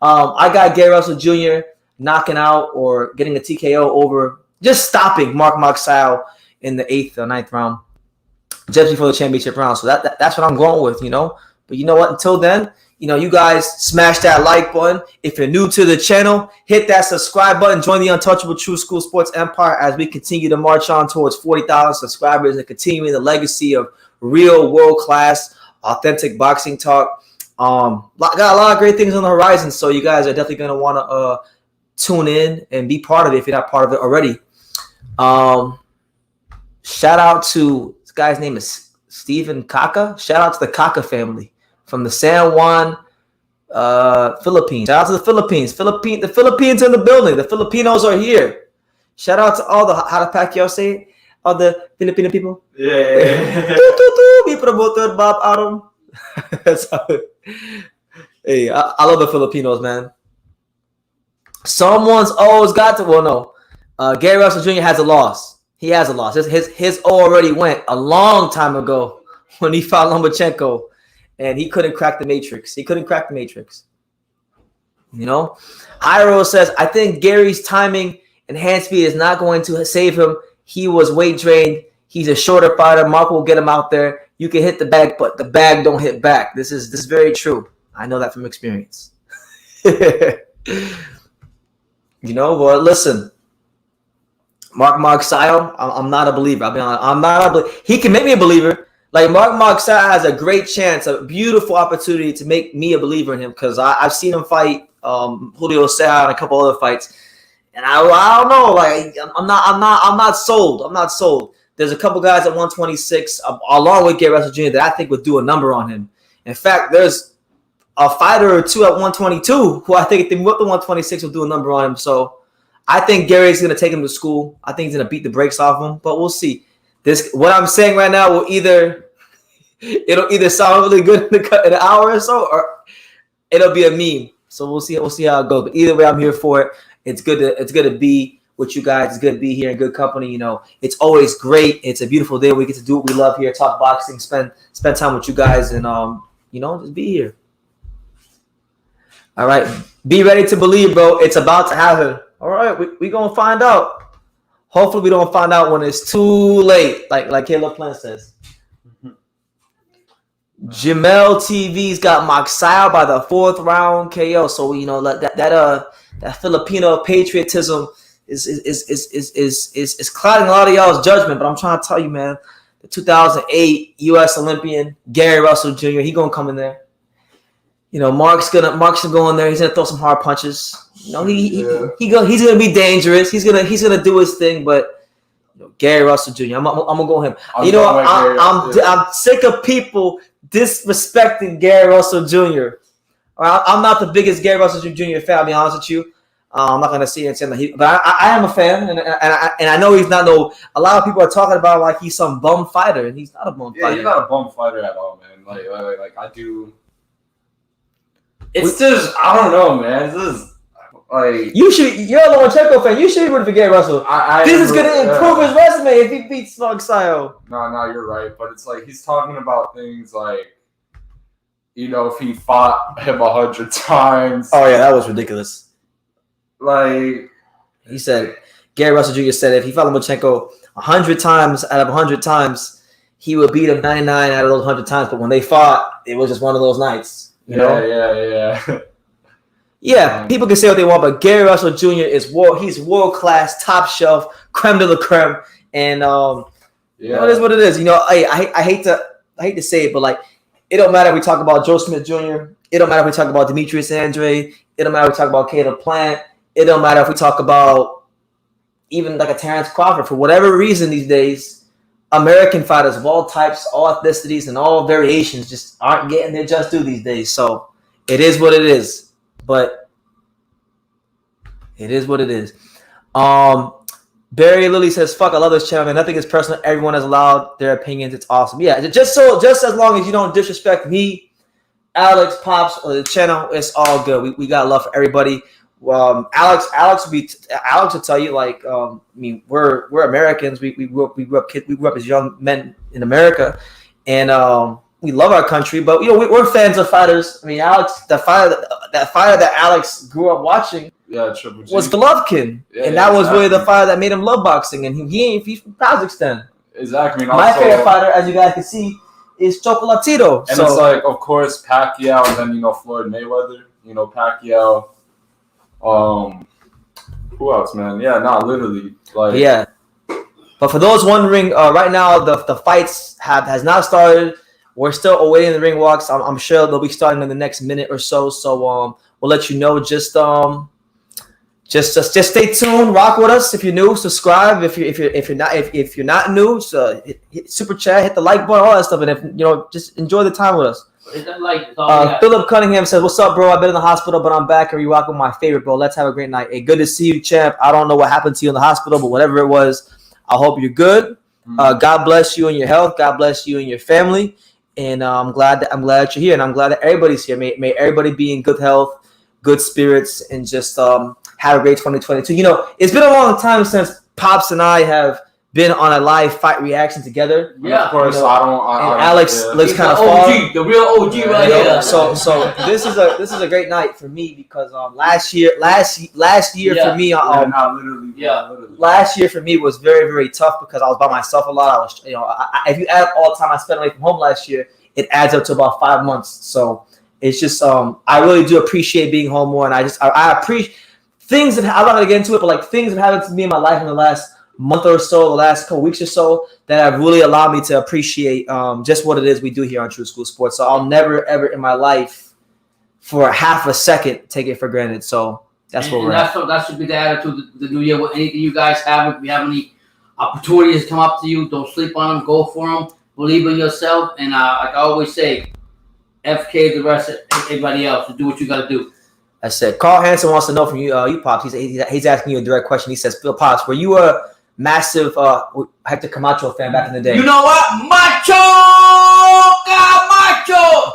I got Gary Russell Jr. knocking out or getting a TKO over, just stopping Mark Magsayo in the 8th or 9th round, just before the championship round. So that's what I'm going with, you know. But you know what? Until then, you know, you guys smash that like button. If you're new to the channel, hit that subscribe button. Join the untouchable True School Sports Empire as we continue to march on towards 40,000 subscribers and continuing the legacy of real world-class, authentic boxing talk. Got a lot of great things on the horizon, so you guys are definitely going to want to tune in and be part of it if you're not part of it already. Shout out to this guy's name is Stephen Kaka. Shout out to the Kaka family from the San Juan, Philippines. Shout out to the Philippines. The Philippines in the building. The Filipinos are here. Shout out to all the, how did Pacquiao say it? All the Filipino people. Yeah. Be promoted, Bob Adam. That's how it. Hey, I love the Filipinos, man. Someone's always got to. Well, no. Gary Russell Jr. has a loss. He has a loss. His already went a long time ago when he fought Lomachenko. And he couldn't crack the matrix. You know? Iro says, I think Gary's timing and hand speed is not going to save him. He was weight drained. He's a shorter fighter. Mark will get him out there. You can hit the bag, but the bag don't hit back. This is very true. I know that from experience. You know, but listen. Mark Magsayo, I'm not a believer. I'm not a believer. He can make me a believer. Like, Mark Magsayo has a great chance, a beautiful opportunity to make me a believer in him, because I've seen him fight Julio Ceja and a couple other fights, and I don't know. Like, I'm not sold. I'm not sold. There's a couple guys at 126, along with Gary Russell Jr., that I think would do a number on him. In fact, there's a fighter or two at 122 who I think if they move up to 126 will do a number on him. So I think Gary's going to take him to school. I think he's going to beat the brakes off him, but we'll see. What I'm saying right now it'll either sound really good in an hour or so, or it'll be a meme. So we'll see how it goes. But either way, I'm here for it. It's good to be with you guys. It's good to be here in good company. You know, it's always great. It's a beautiful day. We get to do what we love here, talk boxing, spend time with you guys, and you know, just be here. All right, be ready to believe, bro. It's about to happen. All right, we gonna find out. Hopefully, we don't find out when it's too late, like Caleb Plant says. Jamel TV's got Magsayo by the 4th round KO. So you know that Filipino patriotism is clouding a lot of y'all's judgment. But I'm trying to tell you, man, the 2008 U.S. Olympian Gary Russell Jr. He gonna come in there. You know, Mark's gonna go in there. He's gonna throw some hard punches. You know, he's gonna be dangerous. He's gonna do his thing. But you know, Gary Russell Jr. I'm gonna go with him. I'm sick of people disrespecting Gary Russell Jr. I'm not the biggest Gary Russell Jr. fan. I'll be honest with you. I'm not gonna sit here and say that but I am a fan, and I know he's not a lot of people are talking about like he's some bum fighter, and he's not a bum fighter. Yeah, he's not a bum fighter at all, man. Like I do. It's just I don't know, man. This is like you're a Lomachenko fan. You should be rooting for Gary Russell. This is gonna improve his resume if he beats Magsayo. No, you're right. But it's like he's talking about things like, you know, if he fought him 100 times. Oh yeah, that was ridiculous. Like he said, Gary Russell Jr. said if he fought Lomachenko 100 times out of 100 times, he would beat him 99 out of those 100 times. But when they fought, it was just one of those nights. You know? Yeah. Yeah, people can say what they want, but Gary Russell Jr. is he's world class, top shelf, creme de la creme, and you know, it is what it is. You know, I hate to say it, but like it don't matter if we talk about Joe Smith Jr. It don't matter if we talk about Demetrius Andre. It don't matter if we talk about Caleb Plant. It don't matter if we talk about even like a Terrence Crawford. For whatever reason these days, American fighters of all types, all ethnicities, and all variations just aren't getting their just due these days. So it is what it is. But it is what it is. Barry Lilly says, "Fuck, I love this channel, man. Nothing is personal. Everyone is allowed their opinions. It's awesome." Yeah, just as long as you don't disrespect me, Alex, Pops, or the channel, it's all good. We got love for everybody. Alex will tell you, like, I mean, we're Americans. We grew up as young men in America, and we love our country. But you know, we're fans of fighters. I mean, Alex, that fighter that Alex grew up watching, Triple G. was Golovkin, and that was really the fighter that made him love boxing. And he's from Kazakhstan. Exactly. My favorite fighter, as you guys can see, is Chocolatito. And it's like, of course, Pacquiao, and then, you know, Floyd Mayweather. You know, Pacquiao. Who else, man? Yeah, literally. Like, yeah. But for those wondering, right now the fights has not started. We're still awaiting the ring walks. I'm sure they'll be starting in the next minute or so. So we'll let you know. Just stay tuned. Rock with us if you're new. Subscribe if you're not new. So hit super chat, hit the like button, all that stuff, and if you know, just enjoy the time with us. Philip Cunningham says, "What's up, bro? I've been in the hospital, but I'm back and you rock with my favorite, bro. Let's have a great night. Hey, good to see you, champ. I don't know what happened to you in the hospital, but whatever it was, I hope you're good. God bless you and your health. God bless you and your family. And I'm glad that you're here, and I'm glad that everybody's here. May everybody be in good health, good spirits, and just have a great 2022. You know, it's been a long time since Pops and I have been on a live fight reaction together. Yeah, of course. You know, Alex looks kind of far. The real OG right here. So this is a great night for me because last year for me last year for me was very, very tough because I was by myself a lot. I was, you know, if you add all the time I spent away from home last year, it adds up to about 5 months. So it's just I really do appreciate being home more, and I appreciate things that I'm not gonna get into it, but like things that happened to me in my life in the last month or so, the last couple weeks or so, that have really allowed me to appreciate just what it is we do here on True School Sports. So I'll never ever in my life for half a second take it for granted. So that's what we're at. That should be the attitude the new year. With anything you guys have, if you have any opportunities come up to you, don't sleep on them. Go for them. Believe in yourself. And like I always say, FK the rest of everybody else. Do what you got to do. I said, Carl Hansen wants to know from you, Pops. He's asking you a direct question. He says, Phil Pops, were you a massive Hector Camacho fan back in the day? You know what? Macho!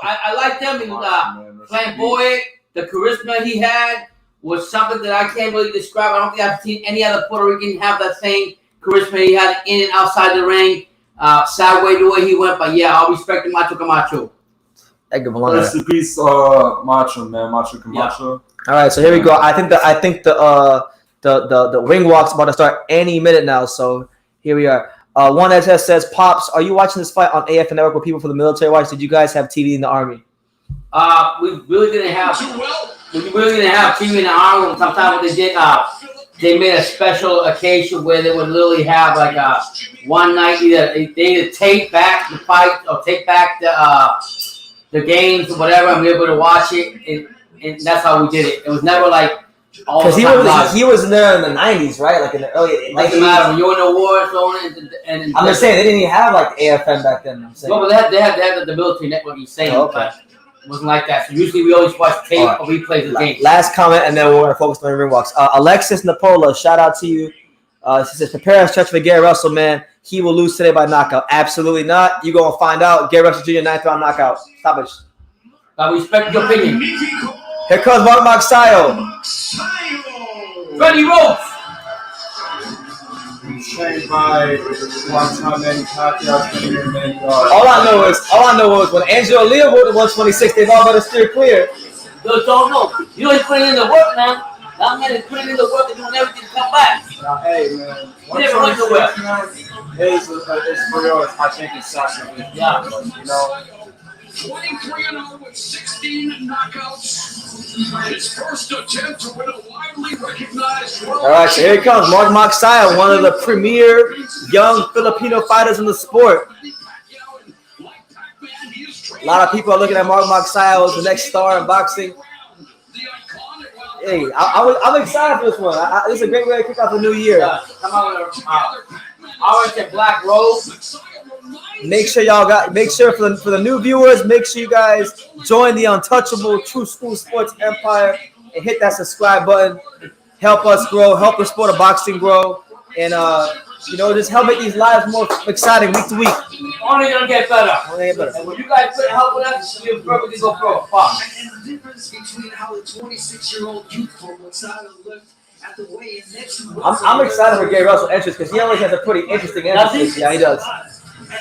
I like them. He was flamboyant. The charisma he had was something that I can't really describe. I don't think I've seen any other Puerto Rican have that same charisma he had in and outside the ring. Sad way the way he went, but yeah, I'll respect the Macho Camacho. Rest in peace, Macho, man. Macho Camacho. Yeah. All right, so here we go. I think the ring walk's about to start any minute now. So here we are. One SS says, Pops, are you watching this fight on AF Network with people for the military watch? Did you guys have TV in the Army? We really didn't have TV in the Army. Sometimes what they did, they made a special occasion where they would literally have like one night they either take back the fight or take back the games or whatever, and we were able to watch it, and that's how we did it. It was never like all the time. He was there in the 90s, right? Like in the early 90s. Doesn't matter. When you're in the war zone, and I'm just saying they didn't even have like AFM back then. I'm saying. Well, but they had the military network. You're saying, but it wasn't like that. So usually we always watch tape or replays of the game. Last comment, and then we're gonna focus on the ring walks. Alexis Napola, shout out to you. She says, prepare us, stretch for Gary Russell, man. He will lose today by knockout. Absolutely not. You're going to find out. Gary Russell Jr. 9th round knockout. Stop it. I respect your opinion. Here comes Mark Magsayo. Freddie Rose. Trained by Manny Pacquiao. All I know was when Angelo Leo won the 126, they've all got to steer clear. Those don't know. You know he's putting in the work, man. That man is putting in the work and doing everything to come back. Hey, man. He never runs nowhere. It's for real. I think it's sacrifice. Yeah. You know, 23-0 with 16 knockouts. His first attempt to win a widely recognized world. All right, so here he comes, Mark Magsayo, one of the premier young Filipino fighters in the sport. A lot of people are looking at Mark Magsayo as the next star in boxing. Hey, I'm excited for this one. This is a great way to kick off the new year. Come on with orange and black robe. Make sure for the new viewers, make sure you guys join the untouchable True School Sports Empire and hit that subscribe button. Help us grow, help the sport of boxing grow, and just help make these lives more exciting week to week. Only gonna get better. Only get better. And when you guys put help with us, you'll probably go pro. And the difference between how the 26-year-old youth from Masayo looked at the weigh-in next to I'm excited for Gary Russell's entrance because he always has a pretty interesting entrance. Yeah, he does.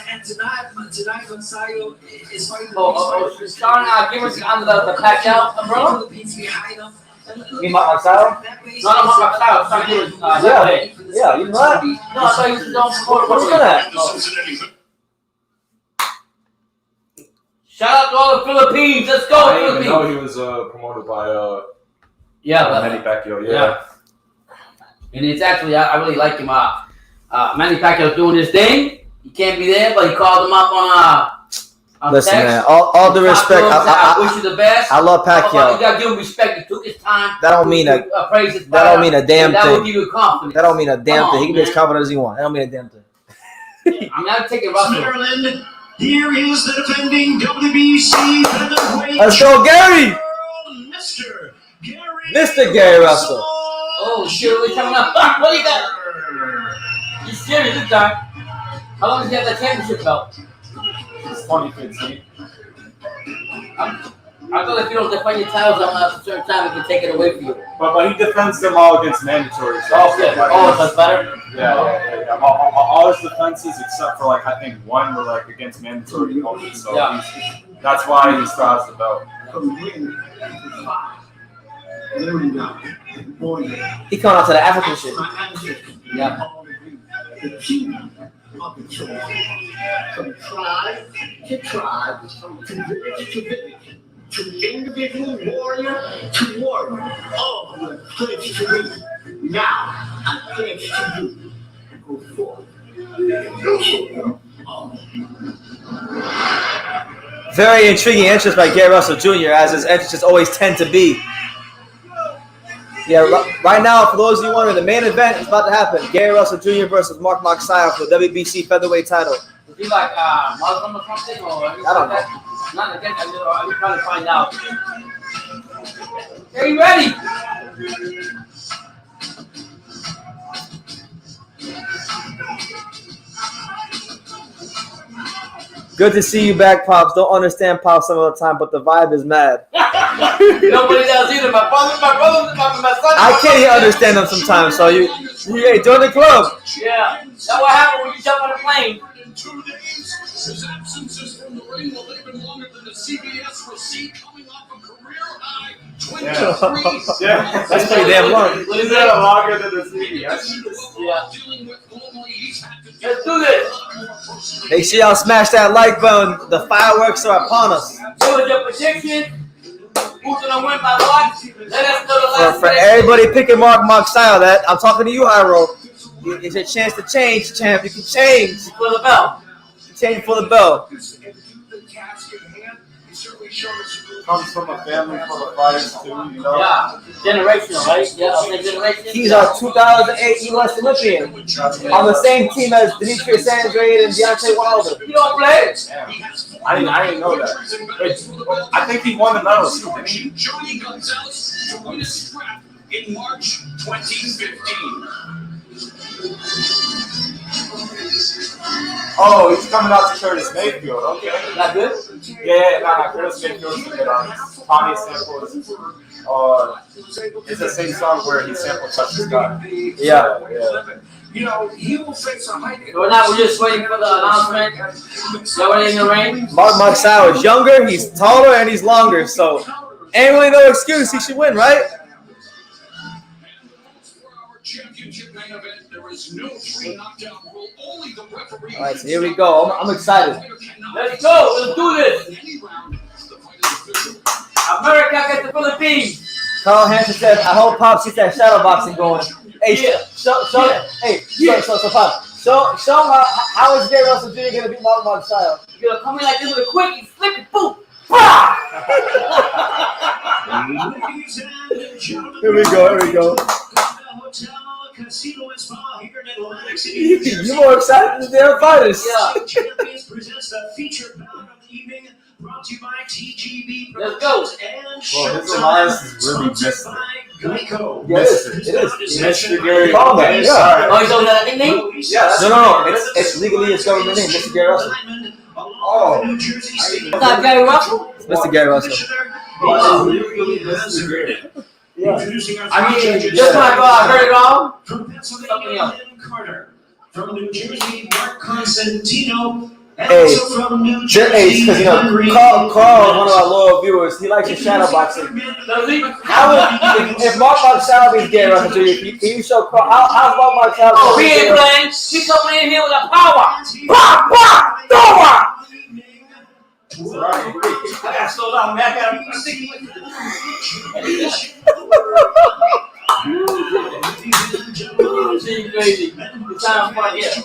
And tonight Masayo is fighting. Sean, give us under the Pacquiao umbrella. Philippines behind him. You mean Mark Magsayo? No, Mark Magsayo. Sean, give us Yeah, you know what? No, I thought you don't support What's that? Shout out to all the Philippines. Let's go, I didn't even know Philippines. he was promoted by Manny Pacquiao. Yeah. And it's actually, I really like him. Manny Pacquiao's doing his thing. He can't be there, but he called him up on Listen, text. man, all the respect. I wish you the best. I love Pacquiao. You gotta give him respect. He took his time. That don't mean praise his that don't mean a damn That will thing. give you confidence. That don't mean a damn Come thing. on, He can be as man. confident as he wants. That don't mean a damn thing. I'm not taking Russell. Maryland, here is the defending WBC featherweight Let's go, Gary! Mr. Gary Russell. Oh, shit, what are you talking about? What do you got? He's serious this time. How long does he have that championship belt? It's 2015. I thought if you don't defend your titles on a certain time, it can take it away from you. But he defends them all against mandatory. So Oh, good. Oh, that's better? Yeah. All his defenses except for I think one were against mandatory opponents. So that's why he still has the belt. He coming out to the African shit. Yeah. The key of the choice. From tribe to tribe, to village to village, to individual warrior to warrior. All who have pledged to me. Now I pledge to you. Go forth. Very intriguing entrance by Gary Russell Jr., as his entrances always tend to be. Yeah, right now, for those of you wondering, the main event is about to happen. Gary Russell Jr. versus Mark Magsayo for the WBC featherweight title. Is he Muslim or something? Or I don't know. Not again. I'm trying to find out. Are you ready? Good to see you back, Pops. Don't understand Pops some of the time, but the vibe is mad. Nobody does either. My brother, my son. I can't even understand them sometimes, so you join the club. Yeah. That's what happened when you jump on a plane. In 2 days, his absences from the ring will even longer than the CBS receipt coming off a career high 23. Yeah. That's pretty damn long. Is that longer than the CBS? Yeah. Let's do this. Make sure y'all smash that like button. The fireworks are upon us. What was your prediction? Who's gonna win by what? Let us know the last For everybody picking Mark Magsayo, that I'm talking to you, Hyro. It's your chance to change, champ. You can change. for the belt. Change for the belt. Comes from a family full of fighters too, you know. Yeah. Generational, right? Yeah, I'll say generation. He's a 2008 U.S. Olympian on the same team as Demetrius Andrade and Deontay Wilder. You don't play? I didn't know that. Wait, I think he won the medal too, didn't he? Johnny Gonzalez to win a strap in March 2015. Oh, he's coming out to Curtis Mayfield. Okay. Not good? Yeah. Curtis Mayfield's good. Tommy samples. It's the same song where he sampled Touch the Sky. Yeah. You know, he will face a high. We're just waiting for the announcement. Nobody in the ring. Mark Magsayo is younger, he's taller, and he's longer, so ain't really no excuse. He should win, right? Championship main event, there is no 3 knockdown rule. Only the referee. All right, so here we go. I'm excited. Let's go. Let's do this. Carl Hansen said, I hope Pops gets that shadow boxing going. Hey, so Pop, show how is Gary Russell Jr. going to beat Mark Magsayo? You're going to come in like this with a quick and flip it, boom. Here we go. You more excited than their fighters. Yeah. Champions presents the featured bout of the evening, brought to you by TGB Let's go. and Well, his alliance is really missed. by Geico. Yes, it is. Mr. Gary. Call that, yeah. Oh, you don't have a nickname? No. It's legally his government name, Mr. Gary Russell. Oh. It's not Gary Russell? It's Mr. Gary Russell. Yeah. I mean, just like I heard it all. From Pennsylvania, Lynn Carter. From New Jersey, Mark Constantino. And Hey, also from New Jersey, because Carl, one of our loyal viewers, he likes his shadow boxing. How if Mark Magsayo beats Gary Russell Jr., can you show Carl how's Mark Magsayo? Oh, he ain't playing. He coming in here with a power. Power. I gotta slow down, man. I gotta be sick. Crazy. It's time for yeah.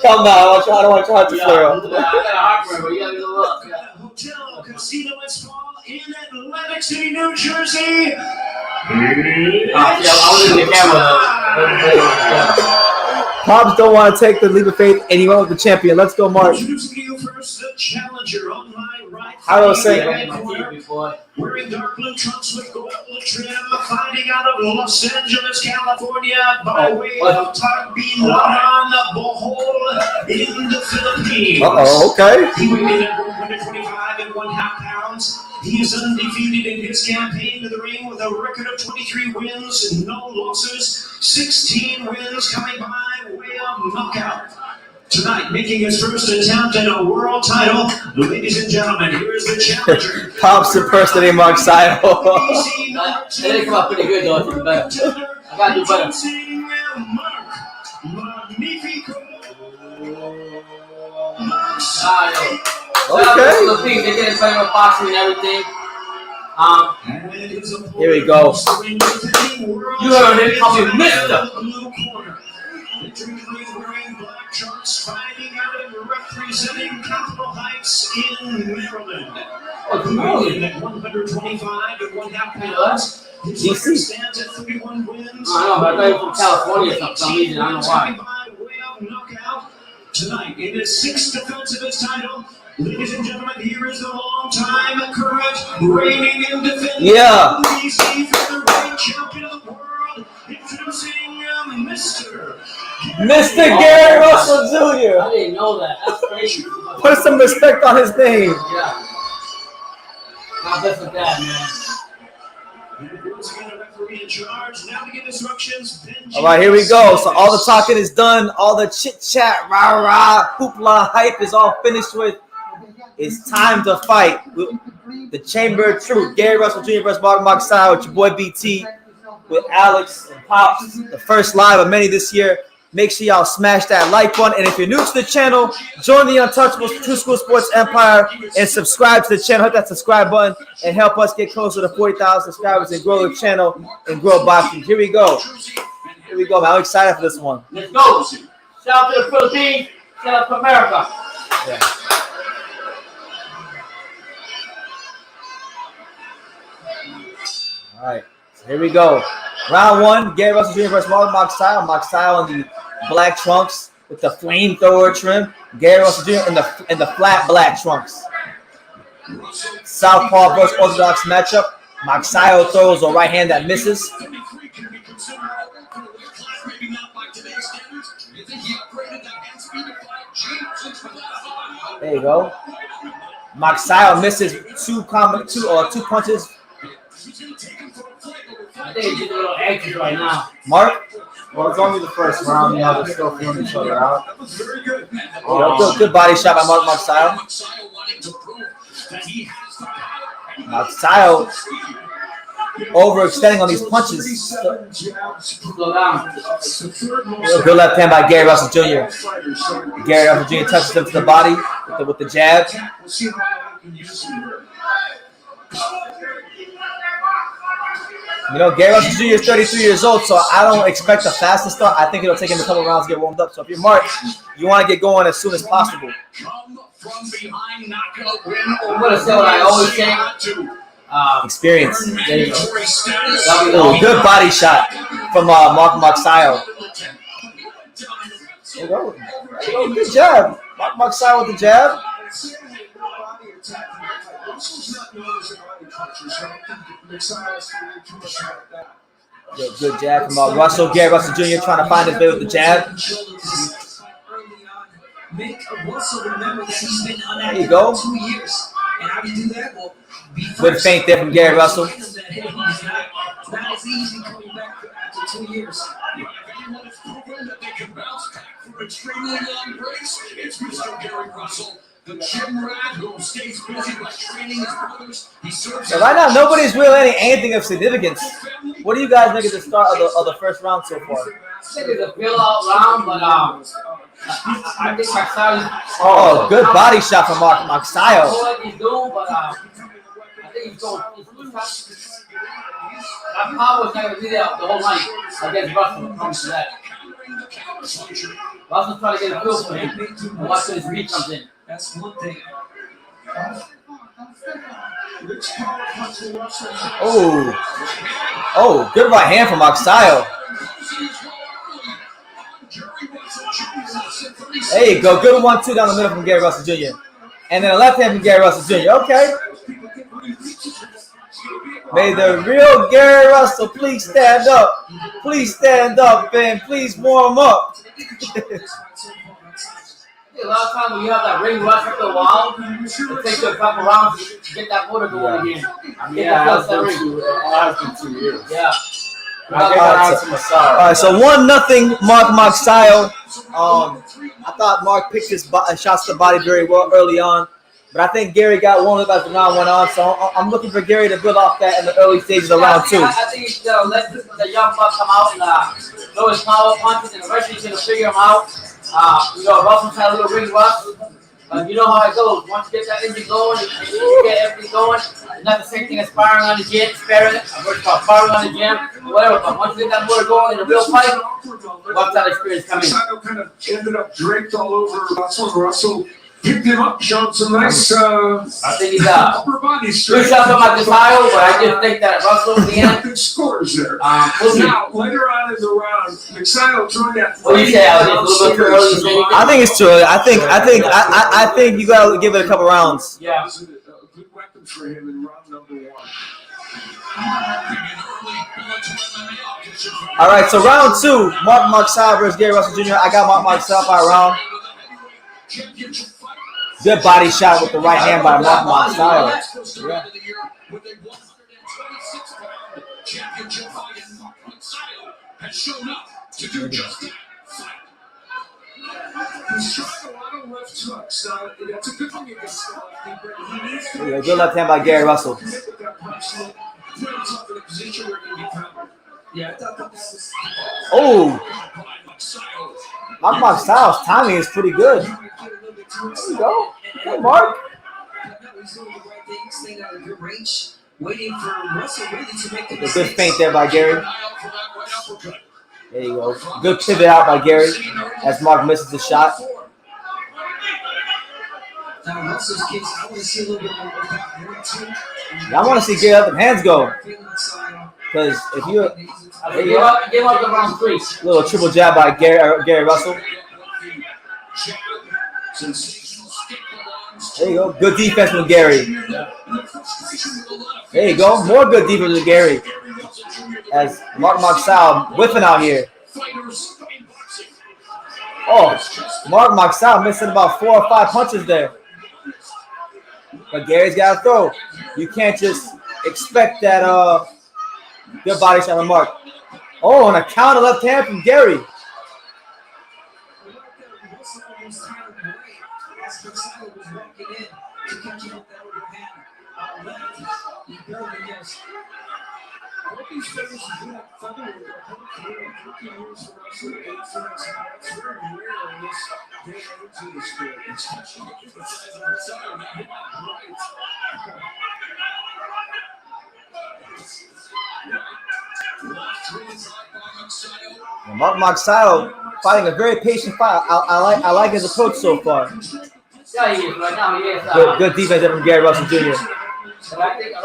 Come on, I don't want to talk to I Fleur. got a heartburn, but you gotta go up. Hotel Casino and Spa in Atlantic City, New Jersey. I was in the camera. Pops don't want to take the leap of faith, and he went with the champion. Let's go, Mark. Introducing you first, the challenger on my right. How do I say Wearing dark blue trunks with gold trim, fighting out of Los Angeles, California, by way of Tagbilaran, Bohol, in the Philippines. Okay. He weighed in at 125 and 1/2 pounds. He is undefeated in his campaign to the ring with a record of 23 wins, no losses, 16 wins coming by way of knockout. Tonight, making his first attempt at a world title, ladies and gentlemen, here is the challenger. Pops impersonating Magsayo. That didn't come out pretty good, though. It's better. I gotta do better. Okay. They didn't play with boxing and everything. Here we go. You heard it, call me Mister. Wearing black trunks, fighting out and representing Capitol Heights in Maryland. Maryland at 125 and 1/2 pounds. His record stands at 31 wins. I know, but I thought you were from California for some reason. I don't know why. Knockout tonight in his sixth defense of his title. Ladies and gentlemen, here is the long-time current reigning and defending WBC featherweight champion of the world. Introducing Mr. Gary Russell Jr. I didn't know that. That's crazy. Put some respect on his name. Yeah. God bless with that, man. All right, here we go. So all the talking is done. All the chit-chat, rah-rah, hoopla, hype is all finished with. It's time to fight. The Chamber of Truth. Gary Russell Jr. versus Mark Magsayo with your boy BT. With Alex and Pops. The first live of many this year. Make sure y'all smash that like button. And if you're new to the channel, join the Untouchables True School Sports Empire and subscribe to the channel. Hit that subscribe button and help us get closer to 40,000 subscribers and grow the channel and grow boxing. Here we go. Here we go, man. I'm excited for this one. Let's go. Shout out to the Philippines. Shout out to America. Yeah. All right. So here we go. Round one, Gary Russell Jr. versus Mark Magsayo. Magsayo in the black trunks with the flamethrower trim. Gary Russell Jr. in the flat black trunks. Southpaw versus Orthodox matchup. Magsayo throws a right hand that misses. There you go. Magsayo misses two punches. I think he's just a little anxious right now. Mark? Well, it's only the first round. You know, they're still feeling each other out. Good body shot by Mark Magsayo. Magsayo overextending on these punches. Slow down. Good left hand by Gary Russell Jr. Gary Russell Jr. touches him to the body with the jab. You know, Gary Russell Jr. is 33 years old, so I don't expect a fast start. I think it'll take him a couple rounds to get warmed up. So if you're Mark, you want to get going as soon as possible. From behind knockout win I'm gonna say what I always say. Experience. There you go. status. Oh, good body shot from Mark Magsayo. There you go. Oh, good jab. Mark Magsayo with the jab. Good jab from Russell. Gary Russell Jr. trying to find his way with the jab. There you go. Good feint there from Gary Russell. It's Mr. Gary Russell, the gym rat who stays busy by training his brothers. He serves So right now, nobody's really anything of significance. What do you guys think of the start of the first round so far? I think it's a fill-out round, but I think Magsayo. Oh, good body shot from Mark Magsayo. I don't know what he's doing, but I think he's going. That power is not going to be there the whole night against Russell. When it comes to that. Russell's trying to get a feel for him and watch when his beat comes in. That's one thing. Oh, good right hand from Magsayo. There you go. Good 1-2 down the middle from Gary Russell Jr. And then a left hand from Gary Russell Jr. Okay. May the real Gary Russell please stand up. Please stand up and please warm up. A lot of times when you have that ring rush after a while, it takes you a couple rounds to get that motor going again. Yeah, it has been 2 years. Yeah. All All right, so 1-0 Mark Magsayo. I thought Mark picked his shots to the body very well early on, but I think Gary got warmed up as the round went on. So I'm looking for Gary to build off that in the early stages of round 2. I think he's gonna let the young buck come out and throw his power punches, and eventually he's gonna figure him out. Russell's had a little ring rush. You know how it goes. Once you get that engine going, and you get everything going, it's not the same thing as sparring on the gym, sparring on the gym, whatever. But once you get that motor going in a real fight, watch that experience come in. Kind of ended up draped all over Russell. Russell picked him up, showed some nice I think he's upper body two strength. shots on Magsayo, but I just think that Russell in the end. Good scores there. We'll see. Now, later on in the round, Magsayo throwing that. What do you say, Alex? A little bit too early to say anything? I think it's too early. I think you gotta give it a couple rounds. Yeah. It was a good weapon for him in round number 1. All right, so round 2, Mark Magsayo versus Gary Russell Jr. I got Mark Magsayo by round. Good body shot with the right hand by Mark Magsayo. Yeah. He's trying a lot of left hooks. That's a good thing against he needs to Yeah, good left hand by Gary Russell. put himself in a position where he can be countered. Yeah, I thought that was. Oh, Mark Magsayo's timing is pretty good. There you go. Good, Mark. He's doing the right thing, staying out of good range, waiting for Russell really to make the A good feint there by Gary. There you go. Good pivot out by Gary as Mark misses the shot. Now, in Russell's case, I want to see a little bit more of that 1-2. I want to see Gary let them hands go. Because if you Give up the round 3. little triple jab by Gary Russell. There you go. Good defense from Gary. There you go. More good defense from Gary. As Mark Magsayo whiffing out here. Oh, Mark Magsayo missing about 4 or 5 punches there. But Gary's got to throw. You can't just expect that good body shot from Mark. Oh, and a counter left hand from Gary. Mark Magsayo fighting a very patient fight. I like his approach so far. Yeah, he is. Right now, he is. Good defense from Gary Russell Jr. But I think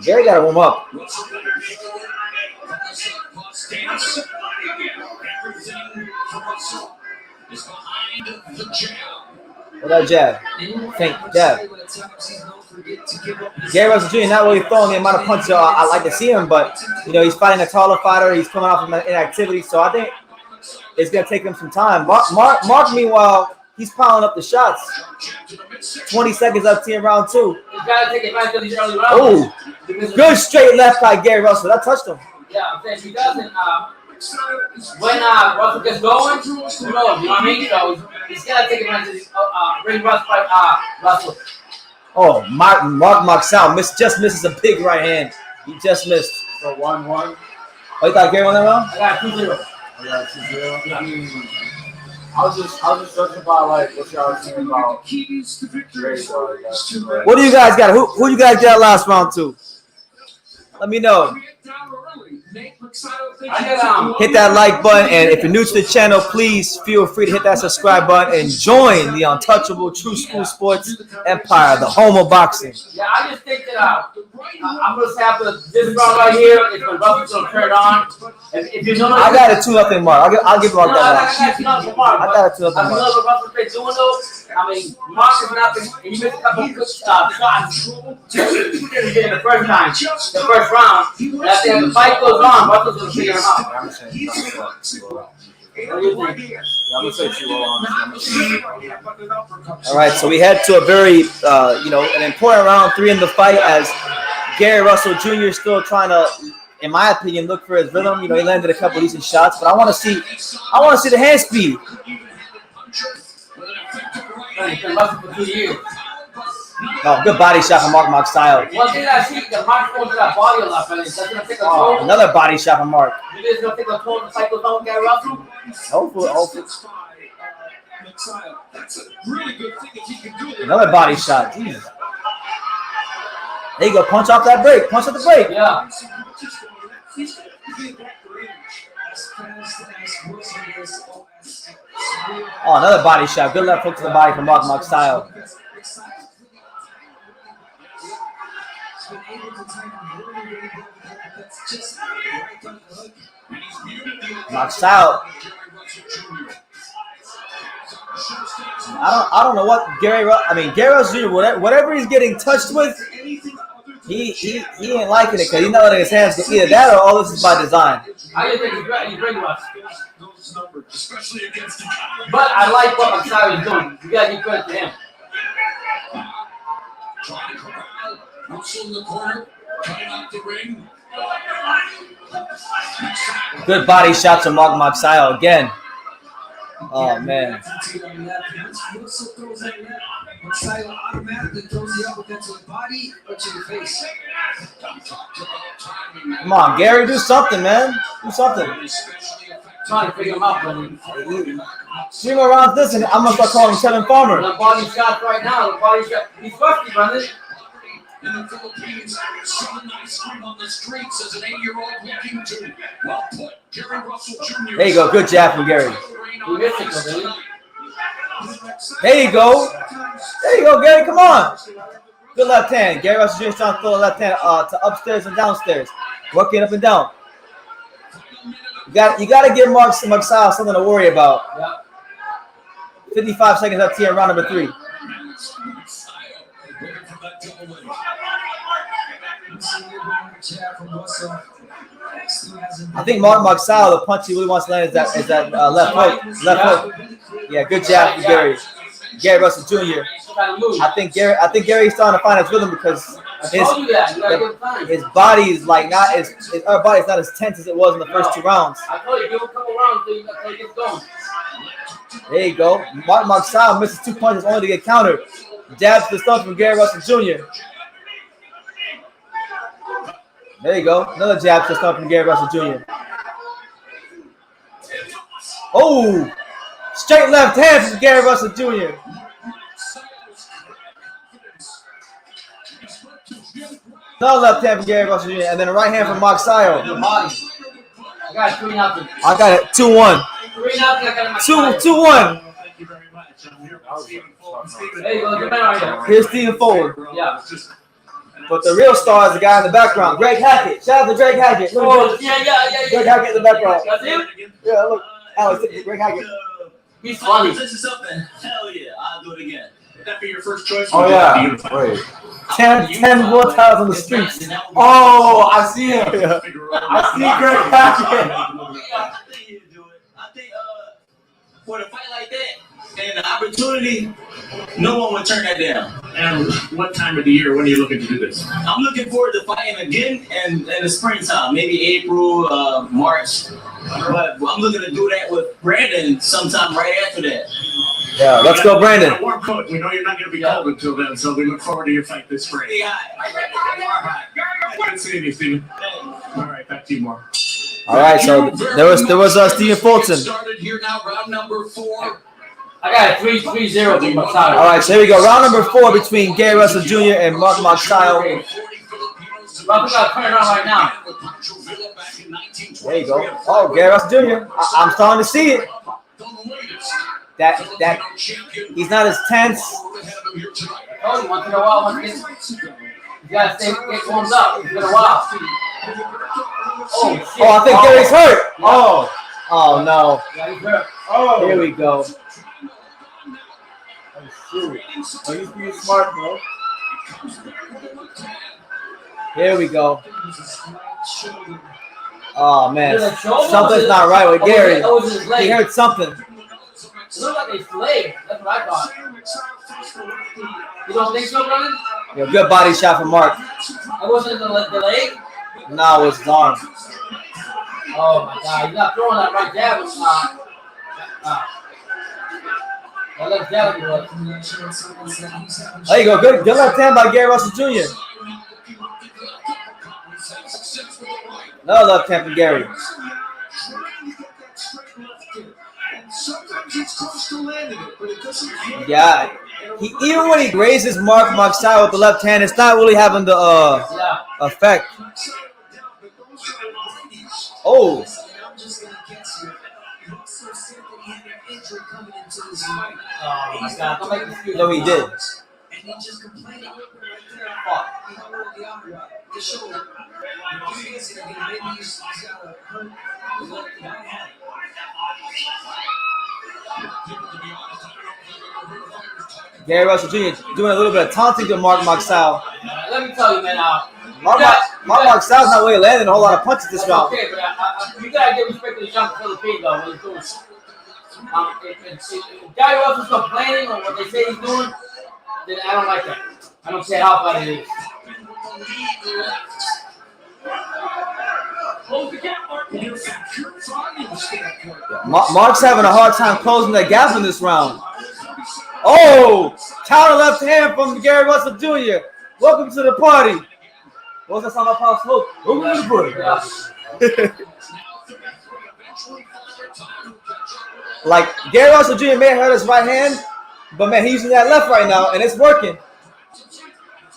Gary got to warm up. What that jab? Think jab. Gary Russell Jr. not really throwing the amount of punches I like to see him, but he's fighting a taller fighter. He's coming off of inactivity, so I think it's gonna take him some time. Mark meanwhile, he's piling up the shots. 20 seconds up to round 2. he's got to take advantage of these early rounds. Oh, good straight left by Gary Russell. That touched him. Yeah, I'm saying if he doesn't, when Russell gets going, who knows? You know what I mean? So he's got to take advantage of these ring rust by Russell. Oh, Mark Magsayo just misses a big right hand. He just missed. So 1-1. Oh, you thought Gary won that round? I got 2-0. Yeah, 2-0. I mean, I was just talking about like what y'all were saying about Gary. What do you guys got? Who you guys got last round to? Let me know. Hit that like button, and if you're new to the channel, please feel free to hit that subscribe button and join the untouchable True School Sports Empire, the home of boxing. Yeah, I just think that I'm going to say after this round right here, it's when Russell's going to turn on. If you know, I got a 2-0 mark. I'll give Mark that. I got a 2-0 mark. I got a 2-0 I mark. love what Russell's been doing though. I mean, Mark has not been. He missed a couple of good shots in the first time, the first round. And I think as the fight goes on, Russell's going to figure him out. I'm gonna say 2-0. All right, so we head to a very, an important round 3 in the fight as Gary Russell Jr. is still trying to, in my opinion, look for his rhythm. He landed a couple decent shots, but I want to see the hand speed. He's been Russell for 2 years. Oh, good body shot from Mark Magsayo. One thing I see, the Mark goes to that body a lot, man. That's going to take a toll. Another body shot from Mark. You think it's going to take a toll to fight goes on with Gary Russell? Hopefully. Another body shot. Jesus. There you go. Punch off that break. Punch at the break. Yeah. Oh, another body shot. Good left hook to the body from Mark Magsayo. Magsayo. I don't know what Gary Russell Jr. Whatever he's getting touched with, he ain't liking it because he's not letting his hands go. Either that or all this is by design. I just think he's bringing us. But I like what Magsayo is doing. You gotta give credit to him. Good body shots from Mark Magsayo again. Oh man. Come on, Gary, do something, man. Do something. Trying to figure him out, buddy. 3 more rounds this, and I'm gonna start calling him Kevin Farmer. The body shot right now. The body shot. He's rusty, brother. In the Philippines, selling ice cream on the streets as an 8-year-old looking to well put Gary Russell Jr. There you go, good jab from Gary. He missed it, though, baby. There you go, Gary. Come on. Good left hand. Gary Russell Jr. trying to throw the left hand to upstairs and downstairs, working up and down. You got to give Mark Magsayo something to worry about. Yeah. 55 seconds up here in round number 3. I think Mark Magsayo, the punch he really wants to land is that left hook. Left hook. Yeah, good jab from Gary. Gary Russell Jr. I think Gary's starting to find his rhythm because his body is like not as our body's not as tense as it was in the first 2 rounds. I told you, give him a couple rounds until he gets going. There you go. Mark Magsayo misses 2 punches only to get countered. Jabs to the stomach from Gary Russell Jr. There you go. Another jab to the stomach from Gary Russell Jr. Oh! Straight left hand from Gary Russell Jr. No left hand from Gary Russell Jr. And then a right hand from Magsayo. I got 3-0. I got it 2-1. 3-0. I got Magsayo. 2-1. Thank you very much. I'm here That with was Stephen a Fulton. tough Stephen, There you go. Good man right here. Here's Stephen Fuller. Yeah. But the real star is the guy in the background, Greg Hackett. Shout out to Greg Hackett. Look Oh, at yeah. Greg Hackett in the background. That's him? Yeah, look. Alex, Greg Hackett. He's funny. This is something. Hell yeah, I'll do it again. would that be your first choice? Oh yeah. Wait. 10 more times on the streets. Oh, I see him. Yeah. I see Greg Hackett. I think he'd do it. I think for a fight like that and the opportunity, no one would turn that down. And what time of the year? When are you looking to do this? I'm looking forward to fighting again in the springtime, maybe April, March. But I'm looking to do that with Brandon sometime right after that. Yeah, let's go, Brandon. A warm coat. We know you're not going to be cold until then, so we look forward to your fight this spring. Good seeing you, Stephen. All right, back to you, Mark. All right, so there was Stephen Fulton. Started here now, round number 4. I got a 3-0 from All Magsayo. right, so here we go. Round number 4 between Gary Russell Jr. and Mark Magsayo. Rob, we got to turn it on right now. There you go. Oh, Gary Russell Jr. I'm starting to see it. That he's not as tense. Oh, you want to know why? You got to get warmed up. It's been a while. Oh, shit. Oh, I think Gary's hurt. Oh no. Yeah, he's hurt. Oh. Here we go. Shoot. Oh, he's being smart, bro. Here we go. Oh man, Is it a shoulder? something's not right with Gary. Oh, was it his leg? He hurt something. It looked like his leg. That's what I thought. You don't think so, Brandon? Yeah, good body shot from Mark. It wasn't the leg? No, it was his arm. Oh my God! He's not throwing that right jab. That left jab was. There you go. Good left hand by Gary Russell Jr. Another left hand from Gary. Yeah. Even when he grazes Mark Magsayo with the left hand, it's not really having the effect. Oh. Oh my God! Don't make me excuse. No, he did. Gary Russell Jr. doing a little bit of taunting to Mark Magsayo. Let me tell you, man. Mark Magsayo's not really landing a whole lot of punches this round. Okay, but you gotta give respect to the young Philippine though. What he's doing. If Gary Russell's complaining on what they say he's doing, then I don't like that. I don't care how bad it is. Mark's having a hard time closing that gap in this round. Oh, counter left hand from Gary Russell Jr. Welcome to the party. What's that song about? Smoke. Welcome to the party. Like Gary Russell Jr. may have hurt his right hand, but man, he's using that left right now, and it's working.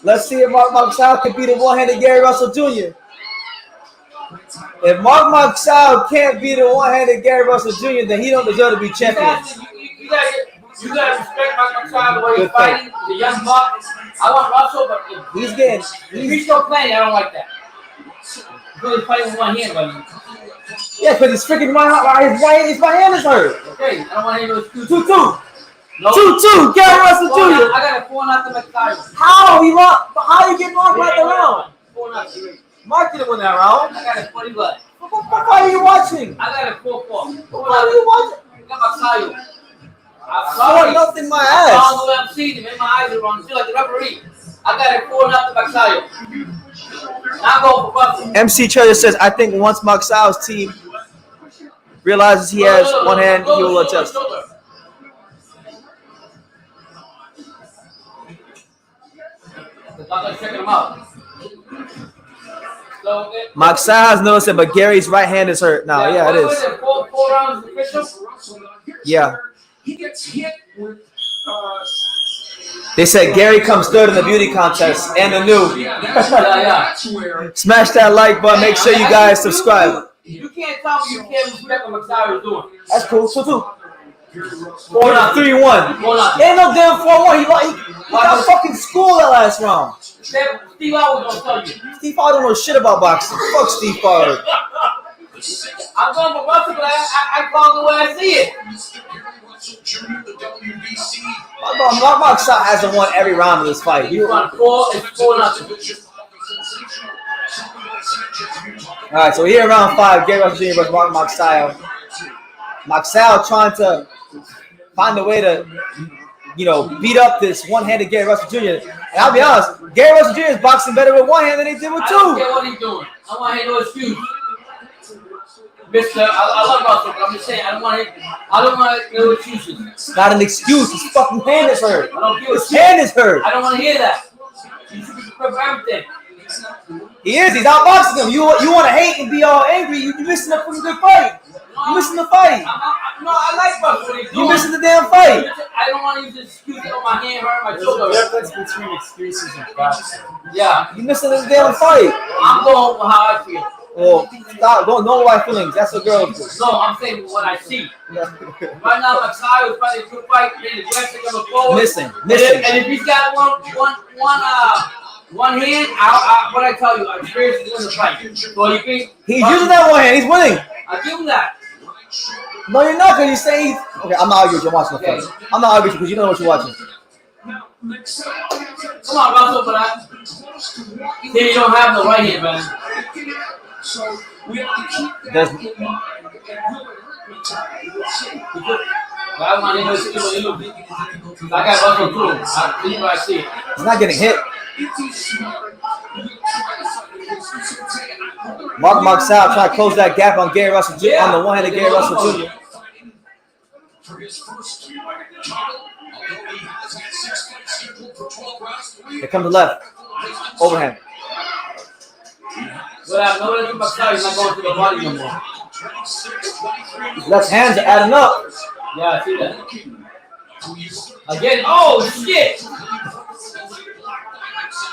Let's see if Mark Magsayo can beat the one-handed Gary Russell Jr. If Mark Magsayo can't beat the one-handed Gary Russell Jr., then he don't deserve to be champion. You gotta respect Mark Magsayo the way he's fighting. The young buck. I want Russell, but if he's still playing, I don't like that. Because he's fighting with one hand, buddy. Yeah, because his freaking his right hand is hurt. Okay, I don't want any of those 2-2. No. 2-2. Gary Russell Jr. I got a 4-0 Magsayo. How you get Mark right the round? 4-0. Mark didn't win that round. I got a 40 blood. What are you watching? I got a 4-4. What are you watching? I got Magsayo. I'm saw sorry. nothing in my I ass. don't know what I'm seeing him. In my eyes are wrong. I feel like the referee. I got a 4-0 Magsayo. I'm going for Russell. MC Treasure says, I think once Magsayo's team realizes he has one hand, he will adjust. Magsayo has noticed it, but Gary's right hand is hurt now. Yeah, it is. 4 rounds official? Yeah. He gets hit with They said Gary comes third in the beauty contest and the new. Smash that like button. Make sure you guys subscribe. You can't tell me you can't respect what Magsayo is doing. That's cool. So too. 3-1. Ain't no damn 4-1. He got fucking school that last round. Steve Howard gonna tell you. Steve Howard don't know shit about boxing. Fuck Steve Howard. I'm going for boxing, but I call it the way I see it. Mark Magsayo hasn't won every round of this fight. He won 4-0. All right, so we're here in round 5. Gary Russell Jr. versus Mark Magsayo. Magsayo trying to find a way to, beat up this one-handed Gary Russell Jr. And I'll be honest, Gary Russell Jr. is boxing better with one hand than he did with two. I don't care what he's doing. I want to hear no excuse. Mister, I love Russell, but I'm just saying, I don't want no excuses. It's not an excuse. His fucking hand is hurt. I don't give a His shit. hand is hurt. I don't want to hear that. You should be prepared for everything. He is. He's outboxing him. You want to hate and be all angry. You're missing a fucking good fight. You're missing the fight. No, I like Russell. You're missing the damn fight. I don't want to use the excuse that my hand hurt, my shoulder hurt. There's a difference between excuses and facts. Yeah. You're missing the damn fight. I'm going with how I feel. Well, stop. Don't know my feelings. That's what girls do. No, I'm saying what I see. Right now, Magsayo is fighting a good fight, being aggressive, coming forward. Missing. And if he's got one hand, what I tell you, I'm experienced in the fight. So you think He's using that one hand. He's winning. I give him that. No, you're not, because you're saying okay, I'm not arguing with you. I'm watching the fight. I'm not arguing because you know what you're watching. Come on, Russell, but then you don't have the right hand, man. There's, I got Russell too. I see it. he's not getting hit. Mark Magsayo trying to close that gap on Gary Russell Jr. on the one-handed Gary Russell Jr. Here comes the left. Overhand. Well, I know that Magsayo is not going to the body no more. His left hands are adding up. Yeah, I see that. Again, oh shit!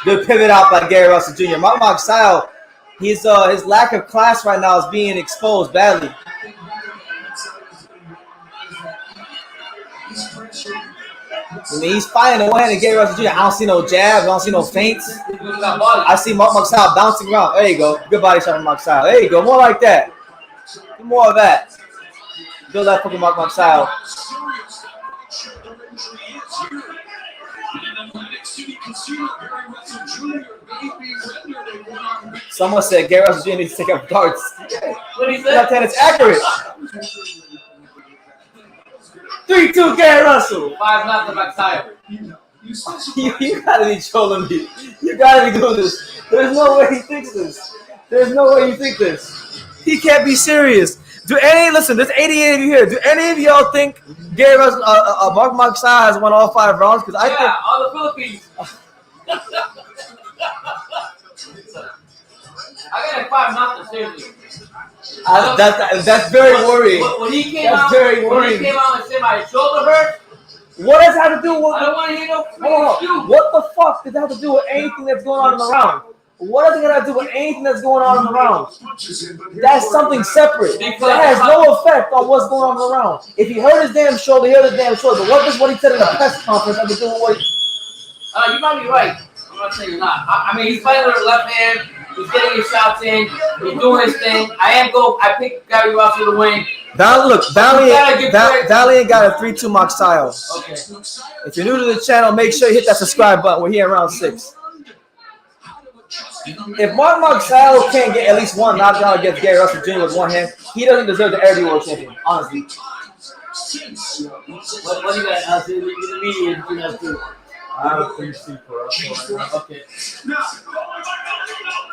Good pivot out by Gary Russell Jr. Mark Magsayo, his lack of class right now is being exposed badly. I mean, he's fighting the one-handed Gary Russell Jr. I don't see no jabs. I don't see no feints. I see Mark Magsayo bouncing around. There you go. Good body shot from Magsayo. There you go. More like that. More of that. Good left hook from Mark Magsayo. Someone said Gary Russell Jr. needs to take up darts. What he said? It's accurate. 3-2 Gary Russell. 5-0 Magsayo. You gotta be trolling me. You gotta be doing this. There's no way he thinks this. There's no way you think this. He can't be serious. Listen, there's 88 of you here. Do any of y'all think Gary Russell, Mark Magsayo has won all 5 rounds? Because I think all the Philippines. I got a 5-0 seriously. That's very worrying. When he came That's out, very worrying. When he came out and said my shoulder hurt, what does that have to do with? I don't want to hear no excuse. What the fuck does that have to do with anything that's going on in the round? What does it have to do with anything that's going on in the round? That's something separate. That has no effect on what's going on in the round. If he hurt his damn shoulder, he hurt his damn shoulder. But what does what he said in the press conference have to do with what? You might be right. I'm not saying you're not. I mean, he's fighting with his left hand. He's getting his shots in. He's doing his thing. I picked Gary Russell to win. Valiant got a 3-2 Magsayo. Okay. If you're new to the channel, make sure you hit that subscribe button. We're here in round 6. If Mark Magsayo can't get at least one knockdown against Gary Russell Jr. with one hand, he doesn't deserve the Air World Champion, honestly. What do you got to do in the media between us two? I don't think Steve for us. Okay.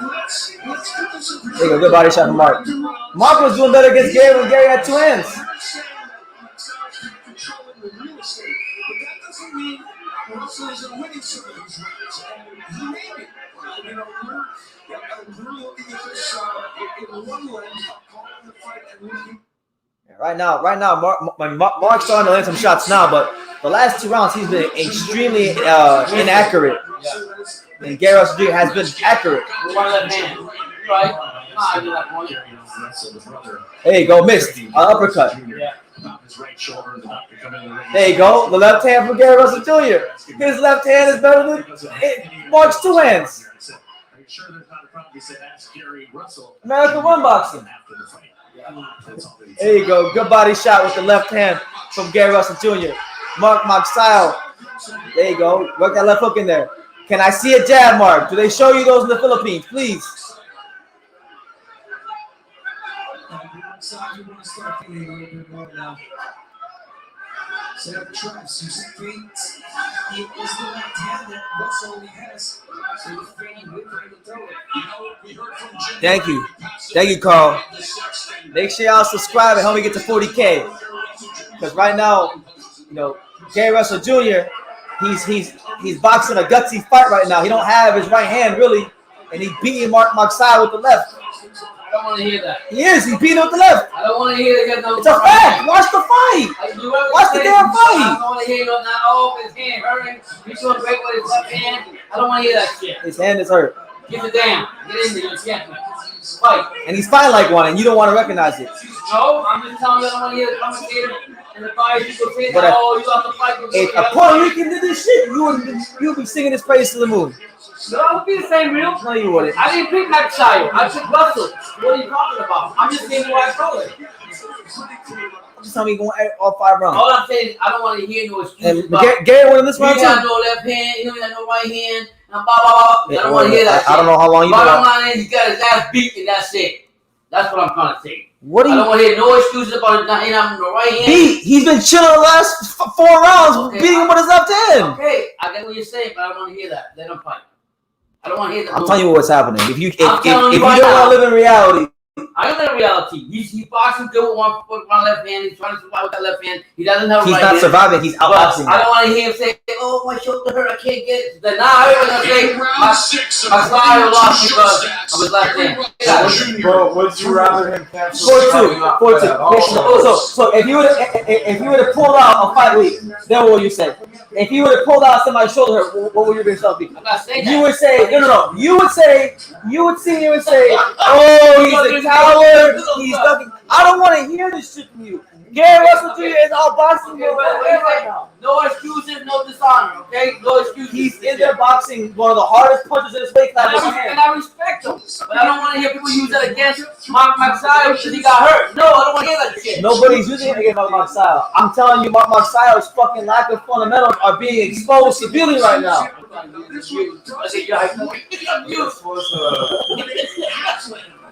There you go, good body shot from Mark. Mark was doing better against Gary when Gary had 2 hands. Right now, Mark's starting to land some shots now, but The last 2 rounds, he's been extremely inaccurate. And Gary Russell Jr. has been accurate. Right. There you go, missed. Uppercut. There you go. The left hand from Gary Russell Jr. His left hand is better than Mark's 2 hands. American One Boxing. There you go. Good body shot with the left hand from Gary Russell Jr. Mark Magsayo. There you go. Work that left hook in there. Can I see a jab, Mark? Do they show you those in the Philippines? Please. Set up traps. You see things. It is the left hand that Russell only has. So the fading whip able to throw it. We heard from Jim. Thank you. Thank you, Carl. Make sure y'all subscribe and help me get to 40K. Because right now, you know, Gary Russell Jr., he's boxing a gutsy fight right now. He don't have his right hand really, and he's beating Mark Magsayo with the left. I don't want to hear that. He is. He's beating with the left. I don't want to hear that. It's a fact. Watch the fight. Watch the damn fight. I don't want to hear not all his hand hurting. He's doing great with his left hand. I don't want to hear that shit. His hand is hurt. Get the damn. Get in there. You can't fight. And he's fighting like one, and you don't want to recognize it. No, I'm just telling you I don't want to hear the commentator and the fight. People say But that, oh, you have to fight. If a Puerto Rican did this shit, you'd be singing his praise to the moon. No, it would be the same real. No, you wouldn't. I didn't pick Magsayo. I took Russell. What are you talking about? I'm just saying what I told it. Just tell me going all 5 rounds. All I'm saying is I don't want to hear no excuses. Gary won this round He too. got no left hand. He don't got no right hand. And blah, blah, blah. I don't want to hear that. I don't know how long you been Bottom out. line is he got his ass beat and that's it. That's what I'm trying to say. What do I you? don't want to hear no excuses about it not hitting him the right hand. He's been chilling the last 4 rounds, beating him with his left hand. Okay, I get what you're saying, but I don't want to hear that. Let him fight. I don't want to hear that. I'm telling you what's happening. If you I'm telling you don't right want now. to live in reality, I don't know reality. He's boxing good with one left hand. He's trying to survive with that left hand. He doesn't have a he's right not hand. surviving. He's But outboxing. I don't want to hear him say, "Oh, my shoulder hurt. I can't get it." Then now everyone's gonna say, "My style lost because of his left hand." Bro, would you rather him cancel? 4-2. So if you would have pulled out a fight week, then what would you say? If you would have pulled out somebody's shoulder, what would your result be? I'm not saying that. You would say no. You would say, oh, he's a coward. He's ducking. I don't want to hear this shit from you. Gary Russell Jr. is outboxing you right now. No excuses, no dishonor. Okay, no excuses. He's in there boxing one of the hardest punches in his weight class. And I respect him, but I don't want to hear people use that against Mark Magsayo because he got hurt. No, I don't want to hear that shit. Nobody's using it against Mark Magsayo. I'm telling you, Mark Magsayo's fucking lack of fundamentals are being exposed severely right now.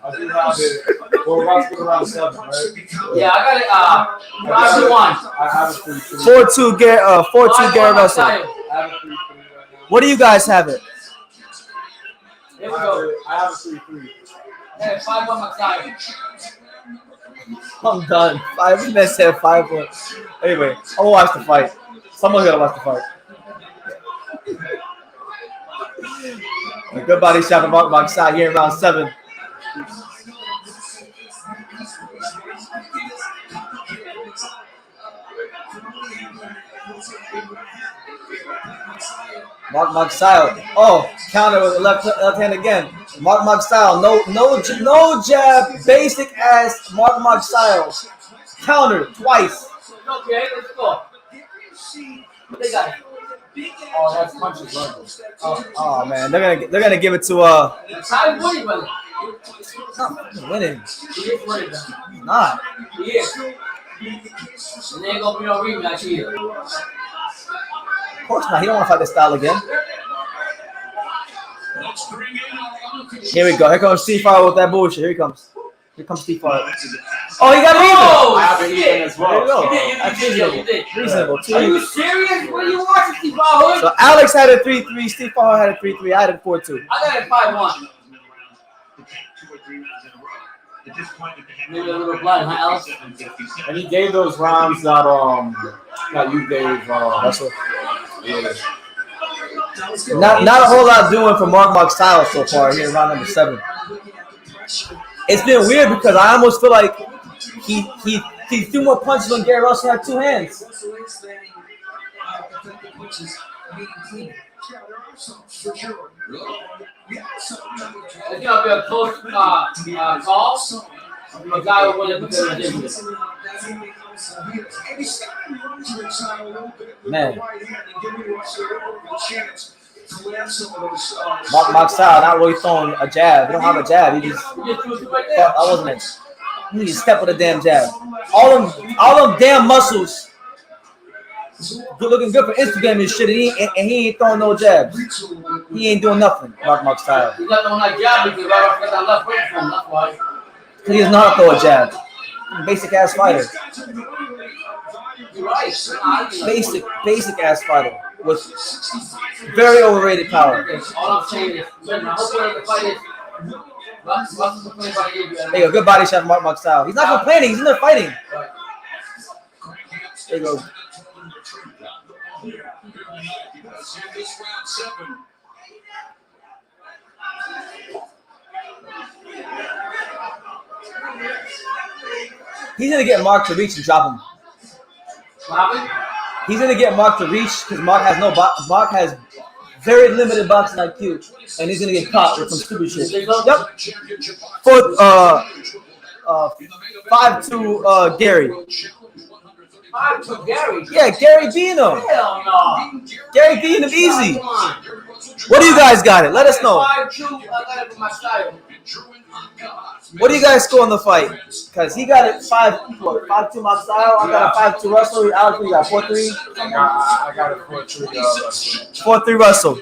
I do have it. Well, we're about to go around 7, right? Yeah, I got it. 5-1. I have it 3-3. 4-2 Gary Russell. I have it 3-3 right now. What do you guys have it? Here we go. I have it 3-3. Hey, 5-1 Magsayo. I'm done. 5 minutes said 5-1. Anyway, I'm gonna watch the fight. Someone's gonna watch the fight. A good body shot from Mark Magsayo here in round 7. Mark Magsayo. Oh, counter with the left hand again. Mark Magsayo. No jab. Basic ass Mark Magsayo. Counter twice. Okay, let's go. What they got? Oh, that's punches, right? Oh man, they're gonna give it to How you winning, brother? not winning. He is winning, brother. He's not. He is. And they ain't gonna be no rematch either. Of course not. He don't want to fight this style again. Here we go. Here comes Steve Farr with that bullshit. Here he comes. Here comes Steve Farr. Oh, he got me even. Oh, I have it shit. even as There you well. go. You That's did. reasonable. Are you serious? What are you watching, Steve Farr? So Alex had a 3-3. Steve Farr had a 3-3. I had a 4-2. I got it 5-1. Maybe a little blind, huh, Alex? And he gave those rounds that you gave Russell. yeah. Not a whole lot doing for Mark Magsayo so far here in round number 7. It's been weird because I almost feel like he threw more punches when Gary Russell had 2 hands. For sure. It's gonna be a close call. Magsayo will win it. Man. Mark Magsayo not really throwing a jab. He don't have a jab. He just I wasn't it. He need to step with a damn jab. All them damn muscles. Good looking good for Instagram and shit, and he ain't throwing no jabs. He ain't doing nothing, Mark Magsayo. He's not throwing that jab because I got that left foot from him. That's why. He doesn't know how to throw a jab. Basic ass fighter. Basic ass fighter with very overrated power. All I'm saying is, I hope the fight is. There you go, good body shot, Mark Magsayo. He's not complaining. He's in there fighting. There you go. He's gonna get Mark to reach and drop him. He's gonna get Mark to reach because Mark has very limited boxing IQ, and he's gonna get caught with some stupid shit. Yep. For 5-2 Gary. 5-2 Gary. Yeah, Gary beating him. Hell no. Gary beating him easy. What do you guys got it? Let us know. 5-2. I got it for Magsayo. What do you guys score in the fight? Because he got it 5-2 Magsayo. I got a 5-2 Russell. Alex, you got 4-3. I got a 4-3 Russell. 4-3 Russell.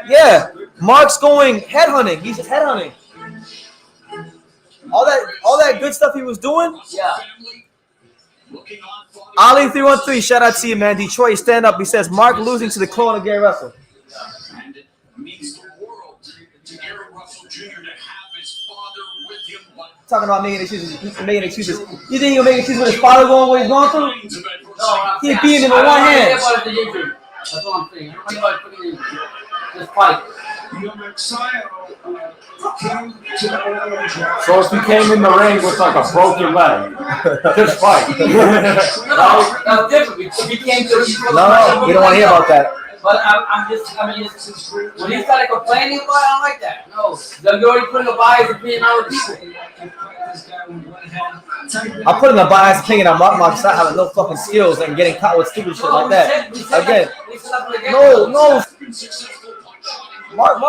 Yeah, Mark's going headhunting. He's just headhunting. All that good stuff he was doing. Yeah. Ali 313, shout out to you, man. Detroit, stand up. He says Mark losing to the clone of Gary Russell. And it means the world to Gary Russell Jr. to have his father with him. Talking about making excuses. You think he'll make excuses with his father going what he's going through? No, He beat him in one hand. That's what I'm saying. I don't know about the injury. Just fight. So if he came in the ring with like a broken leg, just fight. No, that's different. If he came to No, we don't want to hear about that. But when he started complaining about it, I don't like that. No, you're already putting a bias opinion on other people. I'm putting a biased opinion on Mark Magsayo having no fucking skills and getting caught with stupid shit like that. Again, no. Mark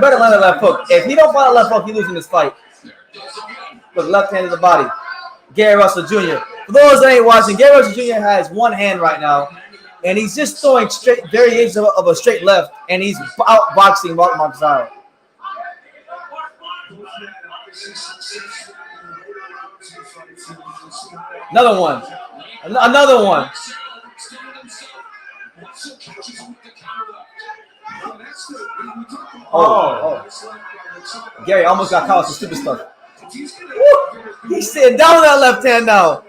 better land a left hook. If he don't find a left hook, he losing this fight. With left hand of the body. Gary Russell Jr. For those that ain't watching, Gary Russell Jr. has one hand right now, and he's just throwing straight variations of a straight left, and he's outboxing Mark Magsayo. Another one. Oh. Gary almost got caught with some stupid stuff. Woo! He's sitting down with that left hand now.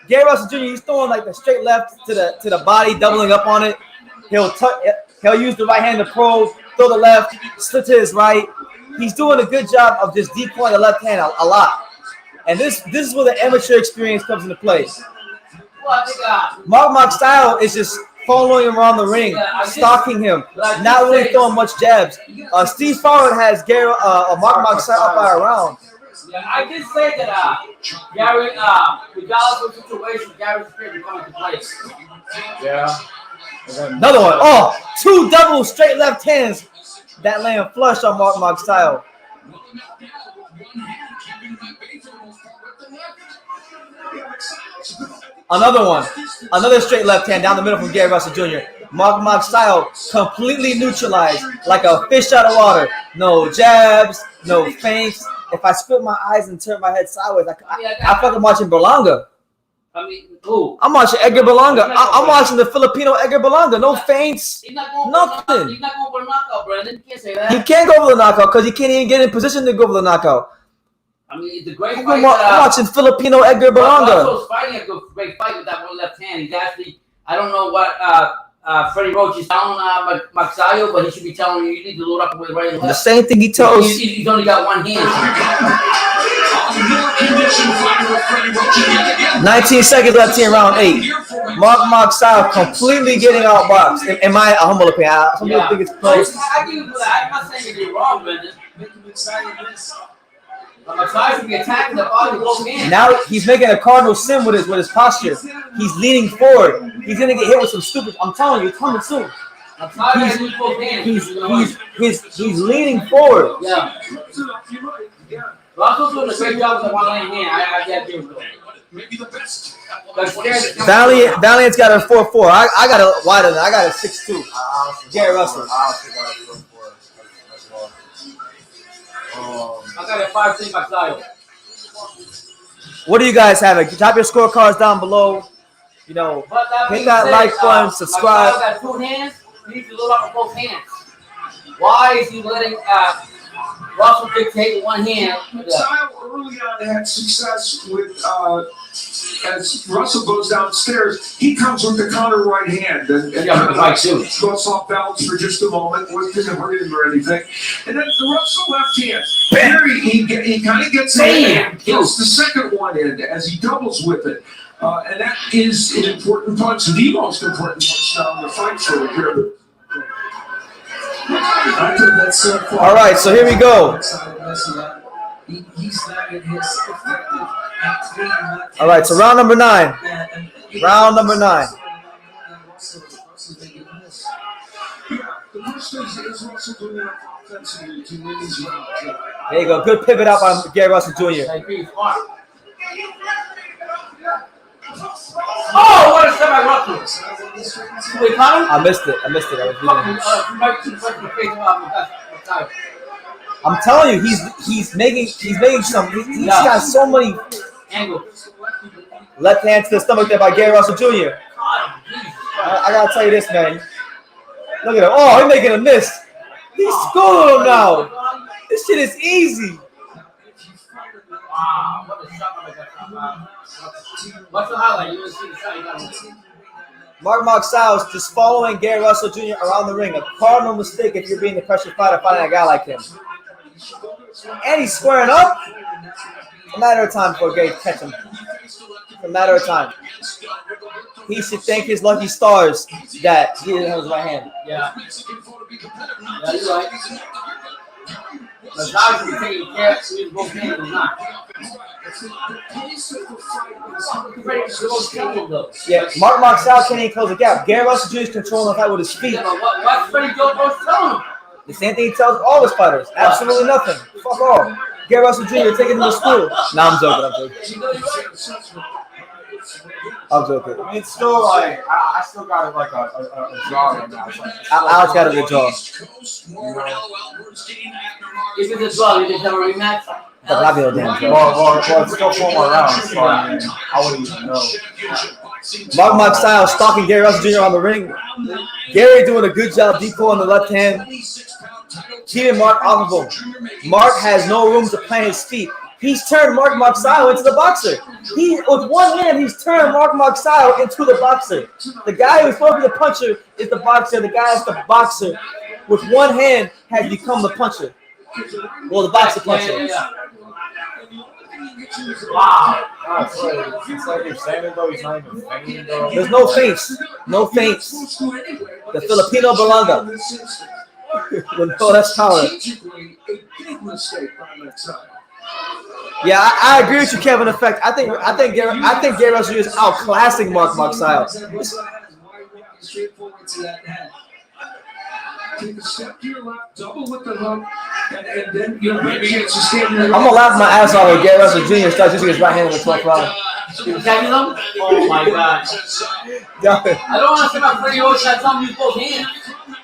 Gary Russell Jr. He's throwing like the straight left to the body, doubling up on it. He'll use the right hand to probe, throw the left, slip to his right. He's doing a good job of just decoying the left hand a lot. And this is where the amateur experience comes into play. Mark Magsayo is just following him around the ring, stalking him, not really throwing much jabs. Steve Forward has Mark Magsayo up by a round. Yeah, I did say that Gary, regardless of the situation, Gary's spirit will come into place. Yeah. Another one. Oh, 2 double straight left hands that land flush on Mark Magsayo. Another one. Another straight left hand down the middle from Gary Russell Jr. Mark Magsayo completely neutralized like a fish out of water. No jabs, no feints. If I split my eyes and turn my head sideways, I fucking watching Berlanga. I mean, who? I'm watching Edgar Berlanga. I'm watching the Filipino Edgar Berlanga. No feints, nothing. He's not going for a knockout, Brandon. You can't say that. He can't go for the knockout because he can't even get in position to go for the knockout. I mean, it's a great I'm fight. watching Filipino Edgar Berlanga. Russell's fighting a great fight with that one left hand. He's actually, I don't know what Freddie Roach is telling Magsayo, but he should be telling you need to load up with right and left. The same thing he tells. He's only got one hand. more conditioned fighter with Freddie Roach yet again. 19 seconds left here in round 8. Mark Magsayo completely getting outboxed. In my humble opinion, some people think it's close. I give you that. I'm not saying you're wrong, Brendan. Magsayo should be attacking the body with both hands. Now he's making a cardinal sin with his posture. He's leaning forward. He's gonna get hit with some stupid. I'm telling you, it's coming soon. He's leaning forward. Yeah. Russell's doing a great job with the one hand. I can't do it. Maybe the best. Valiant's got a 4-4. I got a wider than I got a 6-2. Gary Russell. I got a 5-3 Magsayo. What do you guys have? Drop your scorecards down below. You know, hit that like button, subscribe. Magsayo got 2 hands. He needs to load up with both hands. Why is he letting Russell dictate with one hand? Magsayo early on had success with as Russell goes downstairs, he comes with the counter right hand and goes off balance for just a moment. Didn't hurt him or anything. And then the Russell left hand. Barry, he kind of gets in and kills the second one in as he doubles with it. And that is an important punch, the most important punch down the fight for the period. All right, so here we go. All right, so round number 9. Round number 9. There you go. Good pivot out by Gary Russell Jr. Oh, what a step by Russell. Wait, Connor? I missed it. I was I'm telling you, he's making some. He's got so many angles. Left hand to the stomach there by Gary Russell Jr. I gotta tell you this, man. Look at him. Oh, he's making a miss. He's schooling him now. This shit is easy. Wow, what a shot by that. What's the highlight? You want to see the shot you got? Mark Magsayo is just following Gary Russell Jr. around the ring. A cardinal mistake if you're being the pressure fighter fighting a guy like him. And he's squaring up. A matter of time before Gary catch him. A matter of time. He should thank his lucky stars that he didn't have his right hand. Yeah. Yeah, you're right. But guys are taking care of both hands or not. Yeah, Mark Magsayo can't even close the gap. Gary Russell Jr. is controlling the fight with his feet. Yeah, but what's Freddie Joe telling him? The same thing he tells all his fighters. Absolutely nothing. Fuck all. Gary Russell Jr. taking him to school. Nah, I'm joking. I'm joking. I mean, it's still like I still got like a jaw right now. Alex got a good jaw. If it's a draw, you just have a rematch. But not be a damn jaw. Well, it's still 4 more rounds, so I mean, I wouldn't even know. Mark Magsayo stalking Gary Russell Jr. on the ring. Gary doing a good job decoying the left hand. Keeping Mark off of him. Mark has no room to plant his feet. He's turned Mark Magsayo into the boxer. With one hand, he's turned Mark Magsayo into the boxer. The guy who's supposed to be the puncher is the boxer. The guy that's the boxer with one hand has become the puncher. Well, the boxer puncher. Yeah. Wow. It's like you're saying though, he's not even fainting though. There's no feints. No feints. The Filipino Balanga. Oh, that's power. Yeah, I agree with you, Kevin. In fact, I think Gary Russell is outclassing Mark Magsayo. Take a step to your left, double with the hook, and then maybe it's a stand. I'm gonna laugh my ass off when Gary Russell Jr. starts using his right hand in the 12th round. You tagging them? Oh my God! I don't want to see my Freddie Roach shots on use both hands.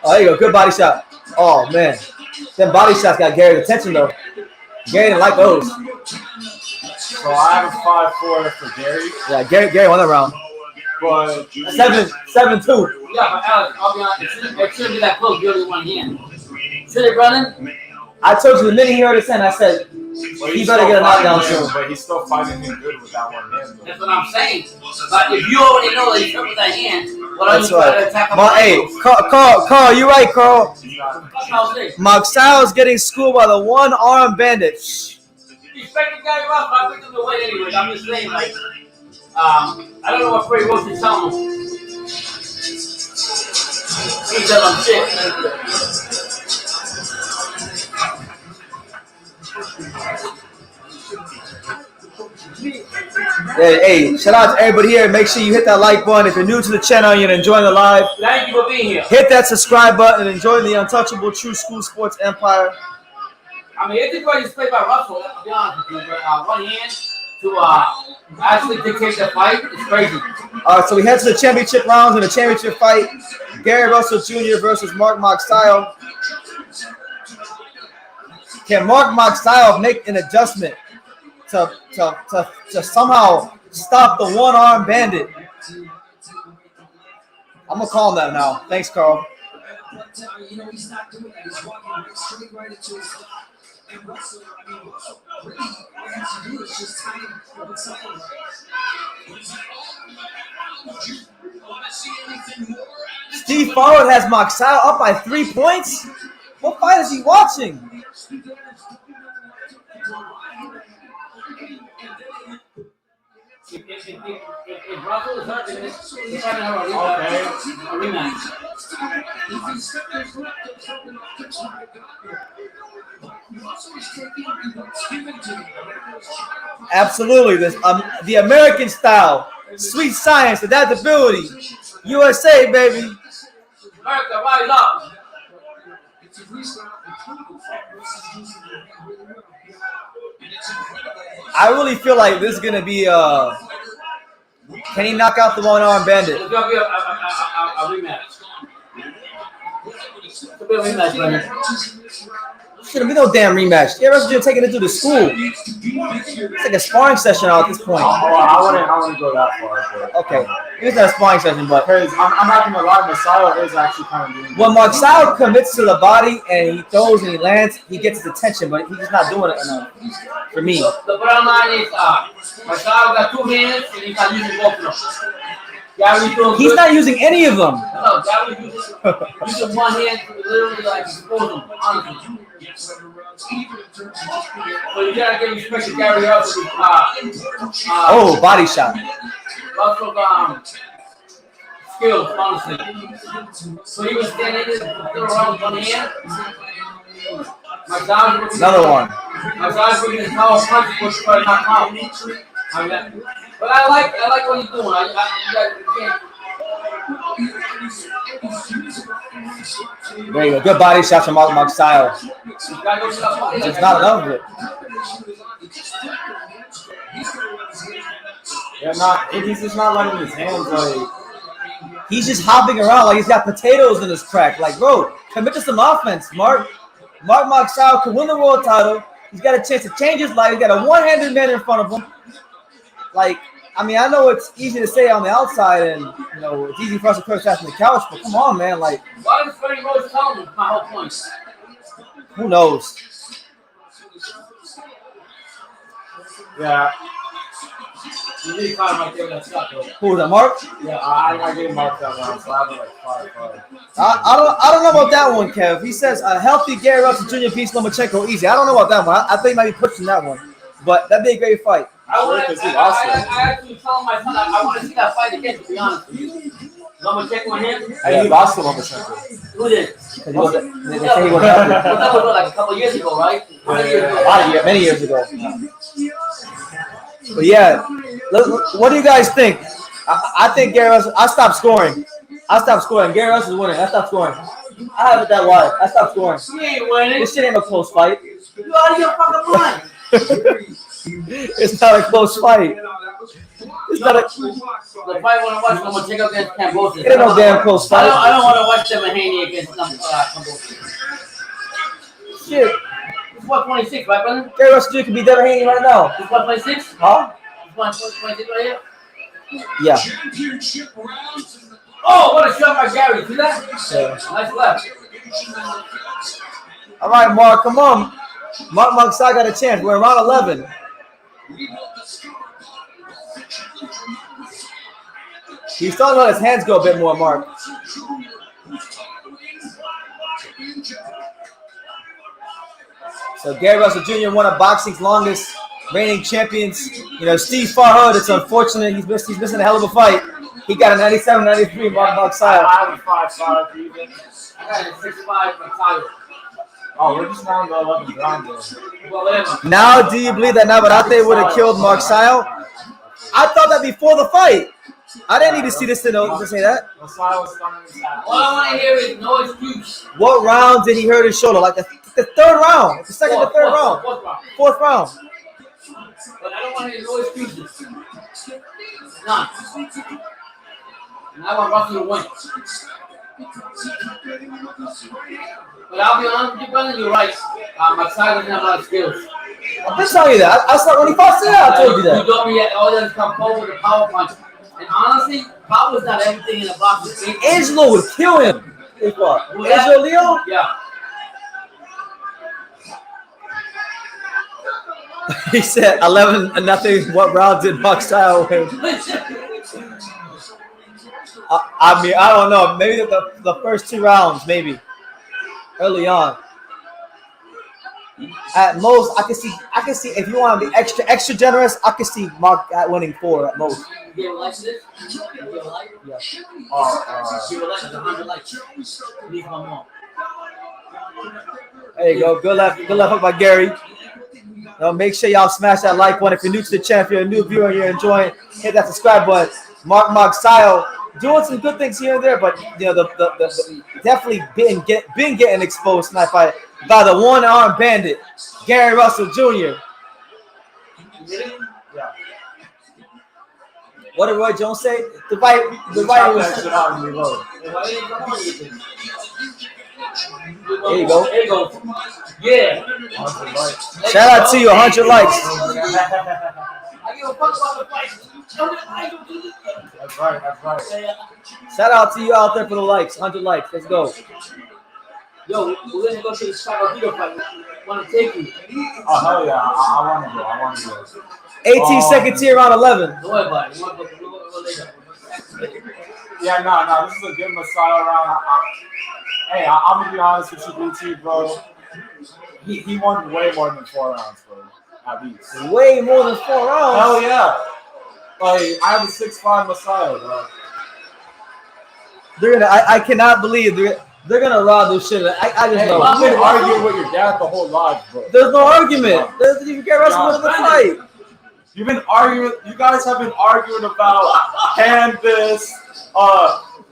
Oh, there you go, good body shot. Oh man, them body shots got Gary's attention though. Gary didn't like those. So I have a 5-4 for Gary. Yeah, Gary won that round. But 7-2. Yeah, but Alex, I'll be honest. It shouldn't be that close. You're only one hand. Should it, running? I told you the minute he heard his hand, I said he better get a knockdown soon. But he's still fighting him good with that one hand. That's what I'm saying. But if you already know that he's hurt with that hand, what are you going to attack him? Hey, Carl, you right, Carl. Magsayo's getting schooled by the one-arm bandit. He's respected Gary Russell, I picked him to win anyway. I'm just saying, like, I don't know what Freddie Roach is telling him. He said I'm shit. Hey, shout out to everybody here. Make sure you hit that like button. If you're new to the channel and you're enjoying the live, Thank you for being here. hit that subscribe button and enjoy the untouchable True School Sports Empire. I mean, it's a great play by Russell, to be honest with you. But one hand to actually dictate the fight is crazy. All right, so we head to the championship rounds in the championship fight. Gary Russell Jr. versus Mark Magsayo. Can Mark Magsayo make an adjustment to somehow stop the one-arm bandit? I'm going to call him that now. Thanks, Carl. You know, he's not doing that. He's walking straight right into his spot. And Russell, really, all he has to do is just tie him with something. Steve Forward has Magsayo up by 3 points? What fight is he watching? If Russell is hurt, he's trying to have a rematch. Absolutely. This, the American style. Sweet science, adaptability. USA, baby. America, rise up. I really feel like this is going to be can he knock out the one-arm bandit? It's going to be a rematch. It's going to be a rematch, brother. Shouldn't be no damn rematch. Yeah, Russell just taking it to the school. It's like a sparring session out at this point. I wouldn't go that far. But, Okay, it's not a sparring session, but because I'm not gonna lie, Magsayo is actually kind of doing. when Magsayo commits to the body and he throws and he lands, he gets his attention, but he's just not doing it enough. For me, The bottom line is, Magsayo got 2 hands and he's not using both of them. he's not using any of them. No, Gary's using one hand to literally like expose him, honestly. But you gotta give respect to Gary Russell. Oh, body shot. Russell's skills, honestly. So he was standing there, threw around with one hand. Another one. Magsayo's bringing his power punch, which try to knock him out. But I like what he's doing. There you go. Good body shot from Mark Magsayo. It's not enough of it. He's just not letting his hands like. He's just hopping around like he's got potatoes in his crack. Like, bro, commit to some offense, Mark. Mark Magsayo can win the world title. He's got a chance to change his life. He's got a one-handed man in front of him. Like, I mean, I know it's easy to say on the outside, and you know it's easy for us to criticize from the couch. But come on, man. Like, why does Freddie Roach tell him? My whole point. Who knows? Yeah. You really caught him right there with that shot, though. Who was that, Mark? Yeah, I gave Mark that round, so I have like 5-5. I don't know about that one, Kev. He says a healthy Gary Russell Jr. piece Lomachenko easy. I don't know about that one. I think he might be pushing that one, but that'd be a great fight. I actually told my son I want to see that fight again, to be honest with you. Lomachenko on him? Hey, he lost to Lomachenko. Who did? They say he wasn't healthy. That was like a couple years ago, right? Many years ago. But yeah, what do you guys think? I think Gary Russell. I stopped scoring. Gary Russell's winning. I stopped scoring. I have it that wide. I stopped scoring. You ain't winning. This shit ain't a close fight. You out of your fucking mind. It's not a close fight. It's not a. The fight when I watch Lomachenko against Cambosis. It ain't no damn close fight. I don't want to watch Haney against Cambosis. Shit. It's 126, right, brother? Gary Russell Jr. could be Devin Haney right now. It's 126? Huh? It's 126 right here? Yeah. Oh, what a shot by Gary. See that? Yeah. Nice left. All right, Mark, come on. Mark Magsayo got a chance. We're around 11. He's starting to let his hands go a bit more, Mark. So Gary Russell Jr. one of boxing's longest reigning champions. You know, Steve Farhood. It's unfortunate he's missing a hell of a fight. He got a 97-93 Mark Magsayo. I have a 5-5 even. I got a 6'5" Masayo. Oh, we're just now in the 11th round though. Well, whatever. Now, do you believe that Navarrete would have killed Magsayo? I thought that before the fight. I didn't need to see this to say that. Masayo was stunning his hat. All I want to hear is no excuse. What round did he hurt his shoulder? Like the third round, the second to third round, fourth round. But I don't want to hear no excuses. None. And I want Russell to win. But I'll be honest with you, brother, you're right. Magsayo doesn't have a lot of skills. I've been telling you that. I saw when he fought Sarah, I told you You that. told me that all that come forward with a power punch. And honestly, power is not everything in a boxing. Angelo would kill him. He fought. Who that? Angelo Leo? Yeah. He said 11-0. What round did Magsayo win? I mean, I don't know. Maybe the first 2 rounds, maybe early on. At most, I can see if you want to be extra generous, I can see Mark at winning 4 at most. You ever like this? You ever like? Yeah. You ever like 100 likes? Leave my mom. There you go. Good luck by Gary. Make sure y'all smash that like button. If you're new to the channel, if you're a new viewer and you're enjoying, hit that subscribe button. Mark Magsayo doing some good things here and there, but you know the definitely been getting exposed tonight by the one-armed bandit, Gary Russell Jr. Yeah. What did Roy Jones say? The fight was. There you go. There you go. Yeah. Shout out to you, 100 likes. I give a fuck about the fight. That's right. Shout out to you out there for the likes, 100 likes. Let's go. Yo, we're gonna go to the Chicago fight. Want to take you? Oh hell yeah! I want to go. 18 second tier, round 11. Don't worry about it. You want to go later. Yeah, no. This is a good Masayo round. Hey, I'm gonna be honest with you, BT, bro. He won way more than 4 rounds, bro. At least. Way more than 4 rounds. Hell yeah! Like I have a 6'5" Masayo, bro. I cannot believe they're gonna rob this shit. I just know. You've been arguing with your dad the whole life, bro. There's no argument. You get wrestling in the fight. You've been arguing. You guys have been arguing about canvas,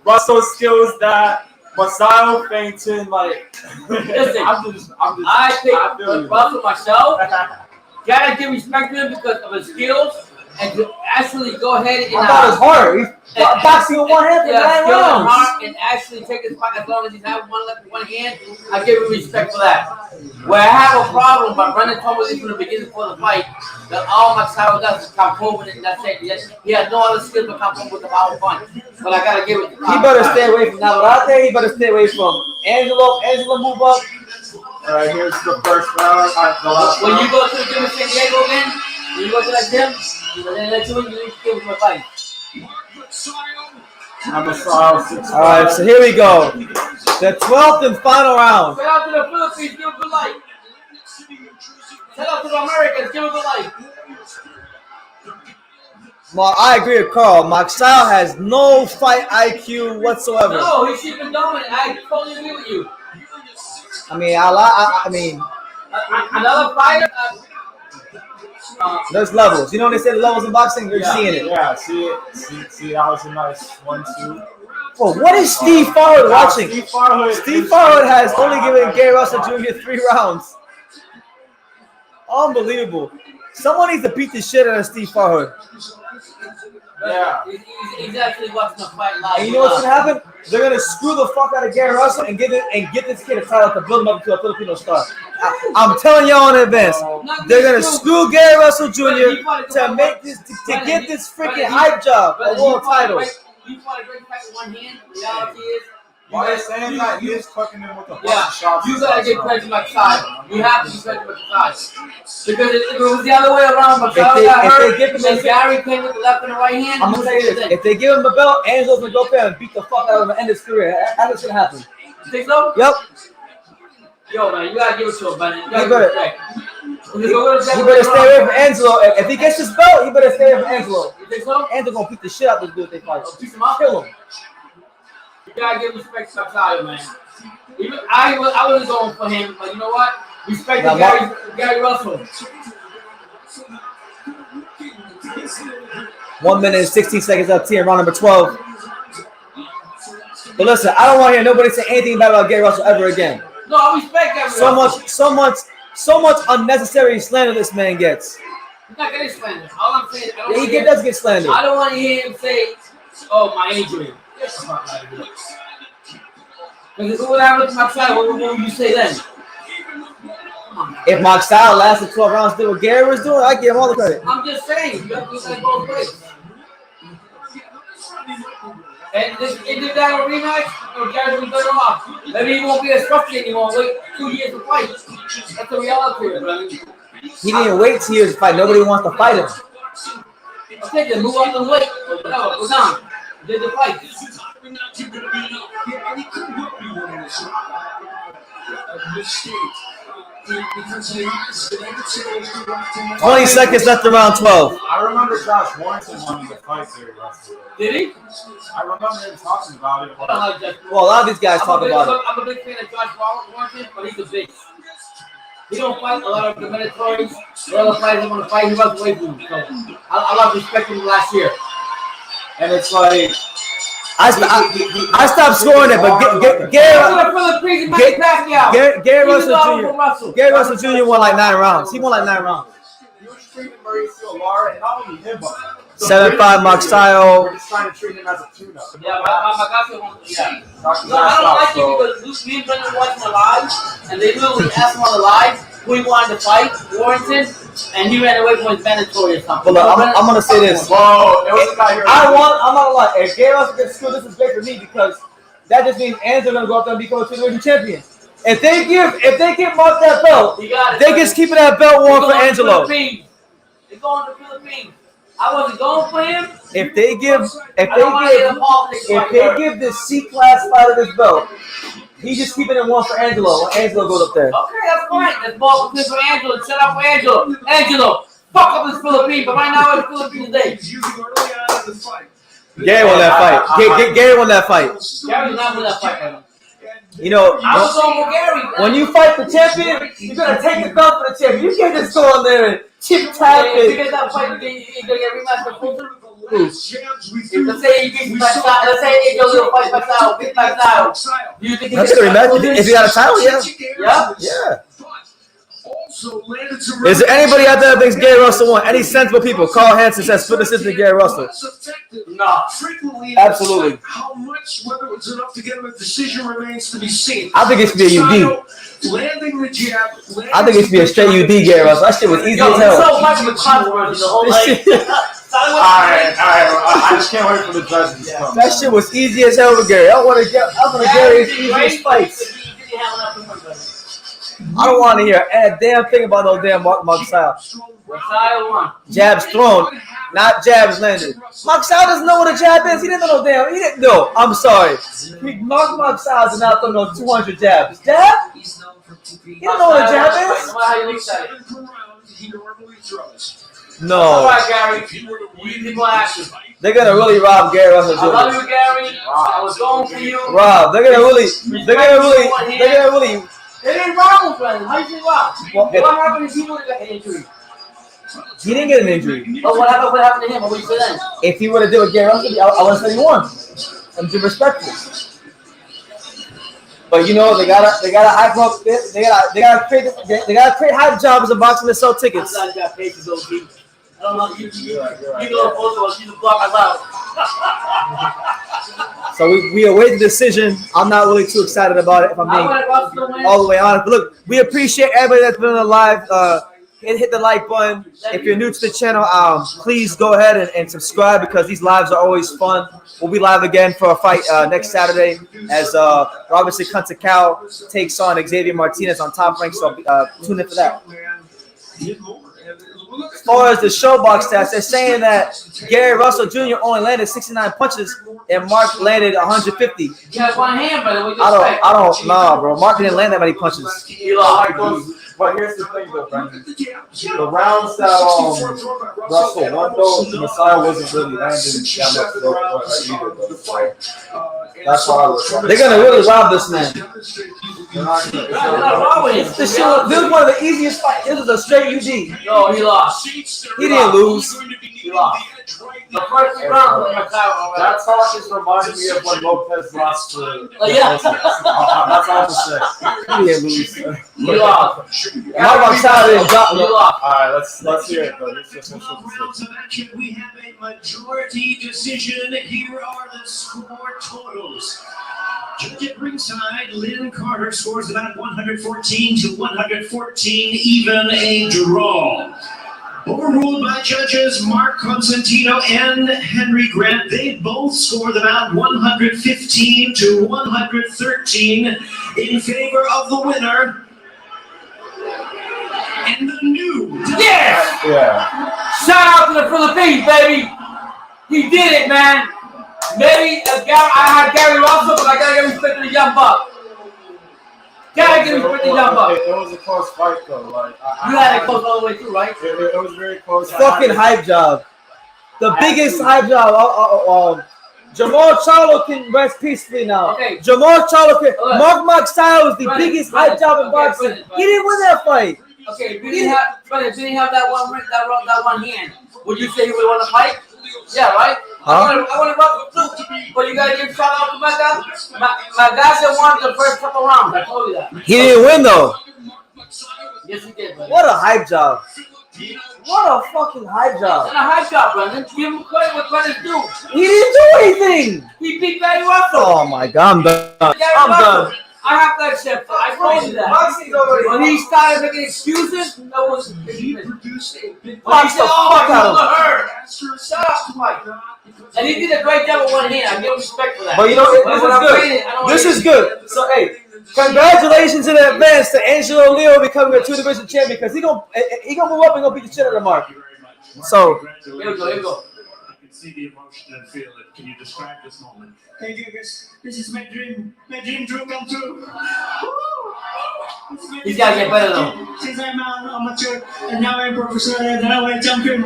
Russell skills that Masayo fainting. Like, Listen, I'm just. I picked Russell myself. Gotta give respect to him because of his skills and to actually go ahead and. I thought his heart. He's boxing with one hand for 9 rounds. And actually take his fight as long as he's had one left with one hand. I give him respect for that. Where I have a problem, but Brendan told me this from the beginning before the fight, that all Magsayo does is come forward and that's it. He has no other skills but come forward with the power punch. But I gotta give it to him. He better stay away from Navarrete. He better stay away from Angelo. Angelo move up. All right, here's the first round. When you go to the gym in San Diego again, when you go to that gym, then let you in, you need to give him a fight. All right, so here we go. The 12th and final round. Shout out to the Philippines, give him good life. Shout out to the Americans, give him good life. Well, I agree with Carl. Magsayo has no fight IQ whatsoever. No, he's even dominant. I totally agree with you. I mean, Another fighter. there's levels. You know when they say levels in boxing? You're seeing it. Yeah, see it. See, that was a nice 1-2. Oh, what is Steve Farhood watching? Steve Farhood has only given Gary Russell Jr. 3 rounds. Unbelievable. Someone needs to beat the shit out of Steve Farhood. Yeah. He's actually watching the fight live. And you know what's gonna happen? They're gonna screw the fuck out of Gary Russell and get this kid a title to build him up into a Filipino star. I'm telling y'all in advance, they're gonna screw Gary Russell Jr. to make this to get this freaking hype job a world title. He fought a great fight with one hand. The reality is, Why are you saying that? He is cooking him with a bunch yeah, of shots. you gotta get credit to Magsayo. You have to give credit to Magsayo. Because if it was the other way around, Magsayo got hurt, and Gary came with the left and the right hand. I'm gonna tell you this: if they give him the belt, Angelo's gonna go there and beat the fuck out of him and end his career. That's what's gonna happen. You think so? Yep. Yo, man, you gotta give it to him, man. You gotta He give it better. respect. He better stay away from Angelo. If he gets his belt, he better stay away from Angelo. You think so? Angelo gonna beat the shit out of this dude if they fight. Kill him. You gotta give respect to Magsayo, man. Even I wasn't going for him, but you know what? Respect to Gary Russell. 1 minute and 16 seconds left here in round number 12. But listen, I don't want to hear nobody say anything bad about Gary Russell ever again. No, I respect Gary Russell. So much unnecessary slander this man gets. He's not getting slandered. All I'm saying, does get slandered. I don't want to hear him say, "Oh, my injury." Get the fuck out of here. Because what happened to Magsayo? What would you say then? If Magsayo lasted 12 rounds, did what Gary was doing, I give him all the credit. I'm just saying, you have to say both ways. And if that a rematch, or Gary's will be better off. Maybe he won't be as scruffy anymore. Wait 2 years to fight. That's the reality of it, brother. He didn't wait 2 years to fight. Nobody wants to fight him. Okay, then move up the weight. Whatever, go down. Did the fight. 20 seconds left around 12. I remember Josh Warrington wanting to fight Gary Russell. Did he? I remember him talking about it. I don't like that. Well, a lot of these guys talk about it. I'm a big fan of Josh Warrington, but he's a bitch. He don't fight a lot of the mandatories. The other fighters want to fight. He runs away from him. So I love respecting him last year. And it's like I stopped scoring it, but Gary Russell Jr. won like 9 rounds. He won like 9 rounds. 7-5 Magsayo. We're just trying to treat him as a tune-up. Yeah, Magsayo wants to. Yeah. No, I don't like it because me and Brendan watched him live, and they literally asked him on the live who he wanted to fight, Warrington, and he ran away from his mandatory or something. Well, look, I'm gonna say this. Whoa, it was I'm not gonna lie. If Gary Russell gets screwed, this is great for me because that just means Angelo gonna go up there and become a featherweight champion. If they give Mark that belt, they just keeping that belt warm for Angelo. They're going to the Philippines. I wasn't going for him. If they give the C-class fighter this belt, he's just keeping it warm for Angelo when Angelo goes up there. Okay, that's fine. That's ball for Angelo. Set up for Angelo. Angelo, fuck up this Philippines, but right now it's Philippines Day. Gary won that fight. Gary won that fight. Gary not win that fight, man. You know, I was going for Gary. When you fight the champion, you're gonna take the belt for the champion. You can't just go on there and chip tap it. If you get that fight, you're gonna get rematch for Fulton. Let's say he beats Magsayo. Let's say Angelo fights Magsayo. Beats Magsayo. Do you think that's a rematch? If he got a title, yeah. Yeah. Is there anybody out there that thinks Gary Russell won? Any sensible people? Carl Hansen says split decision to Gary Russell. No. Absolutely. How much, whether it was enough to get him a decision remains to be seen. I think it should be a UD. Landing the jab. I think it should be a straight UD, Gary Russell. That shit was easy as hell. So much of a controversy, the whole night. Alright. I just can't wait for the judges to come. That shit was easy as hell for Gary. I want to Gary's easiest fights. I don't want to hear a damn thing about no damn Mark Magsayo. Magsayo won. Jabs thrown, not jabs landed. Magsayo doesn't know what a jab is. He didn't know no damn. He didn't know. I'm sorry. Mark Magsayo did not throw no 200 jabs. Jab? He don't know what a jab is. No. All right, Gary. They're gonna really rob Gary Russell Jr. I love you, Gary. I was going for you. Rob. They're gonna really. It ain't wrong, friend. How you think wrong? What happened if he would have got an injury? He didn't get an injury. Oh, what happened to him? What would you say then? If he would have did with Gary Russell, I would have said he won. I'm too respectful. But you know they gotta hype up. They gotta create hype jobs in boxing to sell tickets. I'm glad you got patience, OG. I don't know. You know, also she's a block out. So we await the decision. I'm not really too excited about it, if I'm being all the way honest. But look, we appreciate everybody that's been on the live. Hit the like button. If you're new to the channel, please go ahead and subscribe because these lives are always fun. We'll be live again for a fight next Saturday as Robinson Cuntacao takes on Xavier Martinez on Top Rank. So tune in for that. As far as the showbox stats, they're saying that Gary Russell Jr. only landed 69 punches and Mark landed 150. You have one hand, brother. I don't, nah, bro. Mark didn't land that many punches. You lost. But here's the thing, though, Brendan. The rounds that Russell won, though, Masayo wasn't really landing that much throw either, though. So that's how I was saying. They're gonna really rob this man. This This was one of the easiest fights. This was a straight UD. No, he lost. He didn't lose. He lost. The first round was Masayo. That talk is reminding me of when Lopez lost to. Yeah. That's all I'm saying. He didn't lose. He lost. Mark Magsayo didn't drop He no. lost. All right, let's hear it, though. This is Rounds of action, we have a majority decision. Here are the score totals. Judge at ringside, Lynn Carter scores about 114 to 114, even a draw. Overruled by judges Mark Constantino and Henry Grant, they both scored about 115 to 113 in favor of the winner. And the new Yes! Yeah. Shout out to the Philippines, baby. He did it, man. Maybe I had Gary Russell, but I gotta give respect to the young buck. Gotta give respect to the young buck. It was a close fight, though. Like You had it close all the way through, right? It was very close. Fucking hype job. The biggest hype job. Jamal Charlo can rest peacefully now. Okay. Jamal Charlo can. Look. Mark Magsayo was the Brennan, biggest Brennan, hype job in okay, boxing. Brennan. He didn't win that fight. Okay, if you didn't have that one hand, would you say he would want to fight? Yeah, right? Huh? I want to rock too. But you gotta give shout out to my guy. My guy said won the first couple rounds. I told you that. He didn't win though. Yes, he did, buddy. What a hype job. What a fucking hype job. And a high shot, Brendan. Give him credit what credit's due. He didn't do anything. He beat Barry Russell. Oh my god, I'm done. Barry I'm Russell. done. I have that shit. I told you that. When he started making excuses, that was when he said, Box the "Oh, fuck you out of him." look hurt." Shut up, Mike. And he did a great job with one hand. I give him respect for that. But you know, But this when I'm is reading, I good. don't This wanna is good. So hey, congratulations in advance to Angelo Leo becoming a 2-division champion because he gonna move up and gonna beat the shit out of Mark. So Here we go. Here we go. I can see the emotion and feel it. Can you describe this moment? Thank you, guys. This is my dream. My dream come true. He's gotta get better though. Since I'm an amateur and now I'm professional and now I'm champion.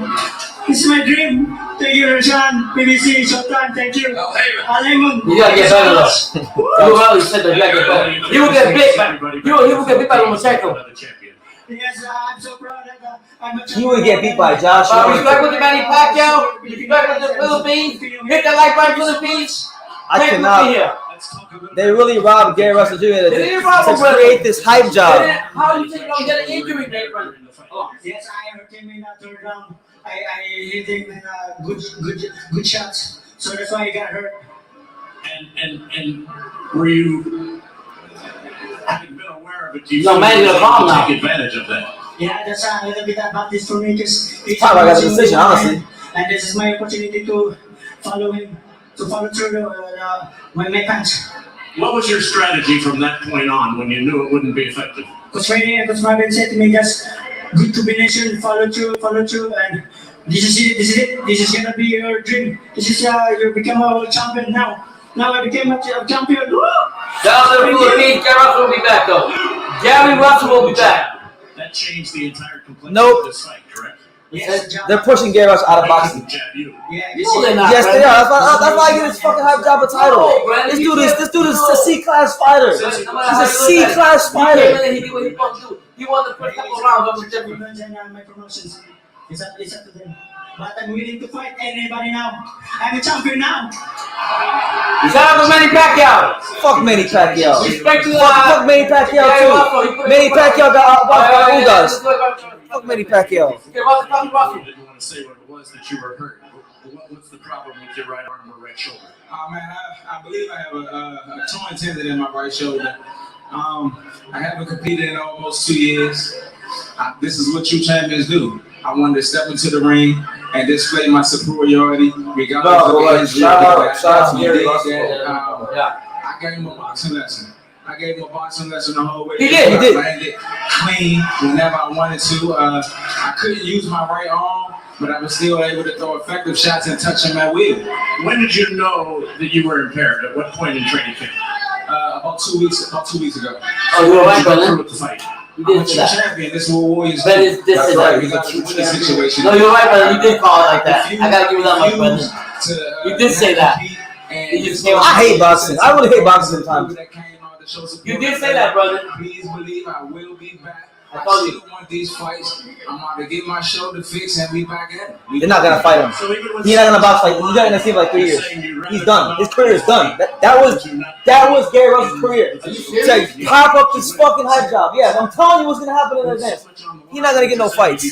This is my dream. Thank you, Rashan, BBC, Showtime. Thank you. Alemon. You gotta get better though. You already said that. You gotta get better. He will get bit by. He will get bit by Lomachenko. Yes, I'm so proud that I'm a champion. he would get beat by Josh. But if you back with the Manny Pacquiao, if you back with the Philippines, hit that like button, Philippines. I Thank you for cannot. being here. They really robbed Gary Russell Jr. They didn't rob him, to brother. create this hype job. How you think you don't get an injury, Nate? Oh. Yes, I hurt him in that third round. I hit him in good shots. So that's why he got hurt. And were you, having been aware of it, do you No, feel man, you you're were calm able to now. take advantage of that? Yeah, that's a little bit advantage for me because it's How I got the decision, honestly. And this is my opportunity to follow him, to follow through my plans. What was your strategy from that point on when you knew it wouldn't be effective? Coach Marvin said to me, just good combination, follow through, and this is it. This is gonna be your dream. This is you become a champion now. Now I became a champion. Woo! Shout out to the Philippines. Gary Russell will be back though. Gary Russell will be back. That changed the entire complexion Nope. of this fight, correct? Yes, They're pushing Gary Russell out of boxing. Jab you. Yeah, No, they're not. Yes, they Brandon. are. That's why I get this fucking hype job a title. No, Brandon, This dude is a C-class fighter. No matter He's how a you look at it, C-class he came fighter. in and he did what he supposed to do. He won the first couple rounds of the different. and my promotions. It's up to them. But I'm willing to fight anybody now. I'm a champion now. Shout out to Manny Pacquiao. Fuck Manny Pacquiao. Respect to Fuck Manny Pacquiao too. Manny Pacquiao got outboxed by Ugas. Fuck Manny Pacquiao. Okay, Russell, talk to Russell. You want to say what it was that you were hurt. What's the problem with your right arm or right shoulder? Oh man, I believe I have a torn tendon in my right shoulder. I haven't competed in almost 2 years. This is what true champions do. I wanted to step into the ring and display my superiority, regardless of the injury. Shout out to Gary did Russell. that. Yeah. I gave him a boxing lesson. I gave him a boxing lesson the whole way. He did. I landed clean whenever I wanted to. I couldn't use my right arm, but I was still able to throw effective shots and touch him at will. When did you know that you were impaired? At what point in training camp? About 2 weeks ago. Oh, you were right, Go through Brandon. with the fight. You I'm a did true say that. champion. This is what Warriors But do. it's this That's is right. that. He's a true winning situation. No, you're right, brother. You did call it like that. Refuse- I gotta give you that much, brother. refuse to, You did say that. compete, and You just this came was- I hate boxing. I really hate boxing sometimes. That came on to show support. You did say that, brother. Please believe I will be back. I I told you. still want these fights. I'm about to get my shoulder fixed and be back at it. They're not gonna fight him. So even when He's not gonna box like he's not gonna see him like 3 years. He's done. His career is done. That was Gary Russell's career. To pop up this fucking hype job. Yeah, I'm telling you what's gonna happen in advance. He's not gonna get no fights.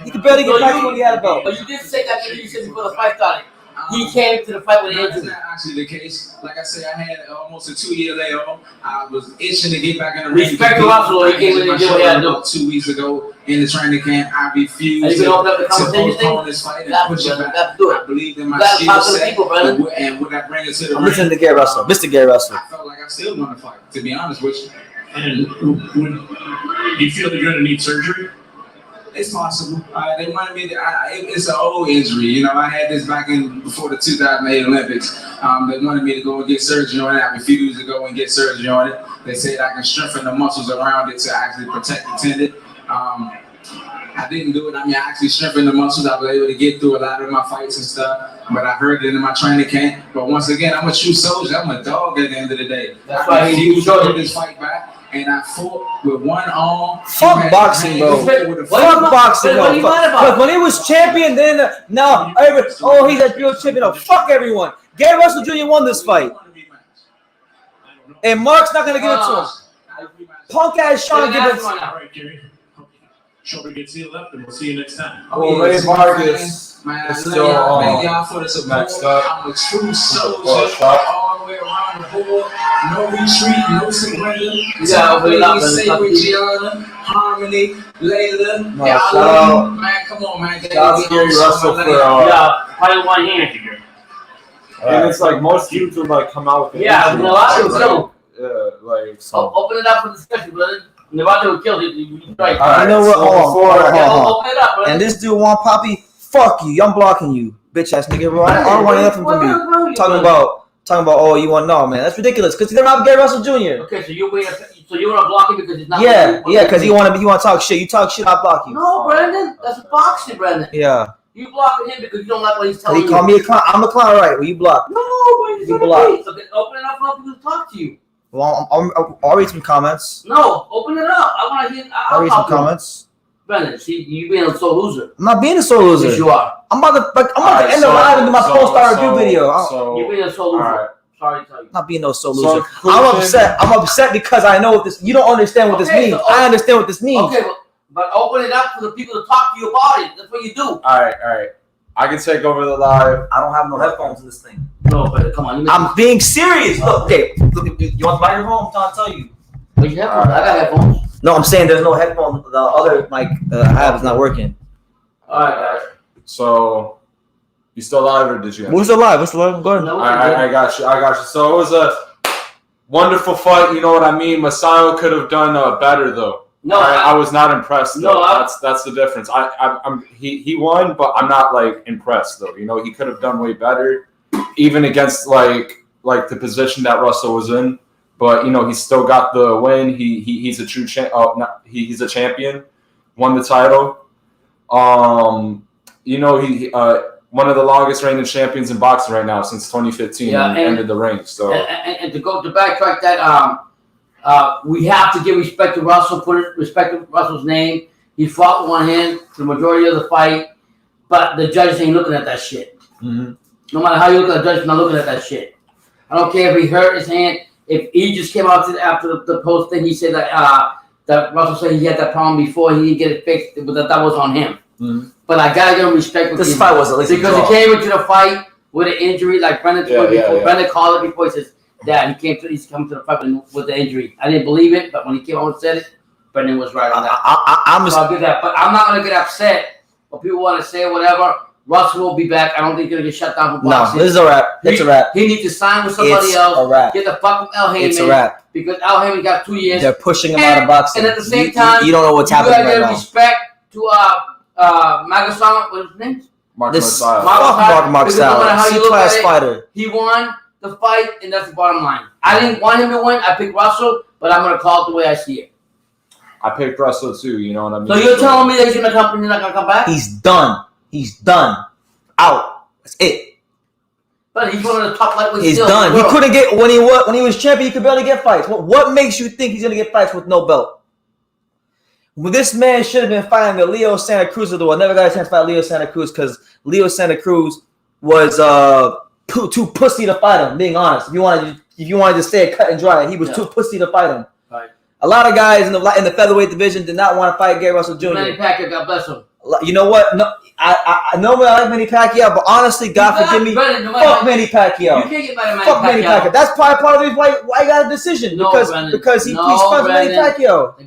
He could barely get back when he had a belt. But you did say that you said before the fight started. He came to the fight with an That's injury. not actually the case. Like I said, I had almost a 2-year layoff. I was itching to get back in the ring. Respect to Russell, he came in and did what he had to do. About 2 weeks ago in the training camp, I Are refused you gonna open up the to conversation postpone thing? this fight and Got push to, it back. got to do it. I believed in my You gotta skill talk to the set people, brother. and would I bring it to the I'm ring. listening to Gary Russell. Mr. Gary Russell. I felt like I still want to fight, to be honest with you. And do you feel that you're going to need surgery? It's possible. They wanted me to. It's an old injury. You know, I had this back in before the 2008 Olympics. They wanted me to go and get surgery on it. I refused to go and get surgery on it. They said I can strengthen the muscles around it to actually protect the tendon. I didn't do it. I mean, I actually strengthened the muscles. I was able to get through a lot of my fights and stuff. But I heard it in my training camp. But once again, I'm a true soldier. I'm a dog at the end of the day. That's I why he refused to showed put it. this fight back. And I fought with one arm. Fuck boxing, bro. Fuck Fuck boxing, What are you bro. mad about? Because when he was champion, then now he's a real champion. No, fuck everyone. Gary Russell Jr. won this fight, and Mark's not gonna give it to him. Punk ass Sean Gibbons. All right, Gary. Shoulder gets healed up, and we'll see you next time. Well, Ray Vargas Man, is I still thank y'all for the support. next up. I'm a true soldier shot. all the way around the board. No retreat, no surrender. Yeah, open it up, Say brother. with Gianna, Harmony, Layla. No, Y'all shout love me. Man, come on, man. Shout out to Gary Russell for Yeah, fight one hand. and it's like most YouTubers like come out with an Yeah, injury. a lot of people Yeah, like so. Open it up for discussion, brother. Nevada will kill you. Right. All right, You know what? so Hold on, before- hold on, Yeah, hold on. open it up, brother. And this dude want Poppy. Fuck you. I'm blocking you, bitch ass nigga. Bro. I don't want nothing from you. Talking about oh you want no man. That's ridiculous. Because they're not Gary Russell Jr. Okay, so you wait. So you want to block him because he's not. Yeah, because you want to talk shit. You talk shit, I block you. No, Brandon, that's boxing, Brandon. Yeah. You blocking him because you don't like what he's telling He you. called me a clown. I'm a clown, right? Well, you block. No, Brandon, You it's block. okay. So then open it up for people to talk to you. Well, I'll read some comments. No, open it up. I want to hear. I'll read some talk to you. comments. Brandon, see, you being a sore loser. I'm not being a sore loser. Yes, you are. I'm about to end the live and do my post-star review video. You're being a sore loser. Alright. Sorry to tell you. I'm not being no sore So, loser. conclusion- I'm upset. I'm upset because I know what this. You don't understand what this Okay, means. so- I understand what this means. Okay, but open it up for the people to talk to you about it. That's what you do. All right. I can take over the live. I don't have no headphones in this thing. No, but come on. I'm being serious. Look, okay. Look, you want the microphone? I'm trying to tell you. But you headphones. I got headphones. No, I'm saying there's no headphone. The other mic I have is not working. All right, guys. So, you still live or did you? What's the live? What's the live? Go ahead. No, I got you. So it was a wonderful fight. You know what I mean. Masayo could have done better though. No, I was not impressed. No, Though. That's the difference. He won, but I'm not like impressed though. You know, he could have done way better, even against like the position that Russell was in. But you know, he still got the win. He's a true he's a champion. Won the title. You know, he one of the longest reigning champions in boxing right now since 2015. Yeah, and ended the reign. So and to backtrack that, we have to give respect to Russell. Put respect to Russell's name. He fought with one hand for the majority of the fight, but the judges ain't looking at that shit. mm-hmm. No matter how you look at the judges, not looking at that shit. I don't care if he hurt his hand. If he just came out after the post thing, he said that Russell said he had that problem before, he didn't get it fixed, but that was on him. Mm-hmm. But I gotta give him respect. This fight was at least because he came into the fight with an injury, like Brendan told me before. Yeah. Brendan called it before. He says, "Dad, he's coming to the fight with the injury." I didn't believe it, but when he came out and said it, Brendan was right on that. So I'll do that, but I'm not gonna get upset. But people want to say whatever. Russell will be back. I don't think he's gonna get shut down from boxing. No, this is a wrap. It's a wrap. He needs to sign with somebody It's else. a wrap. Get the fuck with El Heyman. It's a wrap. Because El Heyman got 2 years. They're pushing him out of boxing. And at the same time, you don't know what's happening right You gotta now. give respect to Magsayo. What's his name? Mark This Magsayo. fuck Mark Because no matter how Magsayo, you look C-class at it, fighter. He won the fight, and that's the bottom line. I didn't want him to win. I picked Russell, but I'm gonna call it the way I see it. I picked Russell too. You know what I mean? So you're telling me that he's not gonna come back? He's done. He's done. Out. That's it. But he's one of the top lightweights. He's done. He couldn't get when he was champion. He could barely get fights. What makes you think he's gonna get fights with no belt? Well, this man should have been fighting the Leo Santa Cruz of the world. Never got a chance to fight Leo Santa Cruz because Leo Santa Cruz was too pussy to fight him. Being honest, if you wanted to say it cut and dry, he was too pussy to fight him. Right. A lot of guys in the featherweight division did not want to fight Gary Russell Jr. Manny Pacquiao, God bless him. You know what? No, I normally like Manny Pacquiao, but honestly, God forgive me, fuck Manny Pacquiao. You can't get mad at Fuck Manny Pacquiao. That's probably part of the reason why he got a decision because he's friends with Manny Pacquiao.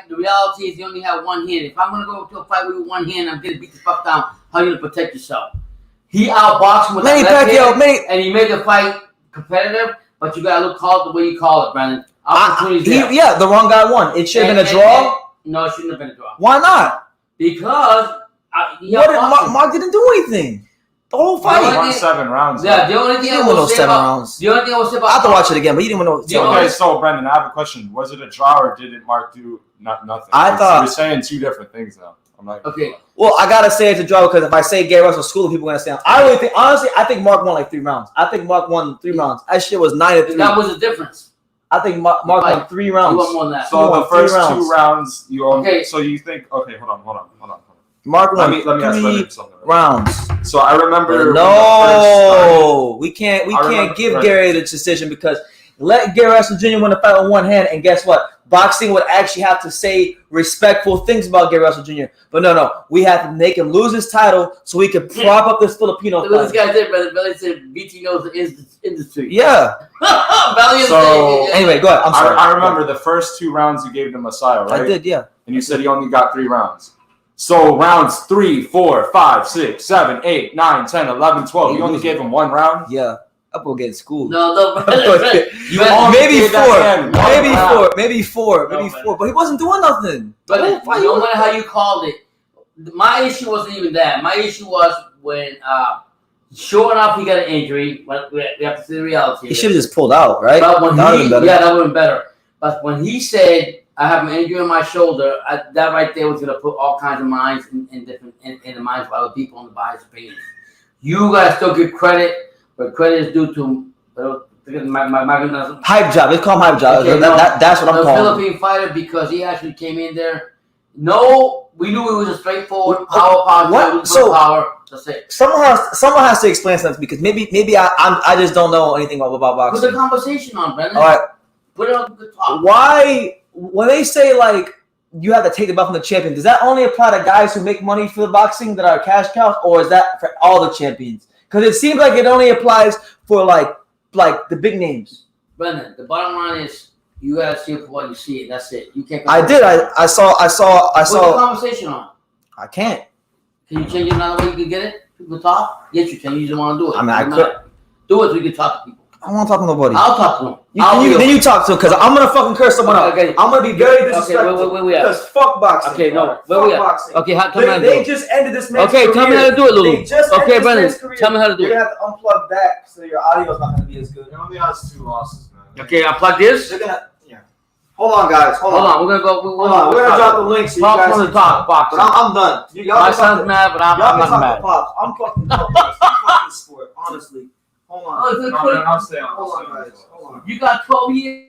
The reality is he only had one hand. If I'm gonna go to a fight with one hand, I'm getting beat the fuck down. How you gonna protect yourself? He outboxed him with Manny that left Pacquiao, hand, and he made the fight competitive. But you gotta call it the way you call it, Brandon. The wrong guy won. It should have been a draw. No, it shouldn't have been a draw. Why not? Because Mark didn't do anything. The whole fight. He won 7 rounds. Yeah, the only thing I will say about I have to watch it again, but you didn't want to. Okay, so Brendan, I have a question. Was it a draw or didn't Mark do nothing? I thought you're saying 2 different things now. I'm like, okay. Well, I gotta say it's a draw because if I say Gary Russell School, people are gonna say I really think honestly, I think Mark won like 3 rounds. I think Mark won 3 rounds. That shit was 9-3. That was the difference. I think Mark won 3 rounds. He won more than that. So the first 2 rounds, you own. Okay. So you think? Okay, hold on. Mark won let me ask Brendan something. Rounds. So I remember. No, we can't give Gary the decision because let Gary Russell Jr. win the fight with one hand, and guess what? Boxing would actually have to say respectful things about Gary Russell Jr. But no, we have to make him lose his title so we can prop up this Filipino fight. This guy did, brother. Billy said BT knows the industry. Yeah. So anyway, go ahead. I'm sorry. I remember the first 2 rounds you gave to Messiah, right? I did, yeah. And you said he only got 3 rounds. So rounds 3, 4, 5, 6, 7, 8, 9, 10, 11, 12. You only gave him 1 round? Yeah. I'm gonna get schooled. No. Maybe four. But he wasn't doing nothing. But no matter how you called it, my issue wasn't even that. My issue was when, sure enough, he got an injury. We have to see the reality. He should have just pulled out, right? But when that would have been better. But when he said, I have an injury on my shoulder, that right there was going to put all kinds of minds in the minds of other people on the biased opinions. You guys still give credit, but credit is due to my hype job. Let's call him hype job. Okay, that's what I'm calling. The Philippine fighter because he actually came in there. No, we knew it was a straightforward power. That's it. Someone has to explain something because maybe I just don't know anything about boxing. Put the conversation on, Brendan. All right. Put it on the top. Why, when they say like you have to take the belt from the champion, does that only apply to guys who make money for the boxing that are cash cows, or is that for all the champions? Because it seems like it only applies for like the big names. Brendan, the bottom line is you gotta see it for what you see. That's it. You can't. I did. I saw. Put the conversation on. I can't. Can you change it another way you can get it? People talk. Yes, you can. You just want to do it. I mean, I could do it so you can talk to people. I don't want to talk to nobody. I'll talk to them. Then you talk to him because I'm gonna fucking curse someone out. Okay. I'm gonna be very disrespectful. Okay, where we at? Because fuck boxing. Okay, no, where we at? Boxing. Okay, tell me how to do it. They just ended this man's career. Tell me how to do it, Lulu. Okay, Brendan, tell me how to do it. You're gonna have to unplug that so your audio's not gonna be as good. He only has 2 losses, man. Okay, unplug this. They're gonna. Yeah. Hold on, guys. Hold on. We're gonna go. We're gonna drop the links. So you guys can talk boxing. But I'm done. My son's mad, but I'm not mad. I'm fucking done. I'm fucking sport, honestly. Hold on. No, I'm staying on. Hold on, guys. Hold on. You got 12 years.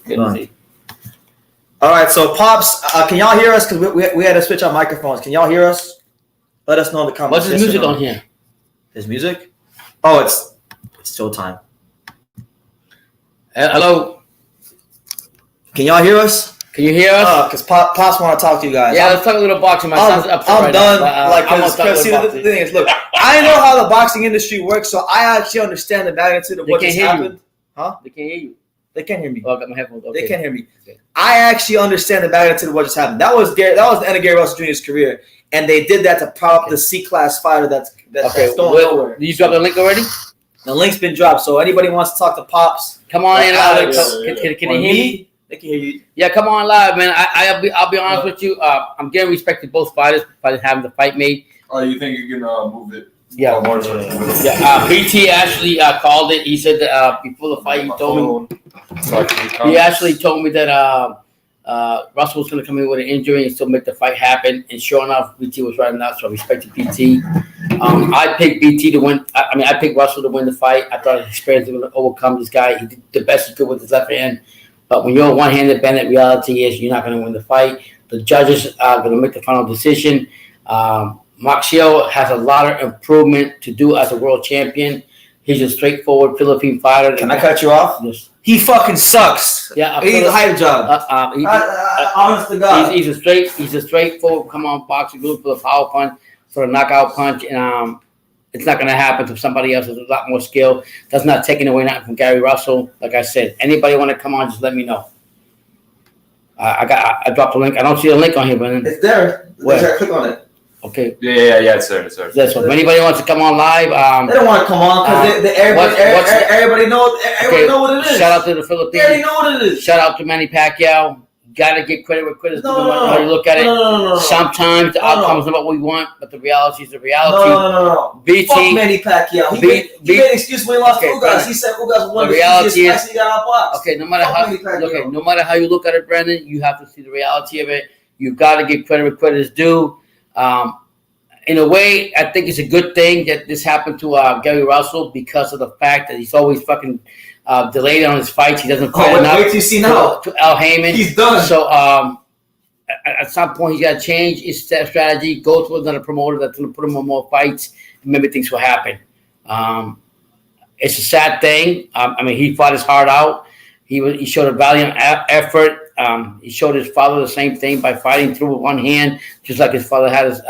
Good to see. All right, so Pops, can y'all hear us? Because we had to switch our microphones. Can y'all hear us? Let us know in the comments. What's his music on here? His music? Oh, it's showtime. Hello? Can y'all hear us? Can you hear us? Because Pops want to talk to you guys. Yeah, let's talk a little boxing. I'm done. See, the thing is, look, I know how the boxing industry works, so I actually understand the magnitude of what just happened. Huh? They can't hear you. They can't hear me. Oh, I got my headphones. Okay. They can't hear me. Okay. I actually understand the magnitude of what just happened. That was the end of Gary Russell Jr.'s career, and they did that to prop up the C-class fighter that's going nowhere. Did you drop the link already? The link's been dropped, so anybody wants to talk to Pops, come on in. Alex, can you hear me? They can hear you. Yeah, come on live, man. I'll be honest with you. I'm getting respect to both fighters by having the fight made. Oh, you think you can move it? Yeah. BT actually called it. He said that before the fight, he told me. He actually told me that Russell was going to come in with an injury and still make the fight happen. And sure enough, BT was right enough. So I respected BT. I picked BT to win. I picked Russell to win the fight. I thought his experience was going to overcome this guy. He did the best he could with his left hand. But when you're a one-handed bandit, reality is you're not going to win the fight. The judges are going to make the final decision. Magsayo has a lot of improvement to do as a world champion. He's a straightforward Philippine fighter. Can I cut you off? Yes. He fucking sucks. Yeah, he's a hype job. Honest to God, he's a straightforward. Come on, boxer, good for the power punch, for a knockout punch, and it's not going to happen to somebody else with a lot more skill. That's not taking away nothing from Gary Russell. Like I said, anybody want to come on, just let me know. I dropped a link. I don't see a link on here, but it's there. Where? Click on it. Okay. Yeah, it's there. That's what. If anybody wants to come on live, they don't want to come on because everybody knows what it is. Shout out to the Philippines. They already know what it is. Shout out to Manny Pacquiao. Got to give credit where credit's due. How you look at it. No. Sometimes the outcome's not what we want, but the reality is the reality. No. BT. Fuck Manny Pacquiao. He made an excuse when he lost to Ugas. He said Ugas won the easiest fight he got outboxed. Okay, no matter how you look at it, Brandon, you have to see the reality of it. You got to give credit where credit is due. In a way, I think it's a good thing that this happened to Gary Russell because of the fact that he's always fucking delayed on his fights. He doesn't fight enough. Wait till you see now. To Al Heyman. He's done. So at some point, he's got to change his strategy, go to another promoter that's going to put him on more fights, and maybe things will happen. It's a sad thing. He fought his heart out. He showed a valiant effort. He showed his father the same thing by fighting through with one hand, just like his father had his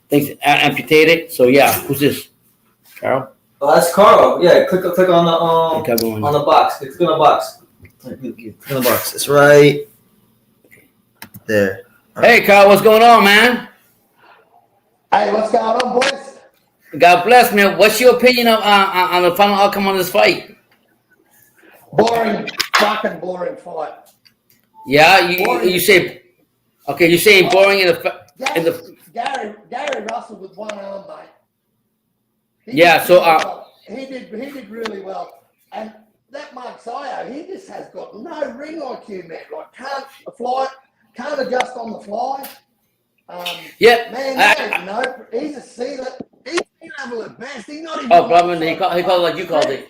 things amputated. So yeah, who's this? Carl? Oh, that's Carl. Yeah, click on the box. Click on the box. Click on the box. It's right there. Hey, Carl, what's going on, man? Hey, what's going on, boys? God bless, man. What's your opinion on the final outcome on this fight? Boring, fucking boring fight. Yeah, you say, okay, you're saying boring in the Gary Russell with one arm, mate. He did really well, and that Magsayo, he just has got no ring IQ, man. Like can't adjust on the fly. He's a sealer. He's level at best. He's not even. Oh, brother, he called it like you called it.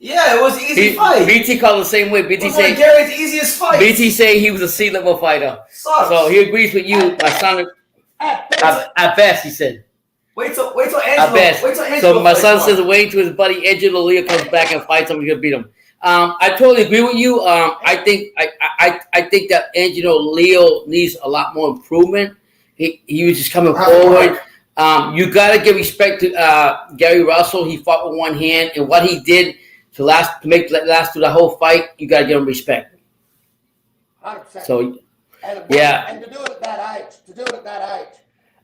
Yeah, it was an easy fight. BT called the same way. BT say Gary's easiest fight. BT say he was a C-level fighter. Sucks. So he agrees with you. My son, at best, he said. Wait till Angelo. At best. Wait till Angelo. So my son says, wait till his buddy Angelo Leo comes back and fights him. He's gonna beat him. I totally agree with you. I think that Angelo Leo needs a lot more improvement. He was just coming forward. You got to give respect to Gary Russell. He fought with one hand, and what he did to last through the whole fight, you got to give him respect. 100%. So, and yeah. And to do it at that age.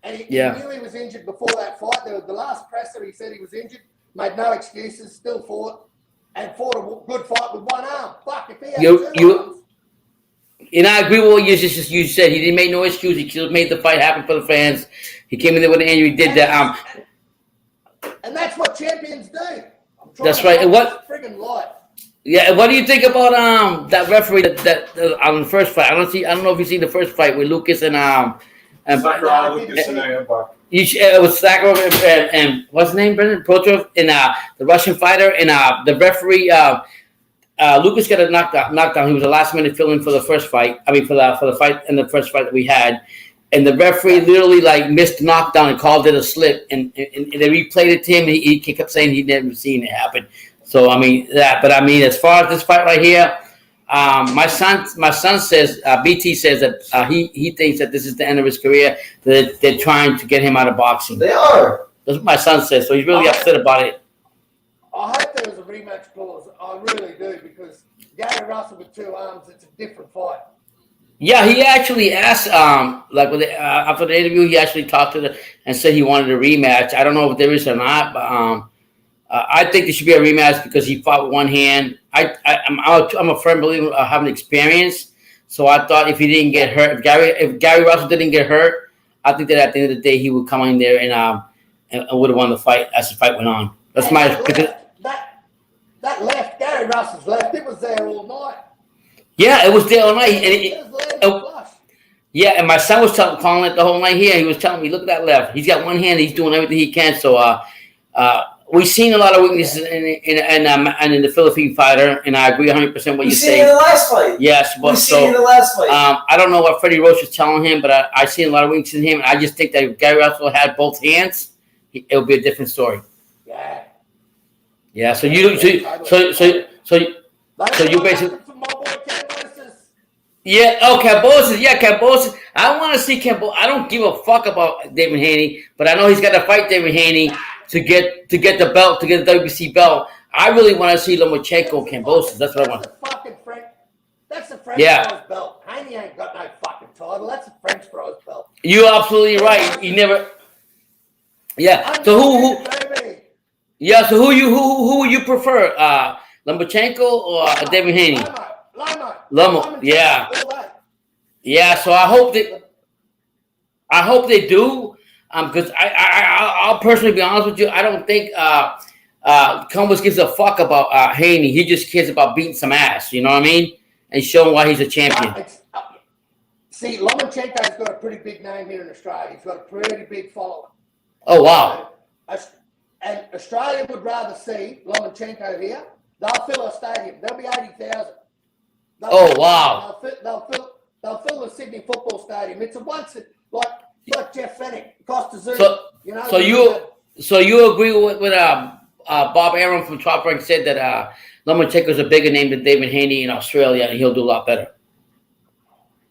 And he knew he was injured before that fight. There was the last presser, he said he was injured, made no excuses, still fought, and fought a good fight with one arm. Fuck, if he had two arms. And I agree with what you said. He didn't make no excuse. He just made the fight happen for the fans. He came in there with an injury. He did that. And that's what champions do. That's right. And what? Friggin' light. Yeah. What do you think about that referee that on the first fight? I don't know if you seen the first fight with Lucas and it was Sakharov and what's his name, Brendan Protrov, and the Russian fighter, and the referee Lucas got a knockdown. He was a last minute fill in for the first fight. I mean, for the fight and the first fight that we had. And the referee literally like missed the knockdown and called it a slip. And they replayed it to him. And he kept saying he'd never seen it happen. So I mean that. But I mean, as far as this fight right here, my son says BT says that he thinks that this is the end of his career. That they're trying to get him out of boxing. They are. That's what my son says. So he's really upset about it. I hope there was a rematch clause. I really do, because Gary Russell with 2 arms, it's a different fight. Yeah, he actually asked, like after the interview, he actually talked to them and said he wanted a rematch. I don't know if there is or not, but I think there should be a rematch because he fought with one hand. I'm a firm believer of having experience, so I thought if he didn't get hurt, if Gary Russell didn't get hurt, I think that at the end of the day he would come in there and would have won the fight as the fight went on. That's my opinion. That left, Gary Russell's left, it was there all night. Yeah, it was there all night. And my son was calling it the whole night here. He was telling me, look at that left. He's got one hand. He's doing everything he can. So we've seen a lot of weaknesses in the Philippine fighter, and I agree 100% what you say. We seen in the last fight. Yes, but we seen in the last fight. I don't know what Freddie Roach is telling him, but I seen a lot of weaknesses in him. And I just think that if Gary Russell had both hands, it would be a different story. Yeah. Yeah. So you basically. Yeah, Cambosis. Yeah, Cambosis. I want to see Cambosis. I don't give a fuck about David Haney, but I know he's got to fight David Haney to get the belt, to get the WBC belt. I really want to see Lomachenko Cambosis. That's what I want. That's the French Bros belt. Haney ain't got no fucking title. That's the French Bros belt. You're absolutely right. You never. Yeah. So who? Yeah. So who you prefer? Lomachenko or David Haney? Lomo, yeah, yeah. So I hope they do, because I'll personally be honest with you. I don't think Combs gives a fuck about Haney. He just cares about beating some ass. You know what I mean? And showing why he's a champion. See, Lomachenko's got a pretty big name here in Australia. He's got a pretty big following. Oh wow! And Australia would rather see Lomachenko here. They'll fill a stadium. There'll be 80,000. Wow! They'll fill the Sydney Football Stadium. It's a once like Jeff Fennick, Costa Zoo. So you agree with Bob Arum from Top Rank said that Lomachenko is a bigger name than David Haney in Australia, and he'll do a lot better.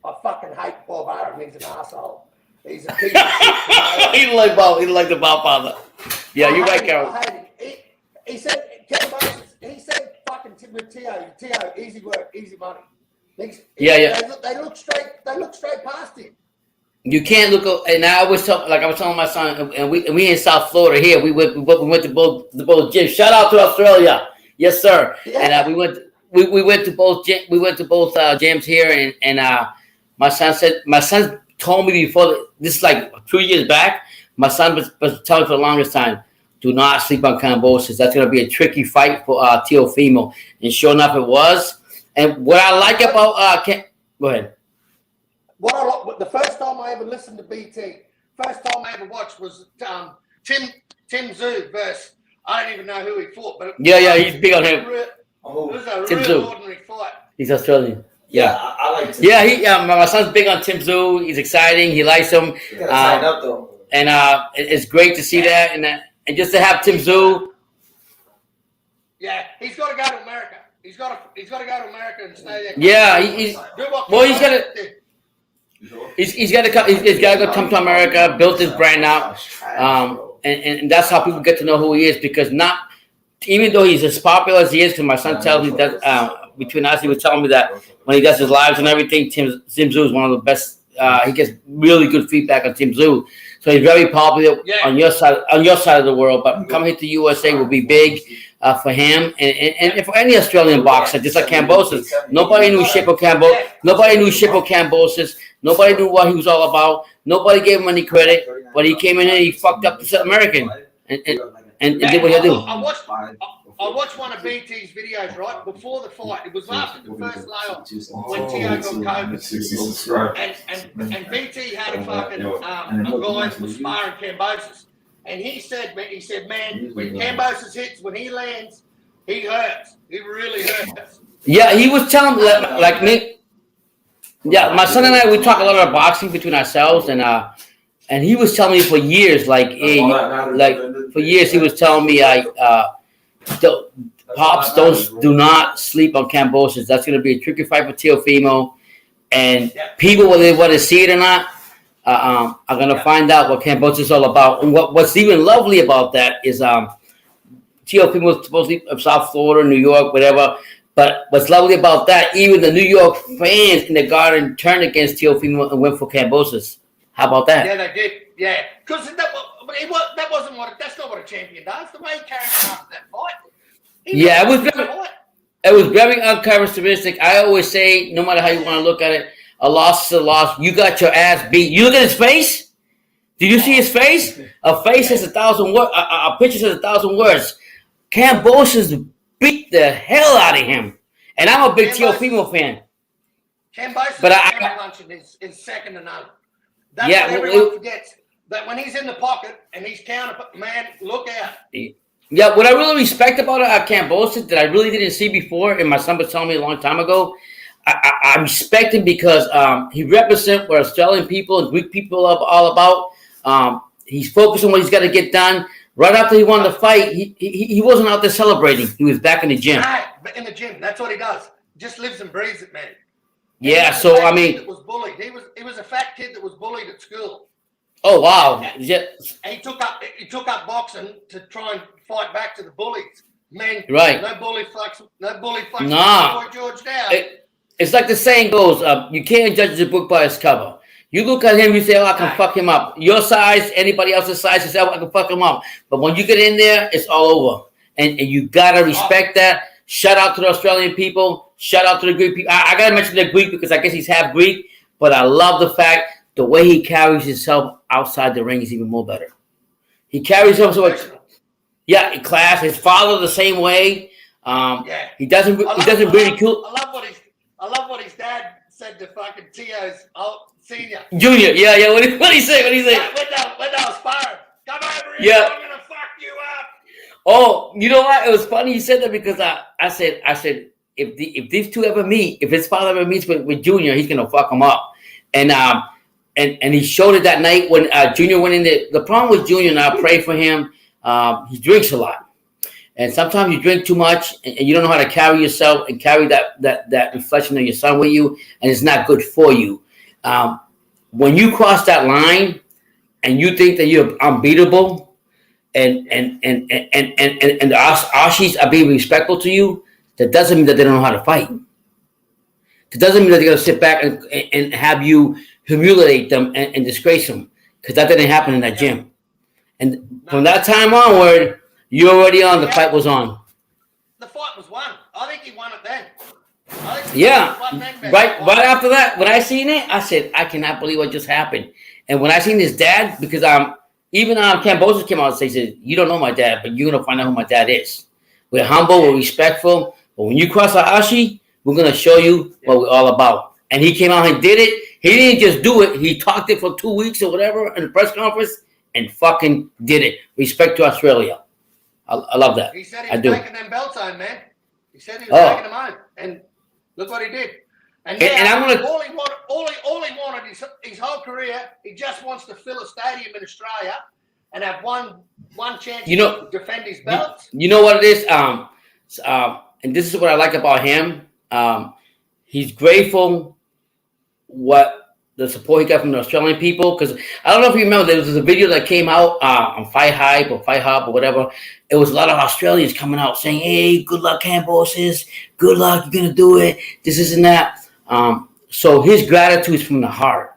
I fucking hate Bob Arum. He's an asshole. He's a piece of shit. He didn't like Bob. He didn't like the Bob father. Yeah, you're right, Carol. I hate him. He said, he said, fucking with Tio, easy work, easy money. Yeah. They look straight past him. You can't look, and I was telling my son, and we in South Florida here. We went to both gyms. Shout out to Australia, yes sir. Yeah. And we went to both gyms here, and my son told me before, this is like 2 years back. My son was telling me for the longest time, do not sleep on Cambosis. That's going to be a tricky fight for Teofimo. And sure enough, it was. And what I like about go ahead. The first time I ever listened to BT, first time I ever watched was Tim Tszyu versus, I don't even know who he fought, but he's big on him. It was a Tim real Tszyu. ordinary fight. He's Australian. Yeah, I like Tim. Yeah, my son's big on Tim Tszyu. He's exciting. He likes him. You gotta sign up though. And it's great to see that, and just to have Tim Tszyu. Yeah, he's got to go to America. He's got to go to America and stay there. Yeah, he's got to come to America, build his brand out, and that's how people get to know who he is. Because even though he's as popular as he is, because my son tells me that between us, he was telling me that when he does his lives and everything, Tim Tszyu is one of the best. He gets really good feedback on Tim Tszyu. So he's very popular on your side of the world. But coming here to USA will be big for him and for any Australian boxer, just like Cambosis. Nobody knew Shippo Cambosis. Nobody knew Shippo Cambosis. Nobody knew what he was all about. Nobody gave him any credit. But he came in and he fucked up the American and did what he do. I watched one of BT's videos, right, before the fight. It was after the first layoff when Tio got COVID. And BT had a fucking a guy that was sparring Cambosis. And he said, man, when Cambosis hits, when he lands, he hurts. He really hurts. Yeah, he was telling me like me. Yeah, my son and I, we talk a lot about boxing between ourselves, and he was telling me for years, like for years, he was telling me, Pops, do not sleep on Kambosos. That's going to be a tricky fight for Teofimo, and people, whether they want to see it or not, are going to find out what Kambosos is all about. And what's even lovely about that is Teofimo was supposedly from South Florida, New York, whatever. But what's lovely about that, even the New York fans in the Garden turned against Teofimo and went for Kambosos. How about that? Yeah, they did. Yeah, because that's not what a champion does. The way he carried after that fight. Yeah, it was very uncharacteristic. I always say, no matter how you want to look at it, a loss is a loss. You got your ass beat. You look at his face. Did you see his face? A face says 1,000 words. A picture says 1,000 words. Kambosos beat the hell out of him, and I'm a big Teofimo fan. Kambosos' luncheon is second to none. That's what everyone forgets. That when he's in the pocket and he's counter, man, look out. Yeah, what I really respect about Kambosos that I really didn't see before, and my son was telling me a long time ago, I respect him because he represents what Australian people and Greek people are all about. He's focused on what he's got to get done. Right after he won the fight, he wasn't out there celebrating. He was back in the gym. Right, but in the gym, that's what he does. Just lives and breathes it, man. Yeah, so I mean, he was bullied. He was a fat kid that was bullied at school. Oh wow! Yeah. And he took up boxing to try and fight back to the bullies. Man, right? No bully fucks. Nah. Boy George down. It's like the saying goes: you can't judge a book by its cover. You look at him, you say, "Oh, I can fuck him up." Your size, anybody else's size, you say, "Oh, I can fuck him up." But when you get in there, it's all over, and you gotta respect that. Shout out to the Australian people. Shout out to the Greek people. I gotta mention the Greek because I guess he's half Greek, but I love the fact the way he carries himself outside the ring is even more better. He carries himself so much. Yeah, in class. His father the same way. He doesn't ridicule. I love what his dad said to fucking Tio's senior. Junior, yeah. What did he say? When they was sparring, come over here. Yeah. I'm gonna fuck you up. Oh, you know what? It was funny you said that because I said if these two ever meet, if his father ever meets with Junior, he's gonna fuck him up. And he showed it that night when Junior went in there. The problem with Junior, and I pray for him, he drinks a lot. And sometimes you drink too much and you don't know how to carry yourself and carry that reflection of your son with you, and it's not good for you. When you cross that line and you think that you're unbeatable and the Aussies are being respectful to you, that doesn't mean that they don't know how to fight. It doesn't mean that they're going to sit back and have you humiliate them and disgrace them, because that didn't happen in that gym. And from that time onward, you're already on. The fight was on. The fight was won. I think he won it then. Right after that, when I seen it, I said, I cannot believe what just happened. And when I seen his dad, because even Kambosos came out and said, you don't know my dad, but you're going to find out who my dad is. We're humble, we're respectful, but when you cross our Ashi, we're going to show you what we're all about. And he came out and did it. He didn't just do it. He talked it for 2 weeks or whatever in the press conference and fucking did it. Respect to Australia. I love that. He said he was taking them belts home, man. He said he was taking them home. And look what he did. And now, all he wanted his whole career, he just wants to fill a stadium in Australia and have one chance to defend his belts. You know what it is? And this is what I like about him. He's grateful what the support he got from the Australian people, because I don't know if you remember, there was a video that came out on Fight Hype or Fight Hub or whatever. It was a lot of Australians coming out saying, hey, good luck, Kambosos. Good luck, you're going to do it. This and that. So his gratitude is from the heart.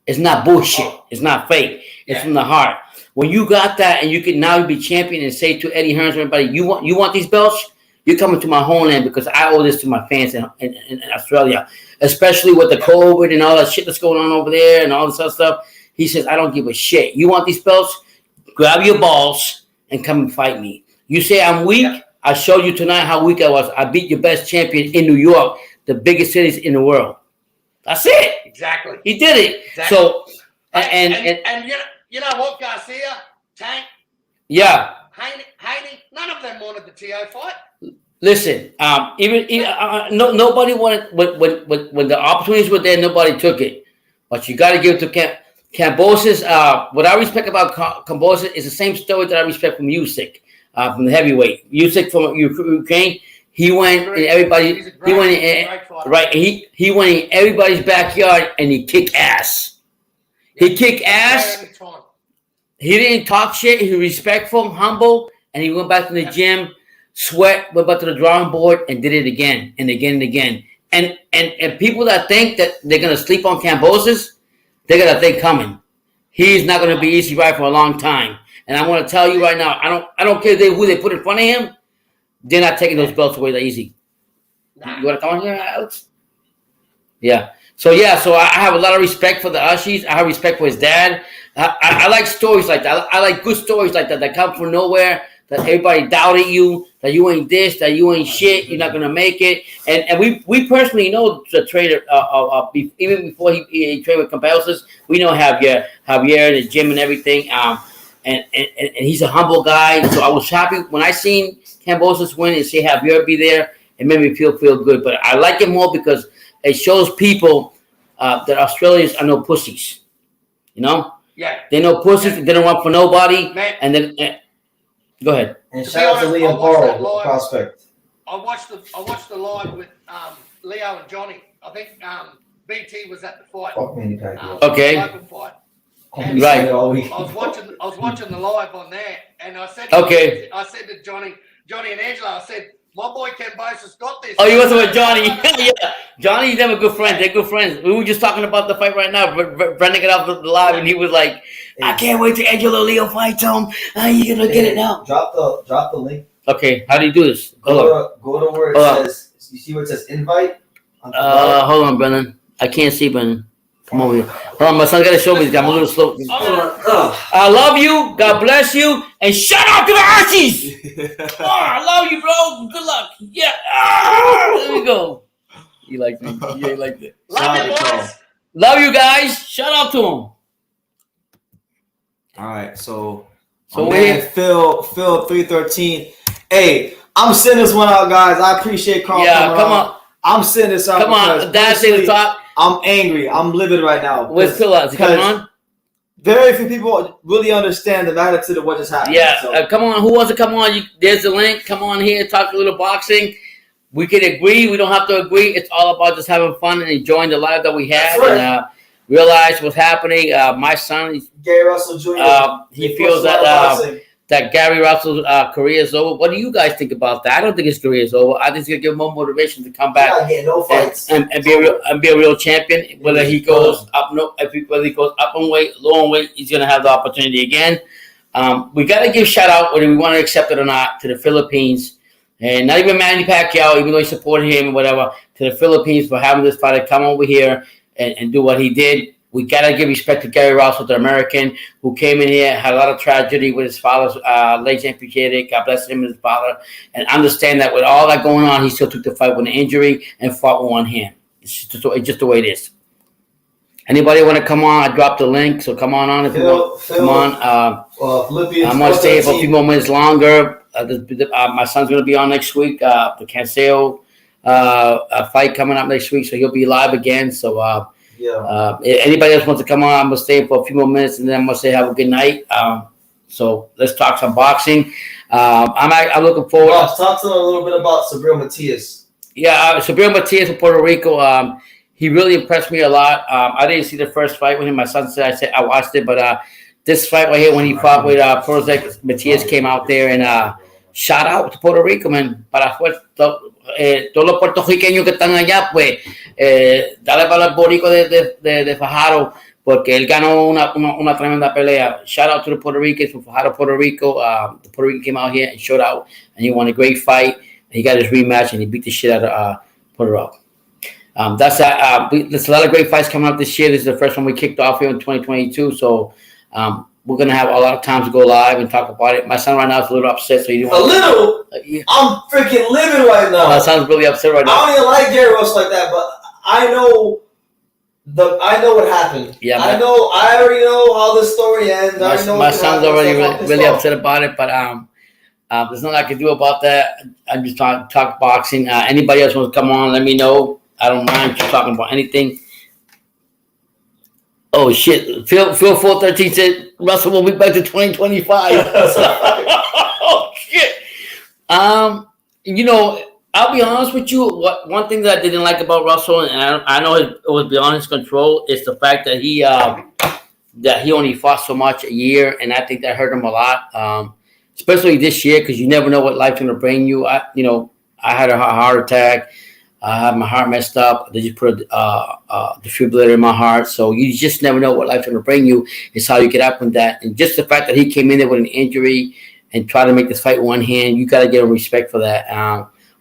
It's not bullshit. It's not fake. It's from the heart. When you got that and you can now be champion and say to Eddie Hearns or everybody, you want these belts? You're coming to my homeland because I owe this to my fans in Australia, especially with the COVID and all that shit that's going on over there and all this other stuff. He says, I don't give a shit. You want these belts? Grab your balls and come and fight me. You say I'm weak? I showed you tonight how weak I was. I beat your best champion in New York, the biggest cities in the world. That's it. Exactly. He did it. Exactly. So, and you know what, Garcia, Tank, yeah, Haney, none of them wanted the TO fight. Listen, nobody wanted when the opportunities were there. Nobody took it, but you got to give it to Kambosos. What I respect about Kambosos is the same story that I respect from Usyk, from the heavyweight. Usyk from Ukraine. He went in everybody. He went in, right. He went in everybody's backyard and he kicked ass. He kicked ass. He didn't talk shit. He was respectful, humble, and he went back to the gym. Sweat, went back to the drawing board and did it again and again and again. And people that think that they're gonna sleep on Kambosos, they got a thing coming. He's not gonna be easy ride for a long time. And I want to tell you right now, I don't care who they put in front of him. They're not taking those belts away that easy. You want to come on here, Alex? Yeah. So I have a lot of respect for the Ushis. I have respect for his dad. I like stories like that. I like good stories like that come from nowhere. That everybody doubted you, that you ain't this, that you ain't shit, you're not gonna make it. And we personally know the trainer. Even before he trained with Kambosos, we know Javier in the gym and everything. And he's a humble guy. So I was happy when I seen Kambosos win and see Javier be there. It made me feel good. But I like it more because it shows people that Australians are no pussies. You know? Yeah. They're no pussies. They don't want for nobody. Man. And then go ahead. And shout out to Liam Burrow, prospect. I watched the live with Leo and Johnny. I think BT was at the fight. Okay. Open fight. Right. I was watching the live on there, and I said, I said to Johnny and Angela, I said, my boy Kambosos got this. Oh, you wasn't with Johnny? Yeah. Johnny's never good friends. They're good friends. We were just talking about the fight right now. Brendan got off the live, and he was like, I can't wait to Angelo Leo fight him. How you gonna get it now? Drop the link. Okay, how do you do this? Go to where it says. You see where it says invite? Hold on, Brendan. I can't see Brendan. Come over here. Hold on, my son's gotta show me. I'm a little slow. I love you. God bless you. And shout out to the Archies. I love you, bro. Good luck. Yeah. There we go. You like me? Yeah, you like it. Love you guys. Shout out to him. All right, so man, Phil 313. Hey, I'm sending this one out, guys. I appreciate Carl. Yeah, come on. I'm sending this out. Come on, Dad's in the top. I'm angry. I'm livid right now. Where's Phil at? Is he coming on? Very few people really understand the magnitude of what just happened. Yeah, so. Come on. Who wants to come on? There's the link. Come on here. Talk a little boxing. We can agree. We don't have to agree. It's all about just having fun and enjoying the life that we have. Right. And realize what's happening. My son, Gary Russell Jr. He feels that Gary Russell's career is over. What do you guys think about that? I don't think his career is over. I think it's gonna give him more motivation to come back no fights. and be a real champion. Whether he goes up, whether he goes up in weight, low in weight, he's gonna have the opportunity again. We gotta give shout out, whether we want to accept it or not, to the Philippines, and not even Manny Pacquiao, even though he supported him and whatever, to the Philippines for having this fighter come over here and do what he did. We gotta give respect to Gary Russell, the American, who came in here, had a lot of tragedy with his father's legs amputated. God bless him and his father, and understand that with all that going on, he still took the fight with an injury and fought with one hand. It's just the way it is. Anybody want to come on? I dropped the link, so come on if you want. Come on. I'm gonna stay for a few more minutes longer. My son's gonna be on next week. The Canseco fight coming up next week, so he'll be live again. So. Anybody else wants to come on, I'm going to stay for a few more minutes and then I'm going to say have a good night. So let's talk some boxing. I'm looking forward. Talk to them a little bit about Subriel Matis. Yeah, Subriel Matis from Puerto Rico. He really impressed me a lot. I didn't see the first fight with him. My son said I watched it, but this fight right here when he fought with Prozac, Matias came out there and shout out to Puerto Rico, man. Para todos los puertorriqueños que están allá, pues, dale para el borico de Fajardo, porque él ganó una tremenda pelea. Shout out to the Puerto Ricans from Fajardo, Puerto Rico. The Puerto Rican came out here and showed out, and he won a great fight. And he got his rematch, and he beat the shit out of Puerto Rico. There's a lot of great fights coming up this year. This is the first one we kicked off here in 2022, so we're going to have a lot of time to go live and talk about it. My son right now is a little upset, so he didn't want yeah. I'm freaking livid right now. My son's really upset right now. I don't even like Gary Russell like that, but I know what happened. Yeah, I already know how the story ends. My son's already really upset about it, but There's nothing I can do about that. I'm just talk boxing. Anybody else wants to come on, let me know. I don't mind just talking about anything. Oh shit! Phil 413 said Russell will be back to 2025. Oh shit! You know, I'll be honest with you. One thing that I didn't like about Russell, and I know it was beyond his control, is the fact that he only fought so much a year, and I think that hurt him a lot. Especially this year, because you never know what life's gonna bring you. I had a heart attack. I had my heart messed up. They just put a defibrillator in my heart. So you just never know what life's going to bring you. It's how you get up with that. And just the fact that he came in there with an injury and tried to make this fight one hand, you got to give him respect for that.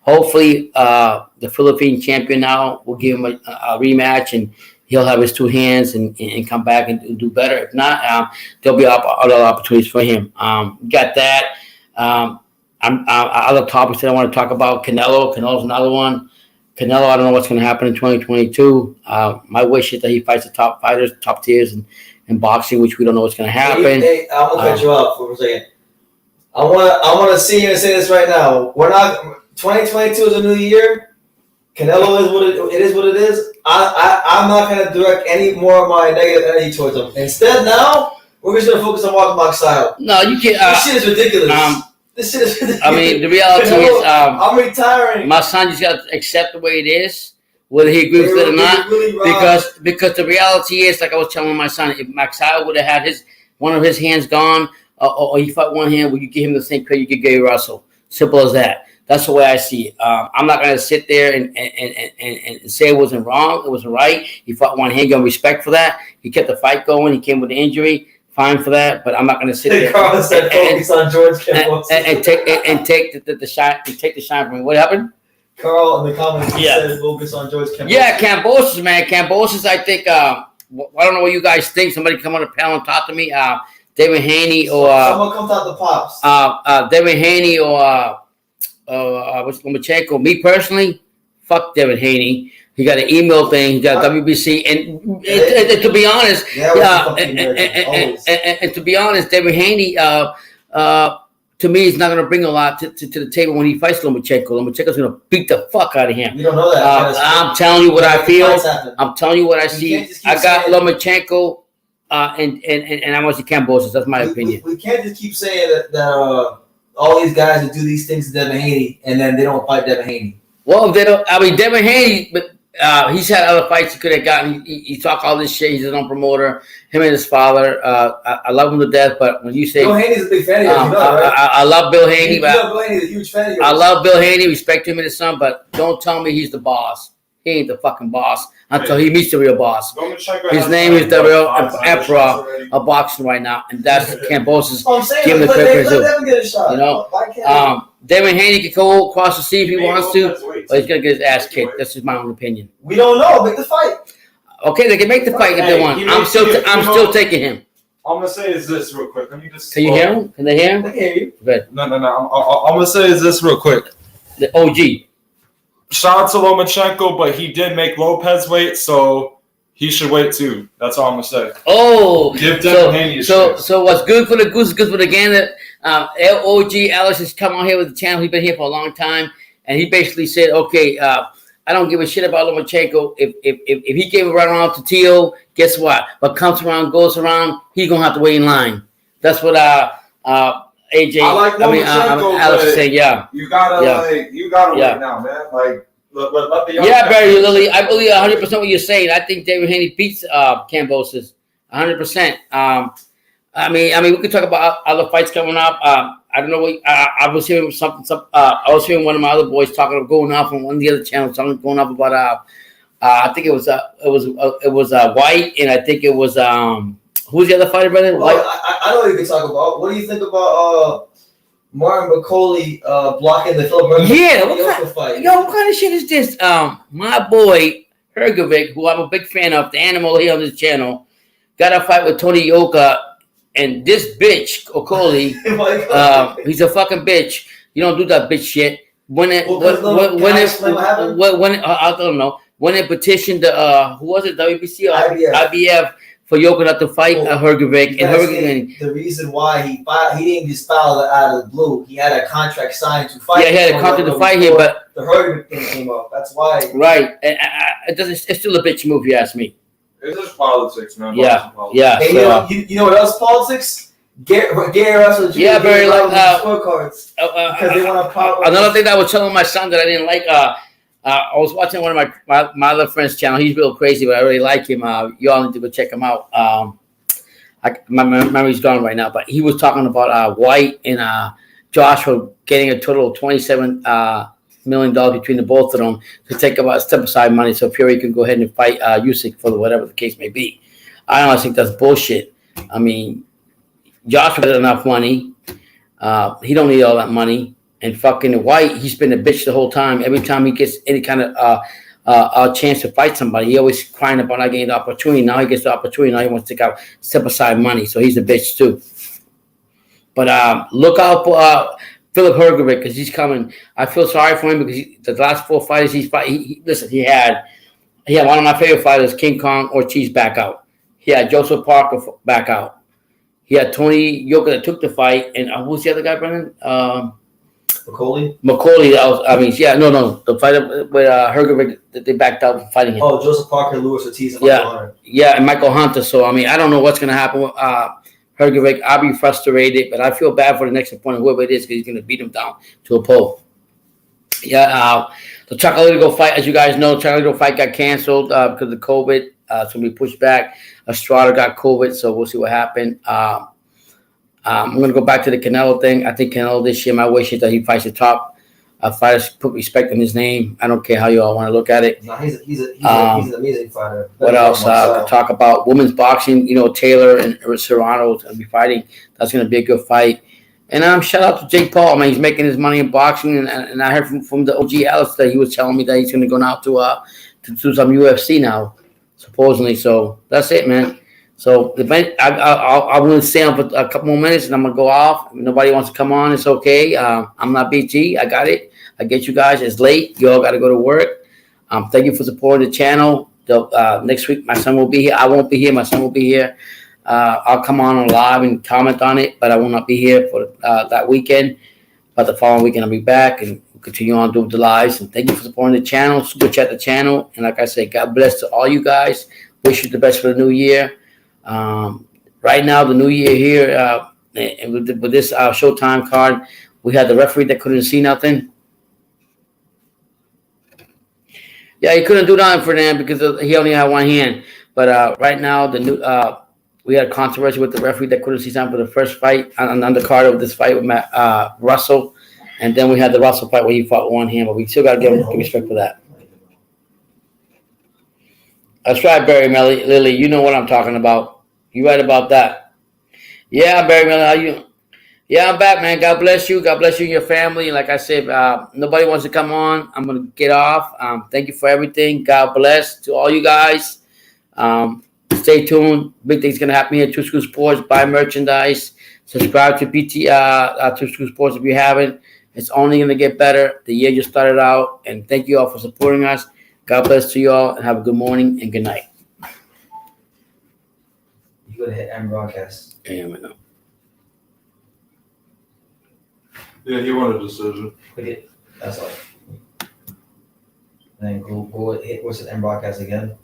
Hopefully, the Philippine champion now will give him a rematch and he'll have his two hands and come back and do better. If not, there'll be other opportunities for him. Got that. Other topics that I want to talk about. Canelo's another one. Canelo, I don't know what's going to happen in 2022. My wish is that he fights the top fighters, top tiers in boxing, which we don't know what's going to happen. Hey, I'm going to cut you off for a second. I want to see you and say this right now. 2022 is a new year. Canelo is what it is. I'm not going to direct any more of my negative energy towards him. Instead, now we're just going to focus on Mark Magsayo. No, you can't. This shit is ridiculous. This shit is ridiculous. I mean, the reality is, I'm retiring. My son just got to accept the way it is, whether he agrees with it or not. Really because the reality is, like I was telling my son, if Magsayo would have had one of his hands gone, or he fought one hand, would you give him the same credit you give Gary Russell? Simple as that. That's the way I see it. I'm not going to sit there and say it wasn't wrong. It was right. He fought one hand. You got respect for that. He kept the fight going. He came with an injury. Fine for that. But I'm not going to sit there Carl said focus on George Campbell and take the shine. Take the shine from me. What happened? Carl in the comments said focus on George Campbell. Yeah, Cambosis, man. Cambosis, I think. I don't know what you guys think. Somebody come on the panel and talk to me. David Haney or someone comes out the pops. David Haney or what's Lomachenko. Me personally, fuck David Haney. He got an email thing. He got WBC, and to be honest, and to be honest, David Haney, to me, is not going to bring a lot to the table when he fights Lomachenko. Lomachenko's going to beat the fuck out of him. You don't know that. I'm telling you what I feel. I'm telling you what I see. I got Lomachenko, and I want to see Cambosis. That's my opinion. We can't just keep saying that all these guys that do these things to Devin Haney, and then they don't fight Devin Haney. Well, they don't. I mean, Devin Haney, but he's had other fights he could have gotten. He talked all this shit. He's his own promoter. Him and his father. I love him to death. But when you say Bill Haney's a big fan of yours, right? I love Bill Haney. Bill Haney's a huge fan of yours. I love Bill Haney. Respect him and his son. But don't tell me he's the boss. He ain't the fucking boss until he meets the real boss. His name is the real emperor of boxing right now, and that's Cambosis. Give him the credit. You know, Devin Haney can go across the sea if he wants to, but he's gonna get his ass kicked. That's just my own opinion. We don't know. Make the fight. Okay, they can make the fight if they want. I'm still taking him. I'm gonna say is this real quick. Let me just. Can you hear him? Can they hear him? I can hear you. Good. No. I'm gonna say is this real quick. The OG. Shout out to Lomachenko, but he did make Lopez wait, so he should wait too. That's all I'm gonna say. Oh, give Devin Haney a chance. So what's good for the goose is good for the gander. OG Alex has come on here with the channel. He's been here for a long time, and he basically said, "Okay, I don't give a shit about Lomachenko. If he gave a run around to Tio, guess what? What comes around goes around. He's gonna have to wait in line." That's what AJ. Alex is saying, yeah. You gotta wait now, man. Like, let the young Barry Lilly. I believe 100% what you're saying. I think David Haney beats Cambosis 100%. I mean, we could talk about other fights coming up. I don't know what I was hearing I was hearing one of my other boys going off on one of the other channels, going off about. I think it was White, and I think it was who's the other fighter, brother? Well, I know what you can talk about. What do you think about Martin McCauley blocking the Philip Murphy fight? What kind of shit is this? My boy Hergovic, who I'm a big fan of, the animal here on this channel, got a fight with Tony Yoka, and this bitch McCauley, he's a fucking bitch. You don't do that bitch shit. I don't know. When it petitioned who was it, WBC or IBF for Yoka not to fight Hrgovic. And Hrgovic, the reason why he didn't just file it out of the blue. He had a contract signed to fight. Yeah, he had a contract to fight here, but the Hrgovic thing came up. That's why. Right, and it's still a bitch move, if you ask me. It's just politics, man. Yeah, Politics. yeah. Hey, So, you know what else politics? Gary Russell Jr. Yeah, very like scorecards because they want to pop. Another thing that I was telling my son that I didn't like. I was watching one of my other friend's channel. He's real crazy, but I really like him. You all need to go check him out. My memory's gone right now, but he was talking about White and Joshua getting a total of $27 million between the both of them to take about step aside money so Fury can go ahead and fight Usyk for whatever the case may be. I honestly think that's bullshit. I mean, Joshua has enough money. He don't need all that money. And fucking White, he's been a bitch the whole time. Every time he gets any kind of a chance to fight somebody, he always crying about not getting the opportunity. Now he gets the opportunity. Now he wants to take out step aside money. So he's a bitch too. But look out for Philip Hrgovic because he's coming. I feel sorry for him because the last 4 fighters he's fought. Listen, he had one of my favorite fighters, King Kong Ortiz, back out. He had Joseph Parker back out. He had Tony Yoka that took the fight, and who's the other guy, Brendan? McCauley. The fighter with Hrgovic, they backed out fighting him. Oh, Joseph Parker, Luis Ortiz, and Michael Hunter. Yeah, and Michael Hunter. So I mean, I don't know what's going to happen with Hrgovic. I'll be frustrated, but I feel bad for the next opponent, whoever it is, because he's going to beat him down to a pole. Yeah, the Chocolatito fight, as you guys know, Chocolatito fight got canceled because of COVID. So we pushed back. Estrada got COVID, so we'll see what happened. I'm going to go back to the Canelo thing. I think Canelo this year, my wish is that he fights the top fighters, put respect in his name. I don't care how you all want to look at it. No, he's an amazing fighter. What else? Talk about women's boxing. You know, Taylor and Serrano going to be fighting. That's going to be a good fight. And shout out to Jake Paul. I mean, he's making his money in boxing. And I heard from the OG Alice that he was telling me that he's going to go now to do some UFC now, supposedly. So that's it, man. So I want to stay on for a couple more minutes, and I'm gonna go off. If nobody wants to come on, it's okay. I'm not BT. I got it. I get you guys. It's late. You all got to go to work. Thank you for supporting the channel. Next week, my son will be here. I won't be here. My son will be here. I'll come on live and comment on it, but I will not be here for that weekend. But the following weekend, I'll be back and we'll continue on doing the lives. And thank you for supporting the channel. Super chat the channel. And like I said, God bless to all you guys. Wish you the best for the new year. Right now, the new year here, with this Showtime card, we had the referee that couldn't see nothing. Yeah, he couldn't do nothing for them because he only had one hand. But right now, we had a controversy with the referee that couldn't see something for the first fight on the card of this fight with Russell. And then we had the Russell fight where he fought one hand, but we still got to give respect for that. That's right, Barry Lily. You know what I'm talking about. You right about that. Yeah, Barry Miller, how you? Yeah, I'm back, man. God bless you. God bless you and your family. And like I said, nobody wants to come on. I'm going to get off. Thank you for everything. God bless to all you guys. Stay tuned. Big things going to happen here. Two School Sports. Buy merchandise. Subscribe to Two School Sports if you haven't. It's only going to get better. The year just started out. And thank you all for supporting us. God bless to you all. And have a good morning and good night. You gotta hit end broadcast. Yeah, I know. Yeah, he wanted a decision. Click it. That's all. And then go hit what's it end broadcast again.